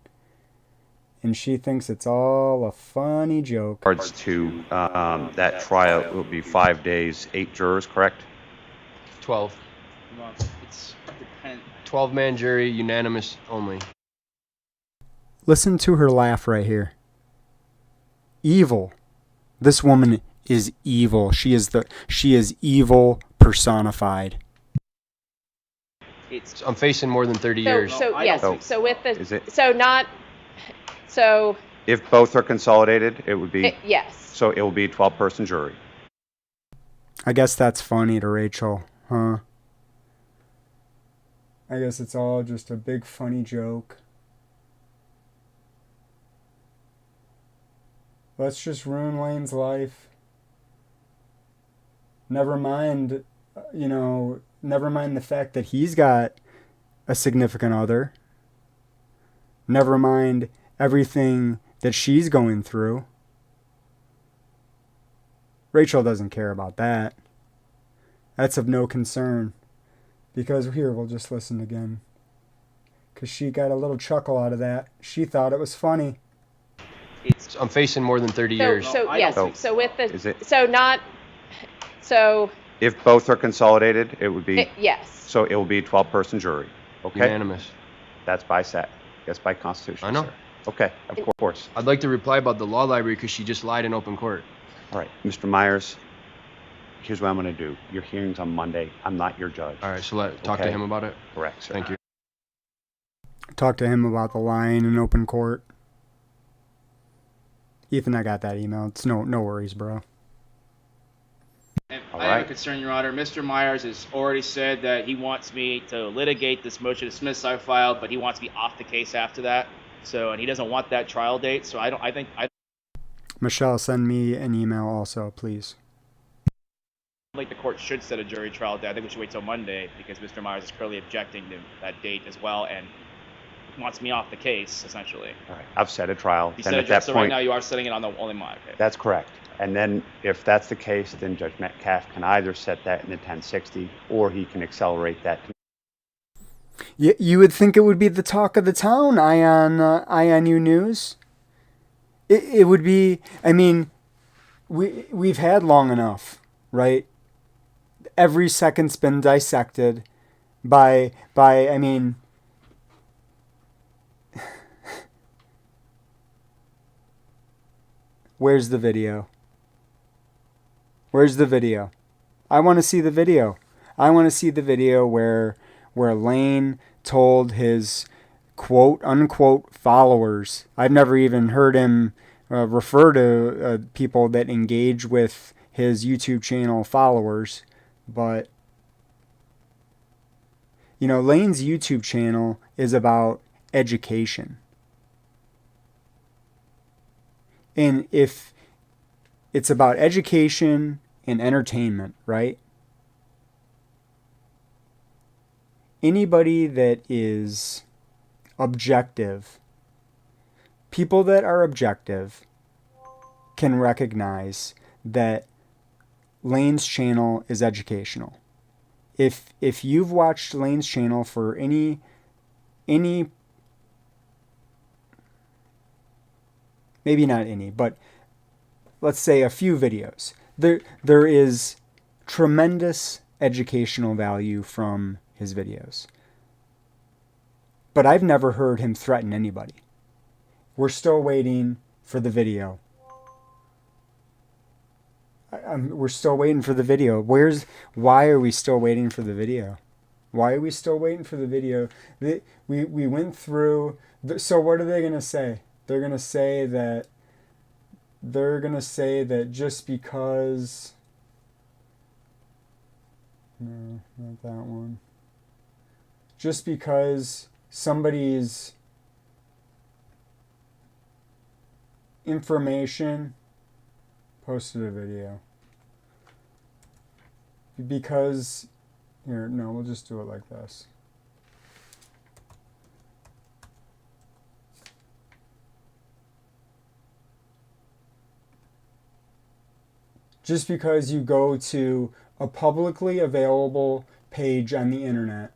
and she thinks it's all a funny joke. regards to that trial, it will be 5 days, 8 jurors, correct? 12. Well, it's depend. 12-man jury, unanimous only. Listen to her laugh right here. Evil. This woman is evil. She is evil personified. I'm facing more than 30 years. So yes, so with the, Is it- so not, so, If both are consolidated, it would be, yes. so it will be a 12-person jury. I guess that's funny to Rachel, huh? I guess it's all just a big funny joke. Let's just ruin Lane's life. Never mind, never mind the fact that he's got a significant other. Never mind everything that she's going through. Rachel doesn't care about that. That's of no concern. Because here, we'll just listen again. Because she got a little chuckle out of that. She thought it was funny. I'm facing more than 30 years. So yes, So, so with the, is it- so not, so, If both are consolidated, it would be, yes. so it will be a 12-person jury. Okay? Unanimous. That's by set. That's by constitution. I know. sir. Okay, of course. I'd like to reply about the law library because she just lied in open court. All right, Mr. Myers, here's what I'm going to do. Your hearing's on Monday. I'm not your judge. All right, so talk to Okay. him about it. Correct, sir. Thank you. Talk to him about the lying in open court. Ethan, I got that email. It's no worries, bro. And All I have a right. concern, Your Honor. Mr. Myers has already said that he wants me to litigate this motion to dismiss I filed, but he wants me off the case after that. So, and he doesn't want that trial date. So I think Michelle, send me an email also, please. the court should set a jury trial date. I think we should wait till Monday because Mr. Myers is currently objecting to that date as well and wants me off the case, essentially. All right, I've set a trial. He Then said at that so point, right now you are setting it on the only my okay. that's correct. And then if that's the case, then Judge Metcalf can either set that in the 1060 or he can accelerate that. You would think it would be the talk of the town, IONU News. It would be, I mean, we've had long enough, right? Every second's been dissected by I mean, where's the video? Where's the video? I want to see the video. I want to see the video where Lane told his quote unquote followers. I've never even heard him refer to people that engage with his YouTube channel followers, but Lane's YouTube channel is about education. And if it's about education and entertainment, right? Anybody that is objective, people that are objective can recognize that Lane's channel is educational. If you've watched Lane's channel for any maybe not any, but let's say a few videos, there is tremendous educational value from his videos. But I've never heard him threaten anybody. We're still waiting for the video. We're still waiting for the video. Why are we still waiting for the video? Why are we still waiting for the video? We went through. So what are they going to say? They're going to say that just because. No, not that one. Just because somebody's information posted a video. Because, here, no, we'll just do it like this. Just because you go to a publicly available page on the internet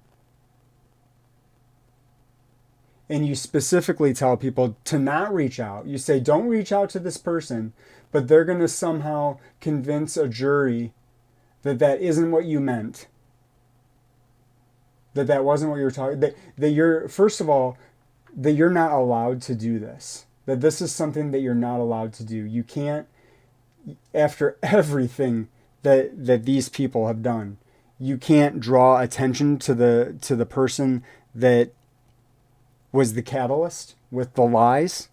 and you specifically tell people to not reach out. You say, don't reach out to this person, but they're going to somehow convince a jury that that isn't what you meant. That wasn't what you were talking, that you're, first of all, that you're not allowed to do this. That this is something that you're not allowed to do. You can't, after everything that these people have done, you can't draw attention to the person that was the catalyst with the lies.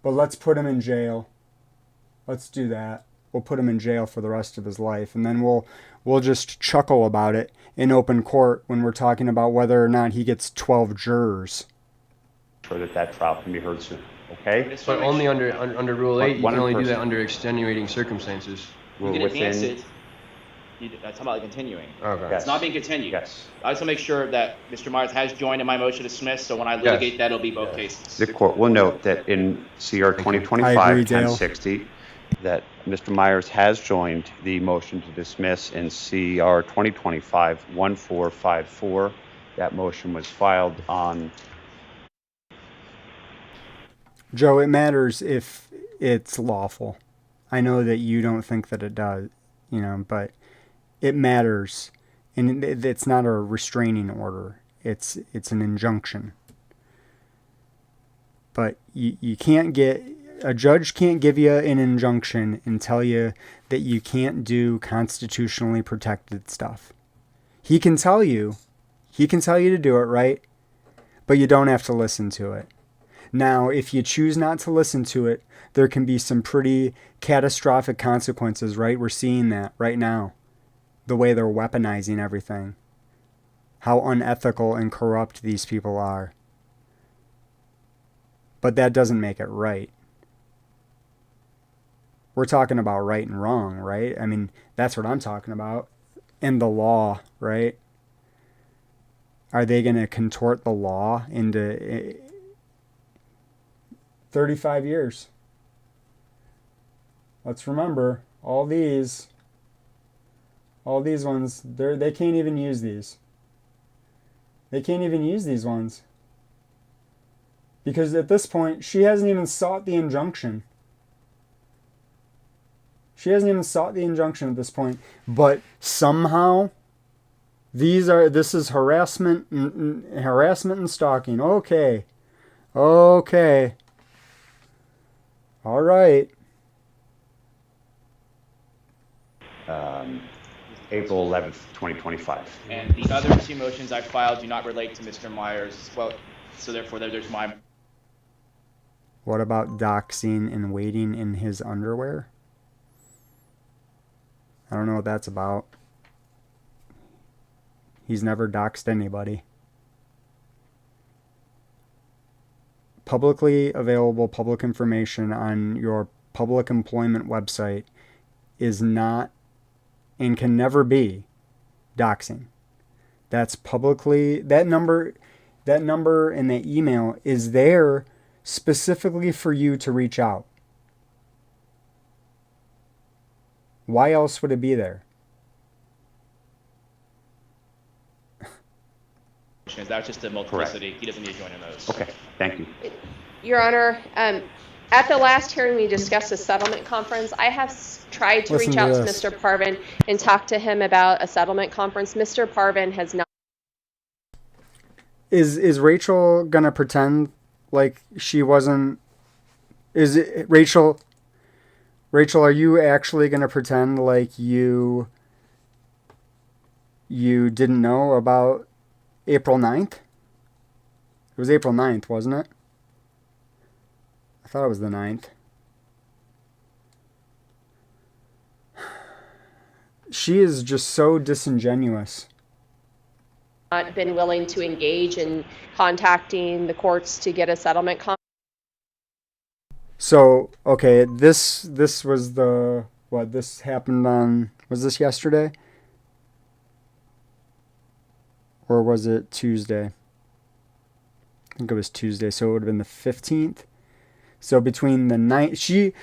But let's put him in jail. Let's do that. We'll put him in jail for the rest of his life, and then we'll just chuckle about it in open court when we're talking about whether or not he gets 12 jurors. Sure that trial can be heard soon. Okay. But only under Rule 8, you can only do that under extenuating circumstances. You can enhance it. That's about continuing. Okay. It's not being continued. Yes. I just want to make sure that Mr. Myers has joined in my motion to dismiss, so when I litigate that, it'll be both cases. The court will note that in CR 2025-1060, that Mr. Myers has joined the motion to dismiss in CR 2025-1454. That motion was filed on... Joe, it matters if it's lawful. I know that you don't think that it does, but it matters. And it's not a restraining order. It's an injunction. But you can't get... A judge can't give you an injunction and tell you that you can't do constitutionally protected stuff. He can tell you to do it, right? But you don't have to listen to it. Now, if you choose not to listen to it, there can be some pretty catastrophic consequences, right? We're seeing that right now. The way they're weaponizing everything. How unethical and corrupt these people are. But that doesn't make it right. We're talking about right and wrong, right? I mean, that's what I'm talking about. And the law, right? Are they going to contort the law into 35 years? Let's remember, all these ones, they can't even use these. They can't even use these ones. Because at this point, she hasn't even sought the injunction. She hasn't even sought the injunction at this point. But somehow, this is harassment and stalking. Okay. All right. April 11th, 2025. And the other two motions I filed do not relate to Mr. Myers. Well, so therefore there's my... What about doxing and waiting in his underwear? I don't know what that's about. He's never doxed anybody. Publicly available public information on your public employment website is not and can never be doxing. That's publicly, that number and that email is there specifically for you to reach out. Why else would it be there? That's just a multiplicity. He doesn't need to join in those. Okay, thank you. Your Honor, at the last hearing we discussed a settlement conference. I have tried to reach out to Mr. Parvin and talk to him about a settlement conference. Mr. Parvin has not. Is Rachel gonna pretend like she wasn't? Is it Rachel? Rachel, are you actually gonna pretend like you didn't know about April 9th? It was April 9th, wasn't it? I thought it was the 9th. She is just so disingenuous. Not been willing to engage in contacting the courts to get a settlement conference. So, okay, this was this happened on, was this yesterday? Or was it Tuesday? I think it was Tuesday, so it would have been the 15th. So between the night, she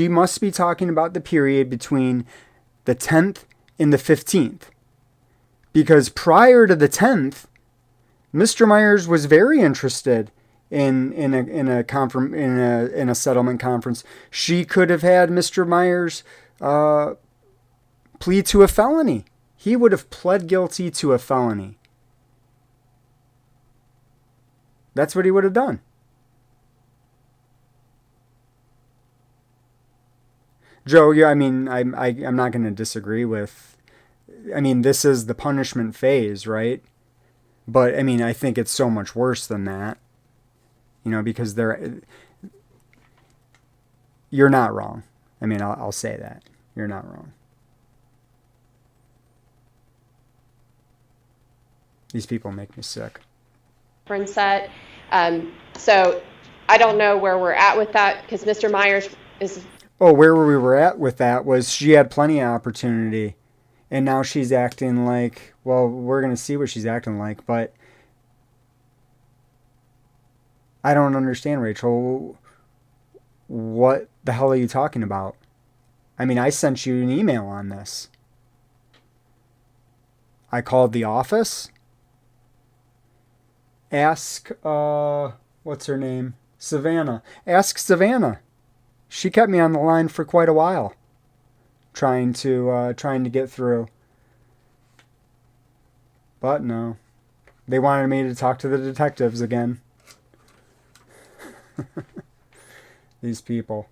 must be talking about the period between the 10th and the 15th. Because prior to the 10th, Mr. Myers was very interested in a settlement conference. She could have had Mr. Myers plead to a felony. He would have pled guilty to a felony. That's what he would have done. Joe, yeah, I mean, I'm not going to disagree with. I mean, this is the punishment phase, right? But I mean, I think it's so much worse than that. You know, because you're not wrong. I mean, I'll say that. You're not wrong. These people make me sick. Set. So I don't know where we're at with that because Mr. Myers is. Oh, where we were at with that was she had plenty of opportunity, and now she's acting like, well, we're going to see what she's acting like, but I don't understand, Rachel. What the hell are you talking about? I mean, I sent you an email on this. I called the office. Ask, what's her name? Savannah. Ask Savannah. She kept me on the line for quite a while, trying to get through. But no, they wanted me to talk to the detectives again. These people.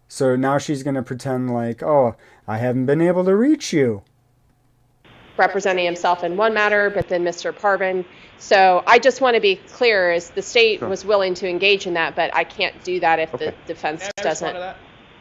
So now she's going to pretend like, oh, I haven't been able to reach you. Representing himself in one matter, but then Mr. Parvin. So I just want to be clear, is the state was willing to engage in that, but I can't do that if the defense doesn't.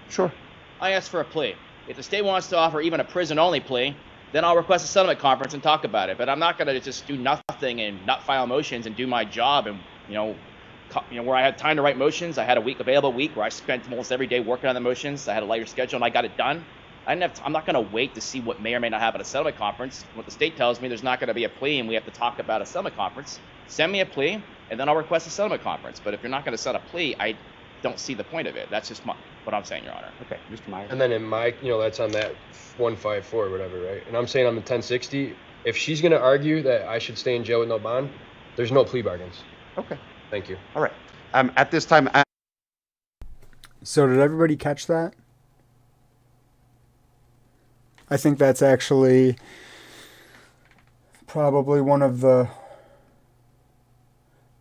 Sure. I asked for a plea. If the state wants to offer even a prison-only plea, then I'll request a settlement conference and talk about it. But I'm not going to just do nothing and not file motions and do my job and, where I had time to write motions. I had a available week where I spent almost every day working on the motions. I had a lighter schedule and I got it done. I'm not going to wait to see what may or may not happen at a settlement conference. What the state tells me, there's not going to be a plea and we have to talk about a settlement conference. Send me a plea and then I'll request a settlement conference. But if you're not going to set a plea, I don't see the point of it. That's just what I'm saying, Your Honor. Okay, Mr. Myers. And then in my, that's on that 154 or whatever, right? And I'm saying on the 1060, if she's going to argue that I should stay in jail with no bond, there's no plea bargains. Okay. Thank you. All right. At this time. So did everybody catch that? I think that's actually probably one of the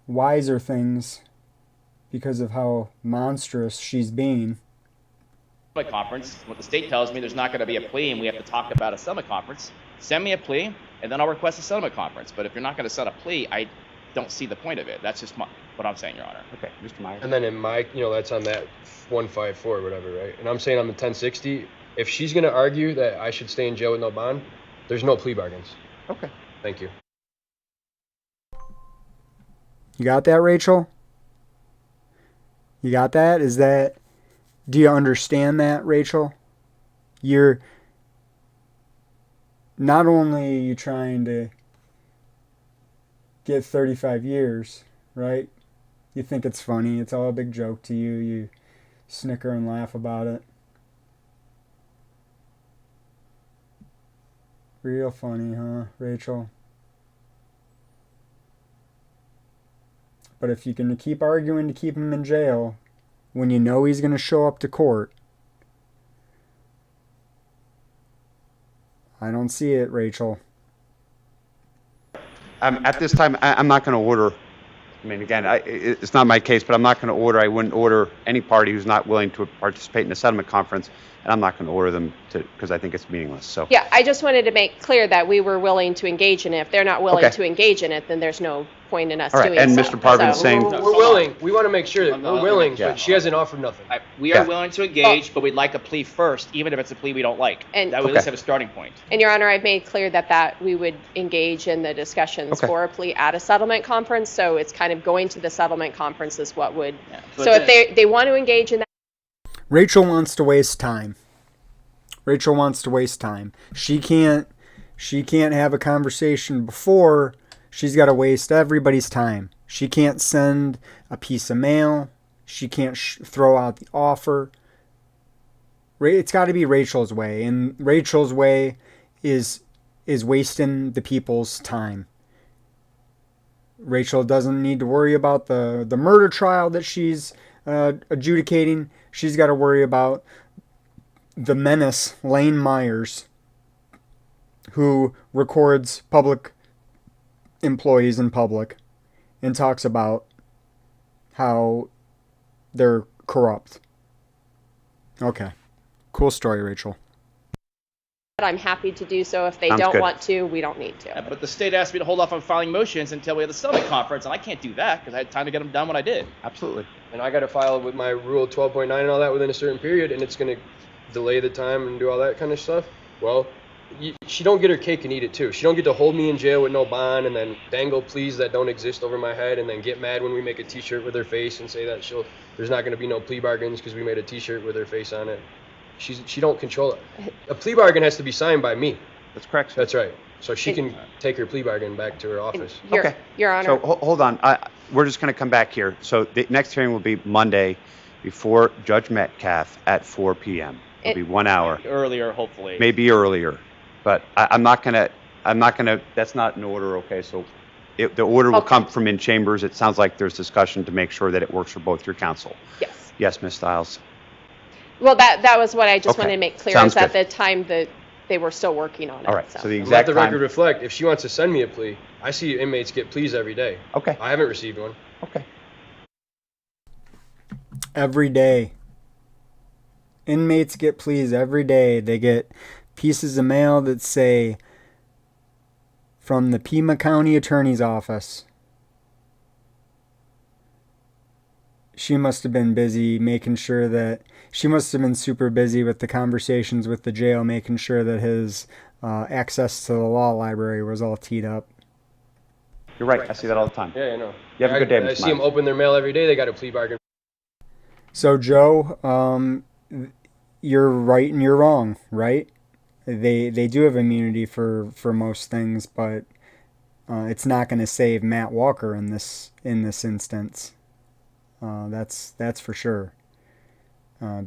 wiser things because of how monstrous she's being. Conference. What the state tells me, there's not going to be a plea and we have to talk about a settlement conference. Send me a plea and then I'll request a settlement conference. But if you're not going to set a plea, I don't see the point of it. That's just what I'm saying, Your Honor. Okay, Mr. Myers. And then in my, that's on that 154 or whatever, right? And I'm saying on the 1060, if she's going to argue that I should stay in jail with no bond, there's no plea bargains. Okay. Thank you. You got that, Rachel? You got that? Do you understand that, Rachel? You're not only are you trying to get 35 years, right? You think it's funny. It's all a big joke to you. You snicker and laugh about it. Real funny, huh, Rachel? But if you're going to keep arguing to keep him in jail when you know he's going to show up to court, I don't see it, Rachel. At this time, I'm not going to order. I mean, again, it's not my case, but I'm not going to order. I wouldn't order any party who's not willing to participate in a settlement conference, and I'm not going to order them to because I think it's meaningless. So yeah, I just wanted to make clear that we were willing to engage in it. If they're not willing to engage in it, then there's no point in us doing so. And Mr. Parvin's saying we're willing. We want to make sure that we're willing, but she hasn't offered nothing. We are willing to engage, but we'd like a plea first, even if it's a plea we don't like. And that would at least have a starting point. And Your Honor, I've made clear that we would engage in the discussions for a plea at a settlement conference. So it's kind of going to the settlement conference is what would. Yeah. So if they want to engage in that. Rachel wants to waste time. Rachel wants to waste time. She can't have a conversation before. She's got to waste everybody's time. She can't send a piece of mail. She can't throw out the offer. It's got to be Rachel's way, and Rachel's way is wasting the people's time. Rachel doesn't need to worry about the murder trial that she's adjudicating. She's got to worry about the menace, Lane Myers, who records public employees in public and talks about how they're corrupt. Okay. Cool story, Rachel. I'm happy to do so. If they Sounds don't good. want to, we don't need to. Yeah, but the state asked me to hold off on filing motions until we had the settlement conference, and I can't do that because I had time to get them done when I did. Absolutely. And I got to file with my Rule 12.9 and all that within a certain period, and it's going to delay the time and do all that kind of stuff. Well, she don't get her cake and eat it too. She don't get to hold me in jail with no bond and then dangle pleas that don't exist over my head and then get mad when we make a T-shirt with her face and say that there's not going to be no plea bargains because we made a T-shirt with her face on it. She don't control it. A plea bargain has to be signed by me. That's correct, sir. That's right. So she can take her plea bargain back to her office. Your Honor. So hold on. We're just going to come back here. So the next hearing will be Monday before Judge Metcalf at 4 p.m. It'll be 1 hour. Earlier, hopefully. Maybe earlier. But I'm not going to, that's not in order, okay? So the order will come from in chambers. It sounds like there's discussion to make sure that it works for both your counsel. Yes. Yes, Ms. Stiles. Well, that was what I just Okay. wanted to make clear Sounds is at good. the time that they were still working on it. All right. So the Let exact the time. record reflect. If she wants to send me a plea, I see inmates get pleas every day. Okay. I haven't received one. Okay. Every day. Inmates get pleas every day. They get pieces of mail that say, from the Pima County Attorney's Office. She must have been busy making sure that, she must have been super busy with the conversations with the jail, making sure that his access to the law library was all teed up. You're right. I see that all the time. Yeah, I know. You have a good day, I Ms. see them open their mail every day. They got a plea bargain. So, Joe, you're right and you're wrong, right? They do have immunity for most things, but it's not going to save Matt Walker in this instance. That's for sure.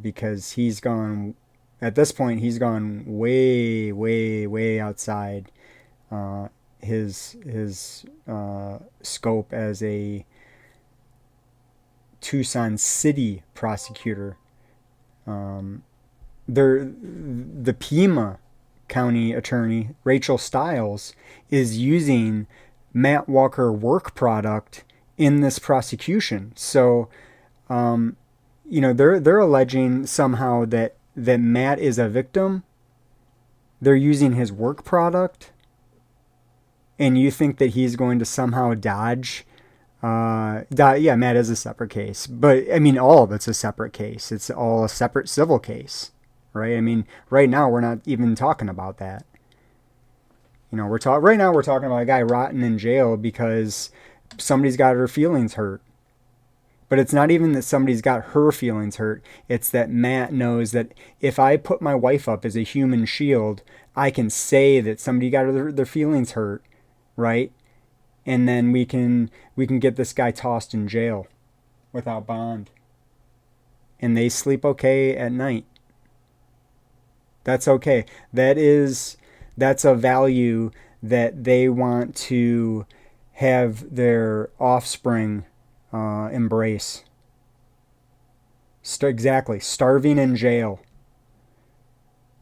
Because he's gone, at this point, he's gone way, way, way outside his scope as a Tucson City prosecutor. The Pima County attorney, Rachel Stiles, is using Matt Walker work product in this prosecution. So, they're alleging somehow that Matt is a victim. They're using his work product. And you think that he's going to somehow dodge? Yeah, Matt is a separate case. But, I mean, all of it's a separate case. It's all a separate civil case, right? I mean, right now we're not even talking about that. Right now we're talking about a guy rotting in jail because somebody's got her feelings hurt. But it's not even that somebody's got her feelings hurt. It's that Matt knows that if I put my wife up as a human shield, I can say that somebody got their feelings hurt, right? And then we can get this guy tossed in jail without bond. And they sleep okay at night. That's okay. That's a value that they want to have their offspring embrace. Exactly. Starving in jail.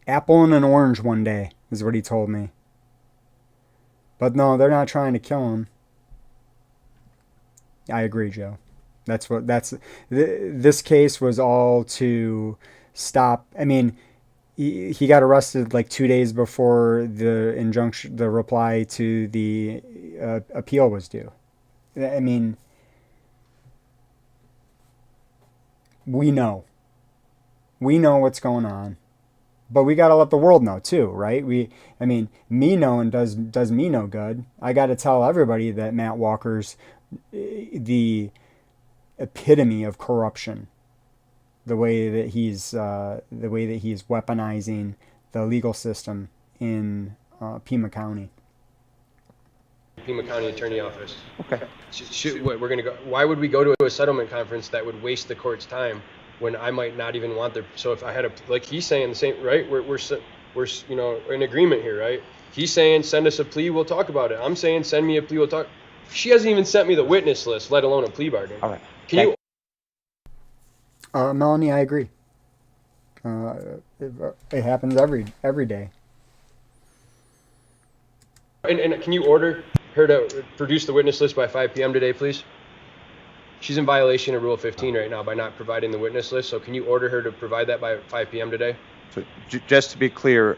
Apple and an orange one day is what he told me. But no, they're not trying to kill him. I agree, Joe. This case was all to stop. I mean, he got arrested like 2 days before the injunction, the reply to the appeal was due. I mean, we know what's going on, but we got to let the world know too, right? Me knowing does me no good. I got to tell everybody that Matt Walker's the epitome of corruption. The way that he's weaponizing the legal system in Pima County. Pima County Attorney Office. Okay. We're gonna go. Why would we go to a settlement conference that would waste the court's time when I might not even want their? So if I had like he's saying the same, right? We're in agreement here, right? He's saying send us a plea, we'll talk about it. I'm saying send me a plea, we'll talk. She hasn't even sent me the witness list, let alone a plea bargain. All right. Can you? Melanie, I agree. It happens every day. And can you order her to produce the witness list by 5 p.m. today, please? She's in violation of Rule 15 right now by not providing the witness list. So can you order her to provide that by 5 p.m. today? So just to be clear,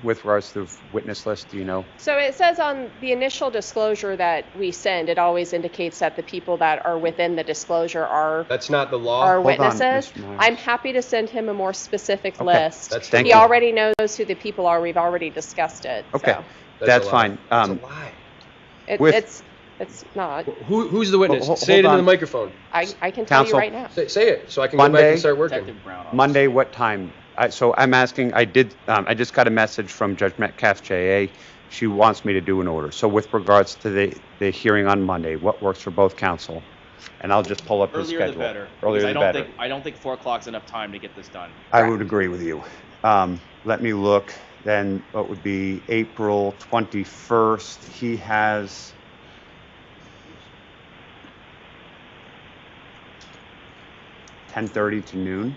with regards to the witness list, do you know? So it says on the initial disclosure that we send, it always indicates that the people that are within the disclosure are. That's not the law. Are Hold witnesses. on, I'm happy to send him a more specific Okay. list. Thank He you. already knows who the people are. We've already discussed it. Okay, So. that's fine. That's a lie. It's not. Who's the witness? Hold Say it into on. the microphone. I can tell Counsel. you right now. Say it so I can go back and start working. Monday, what time? So I'm asking, I just got a message from Judge Metcalf JA. She wants me to do an order. So with regards to the hearing on Monday, what works for both counsel? And I'll just pull up his Earlier schedule. the better. Earlier because the better. I don't think 4 o'clock's enough time to get this done. I would agree with you. Let me look. Then what would be April 21st? He has. (10:30 to noon).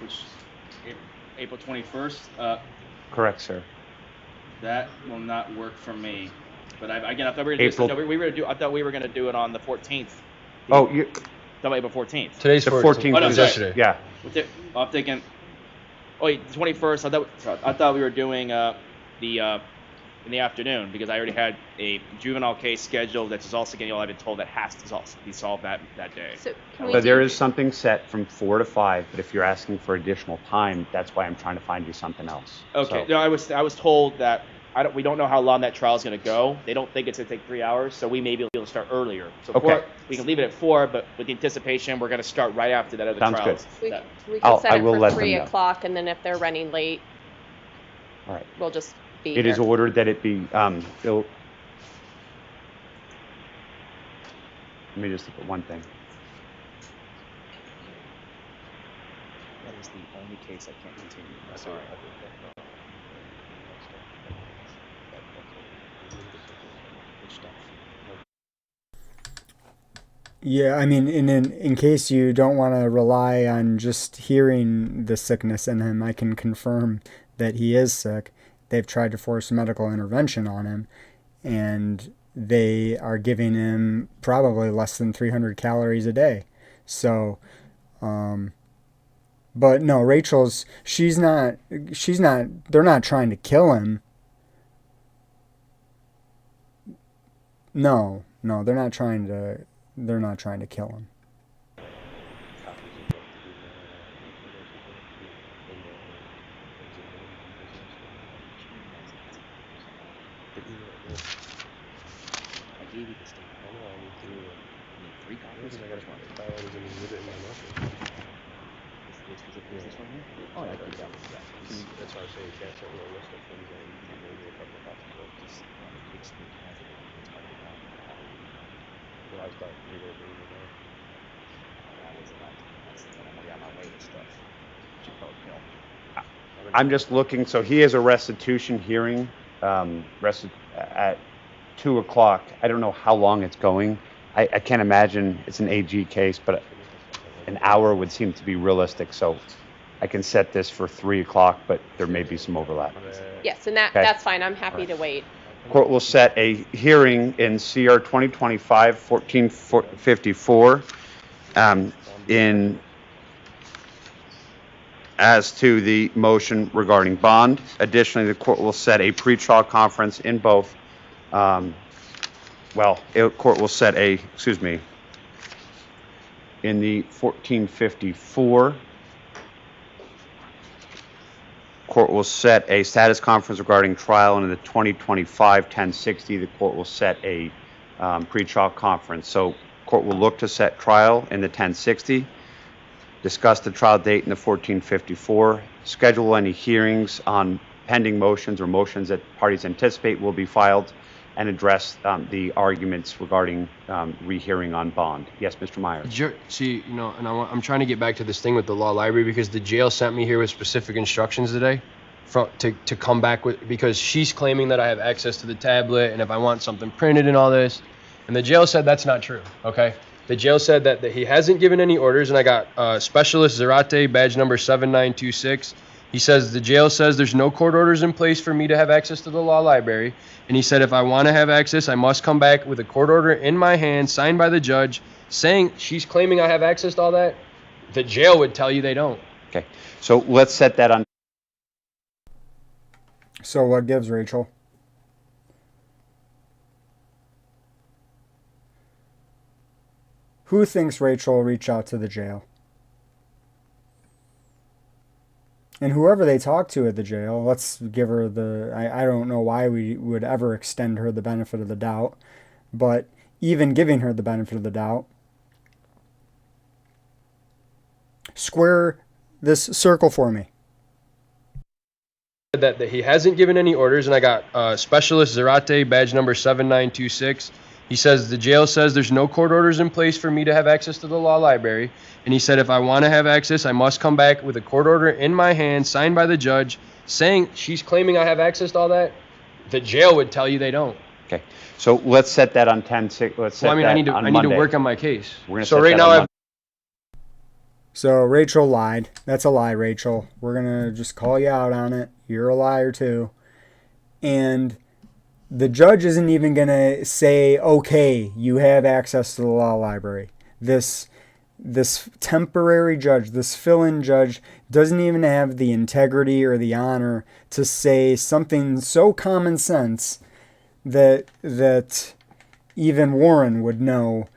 Which April 21st. Correct, sir. That will not work for me. But I thought we were gonna do. I thought we were gonna do it on the 14th. Oh, you. Talking about April 14th. Today's the 14th. Oh, no, was sorry. yesterday. Yeah. I'm thinking. Oh, wait, the 21st. I thought we were doing in the afternoon because I already had a juvenile case scheduled that's also getting all I've been told that has to be solved that day. So But there is something set from 4 to 5. But if you're asking for additional time, that's why I'm trying to find you something else. Okay. So, No, I was told that we don't know how long that trial is going to go. They don't think it's going to take 3 hours, so we may be able to start earlier. So Okay. we can leave it at 4, but with the anticipation, we're going to start right after that other Sounds trial. good. We can set I it will for let 3 them know. o'clock, and then if they're running late, all right. we'll just be It here. is ordered that it be. Let me just look at one thing. That is the only case I can't continue. I'm sorry. Yeah, I mean, in case you don't want to rely on just hearing the sickness in him, I can confirm that he is sick. They've tried to force medical intervention on him, and they are giving him probably less than 300 calories a day. So, but no, she's not, they're not trying to kill him. No, they're not trying to kill him. I gave you the statement. You need 3 copies? I got Is this one here? Oh, yeah, I can do that. That's why I was saying you can't send me a list of things and you gave me a couple of copies. Well, I thought you were doing it now. I'm just looking. So he has a restitution hearing at 2 o'clock. I don't know how long it's going. I can't imagine it's an AG case, but an hour would seem to be realistic. So I can set this for 3 o'clock, but there may be some overlap. Yes, and Okay. that's fine. I'm happy to wait. Court will set a hearing in CR 2025-1454 as to the motion regarding bond. Additionally, the court will set a pretrial conference in both. Court will set in the 1454. Court will set a status conference regarding trial, and in the 2025-1060, the court will set a pretrial conference. So court will look to set trial in the 1060, discuss the trial date in the 1454, schedule any hearings on pending motions or motions that parties anticipate will be filed, and address the arguments regarding rehearing on bond. Yes, Mr. Myers. See, and I'm trying to get back to this thing with the law library because the jail sent me here with specific instructions today to come back with, because she's claiming that I have access to the tablet and if I want something printed and all this. And the jail said that's not true, okay? The jail said that he hasn't given any orders, and I got Specialist Zarate, badge number 7926. He says the jail says there's no court orders in place for me to have access to the law library. And he said if I want to have access, I must come back with a court order in my hand, signed by the judge, saying she's claiming I have access to all that. The jail would tell you they don't. Okay, so let's set that on. So what gives, Rachel? Who thinks Rachel will reach out to the jail? And whoever they talk to at the jail, let's give her the... I don't know why we would ever extend her the benefit of the doubt, but even giving her the benefit of the doubt, square this circle for me. That he hasn't given any orders, and I got Specialist Zarate, badge number 7926. He says the jail says there's no court orders in place for me to have access to the law library. And he said if I want to have access, I must come back with a court order in my hand, signed by the judge, saying she's claiming I have access to all that. The jail would tell you they don't. Okay, so let's set that on 10-6. Let's set that I need to Monday. work on my case. We're gonna So set right that now on I've... So Rachel lied. That's a lie, Rachel. We're going to just call you out on it. You're a liar too. And the judge isn't even going to say, okay, you have access to the law library. This temporary judge, this fill-in judge, doesn't even have the integrity or the honor to say something so common sense that even Warren would know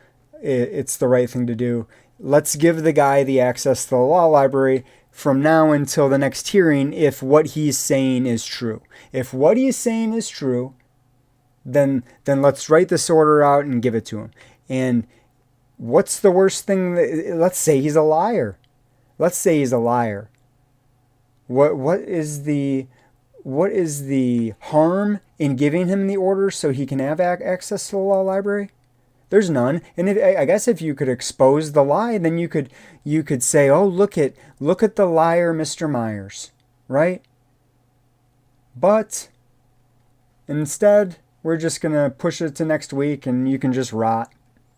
it's the right thing to do. Let's give the guy the access to the law library from now until the next hearing if what he's saying is true. If what he's saying is true, then let's write this order out and give it to him. And what's the worst thing? Let's say he's a liar. Let's say he's a liar. What is the harm in giving him the order so he can have access to the law library? There's none. And I guess if you could expose the lie, then you could say, oh, look at the liar, Mr. Myers, right? But instead, we're just gonna push it to next week, and you can just rot.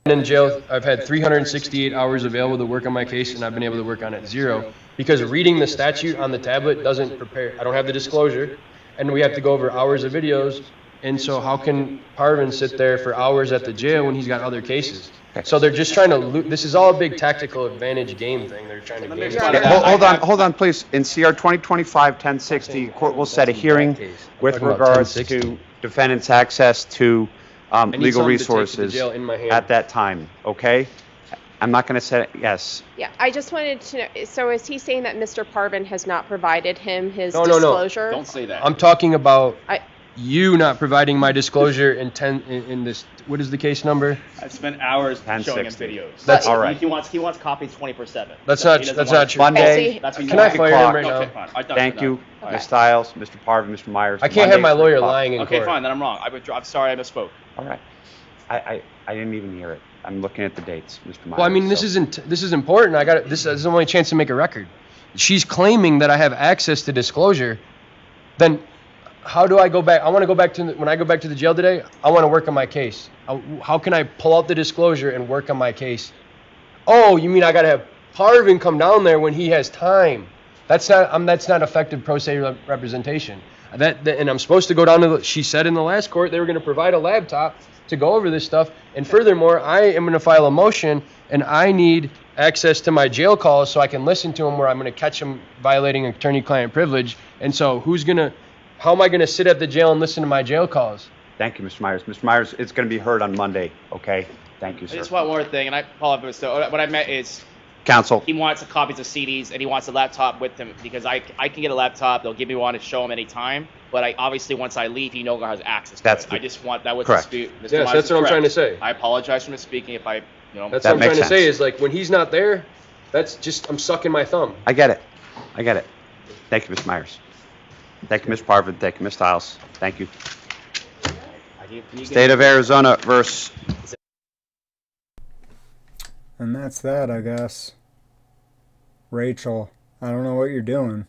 In jail, I've had 368 hours available to work on my case, and I've been able to work on it 0 because reading the statute on the tablet doesn't prepare. I don't have the disclosure, and we have to go over hours of videos. And so how can Parvin sit there for hours at the jail when he's got other cases? So they're just trying to this is all a big tactical advantage game thing. They're trying to game. Hold on, please. In CR 2025-1060, court will set a hearing with regards to defendants' access to legal resources at that time, okay? I'm not going to set it, yes. Yeah, I just wanted to know, so is he saying that Mr. Parvin has not provided him his disclosure? No. Don't say that. I'm talking about you not providing my disclosure in this, what is the case number? I've spent hours showing him videos. That's all right. He wants copies 24/7. That's not true. Monday, can I fire him right now? Okay, thank you, Ms. Stiles, Mr. Parvin, Mr. Myers. I can't have my lawyer lying in court. Okay, fine, then I'm wrong. I'm sorry, I misspoke. All right. I didn't even hear it. I'm looking at the dates, Mr. Myers. Well, I mean, this is important. This is the only chance to make a record. She's claiming that I have access to disclosure. Then how do I go back? I want to go back to when I go back to the jail today. I want to work on my case. How can I pull out the disclosure and work on my case? Oh, you mean I got to have Parvin come down there when he has time? That's not effective pro se representation. And I'm supposed to go down to she said in the last court they were going to provide a laptop to go over this stuff. And furthermore, I am going to file a motion and I need access to my jail calls so I can listen to them where I'm going to catch them violating attorney-client privilege. And so how am I going to sit at the jail and listen to my jail calls? Thank you, Mr. Myers. Mr. Myers, it's going to be heard on Monday, okay? Thank you, sir. Just one more thing, and I apologize. So what I meant is, counsel, he wants copies of CDs, and he wants a laptop with him because I can get a laptop. They'll give me one to show him anytime. But obviously once I leave, he no longer has access to it. I just want that was correct. Mr. Yes, Myers that's what I'm trying to say. I apologize for misspeaking if I, That's what I'm trying to say is like when he's not there, that's just I'm sucking my thumb. I get it. Thank you, Mr. Myers. Thank you, Ms. Parvin. Thank you, Ms. Stiles. Thank you. State of Arizona versus. And that's that, I guess. Rachel, I don't know what you're doing.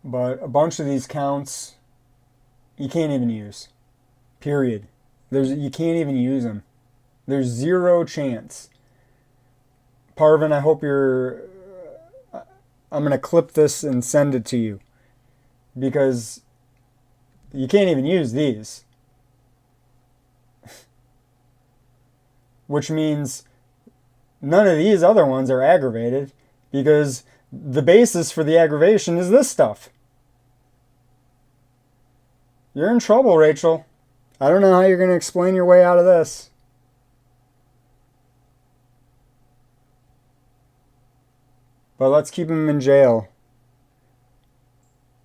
But a bunch of these counts you can't even use. Period. You can't even use them. There's zero chance. Parvin, I hope you're... I'm going to clip this and send it to you. Because you can't even use these. Which means none of these other ones are aggravated. Because the basis for the aggravation is this stuff. You're in trouble, Rachel. I don't know how you're going to explain your way out of this. But let's keep him in jail.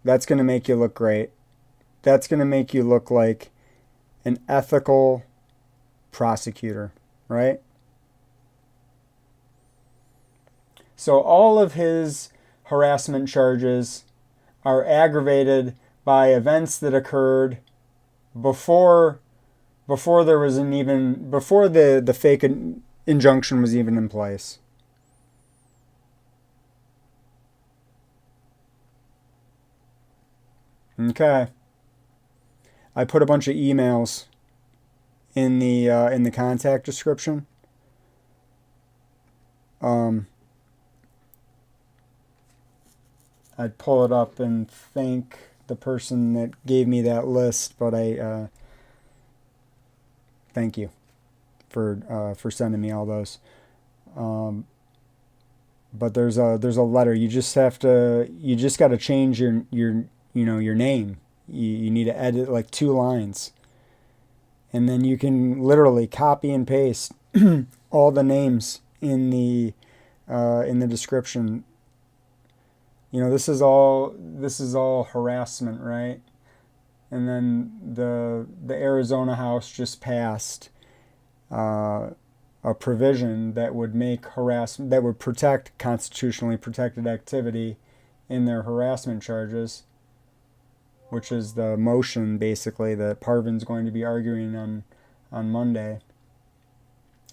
That's going to make you look great. That's going to make you look like an ethical prosecutor, right? So all of his harassment charges are aggravated by events that occurred before there was before the fake injunction was even in place. Okay. I put a bunch of emails in the contact description. I'd pull it up and thank the person that gave me that list, but I thank you for sending me all those. But there's a letter. You just got to change your name. You need to edit like 2 lines. And then you can literally copy and paste all the names in the description. This is all harassment, right? And then the Arizona House just passed a provision that would make that would protect constitutionally protected activity in their harassment charges, which is the motion basically that Parvin's going to be arguing on Monday.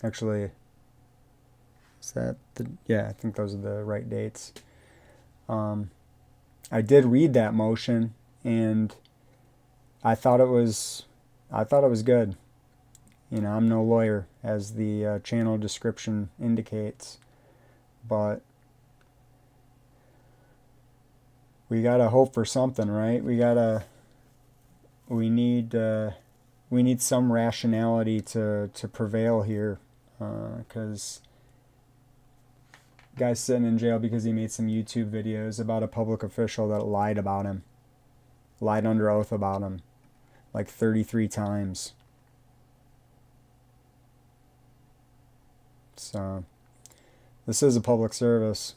Actually, is that I think those are the right dates. I did read that motion and I thought it was good. I'm no lawyer, as the channel description indicates, but we gotta hope for something, right? We need some rationality to prevail here, because guy's sitting in jail because he made some YouTube videos about a public official that lied about him, lied under oath about him, like 33 times. So, this is a public service.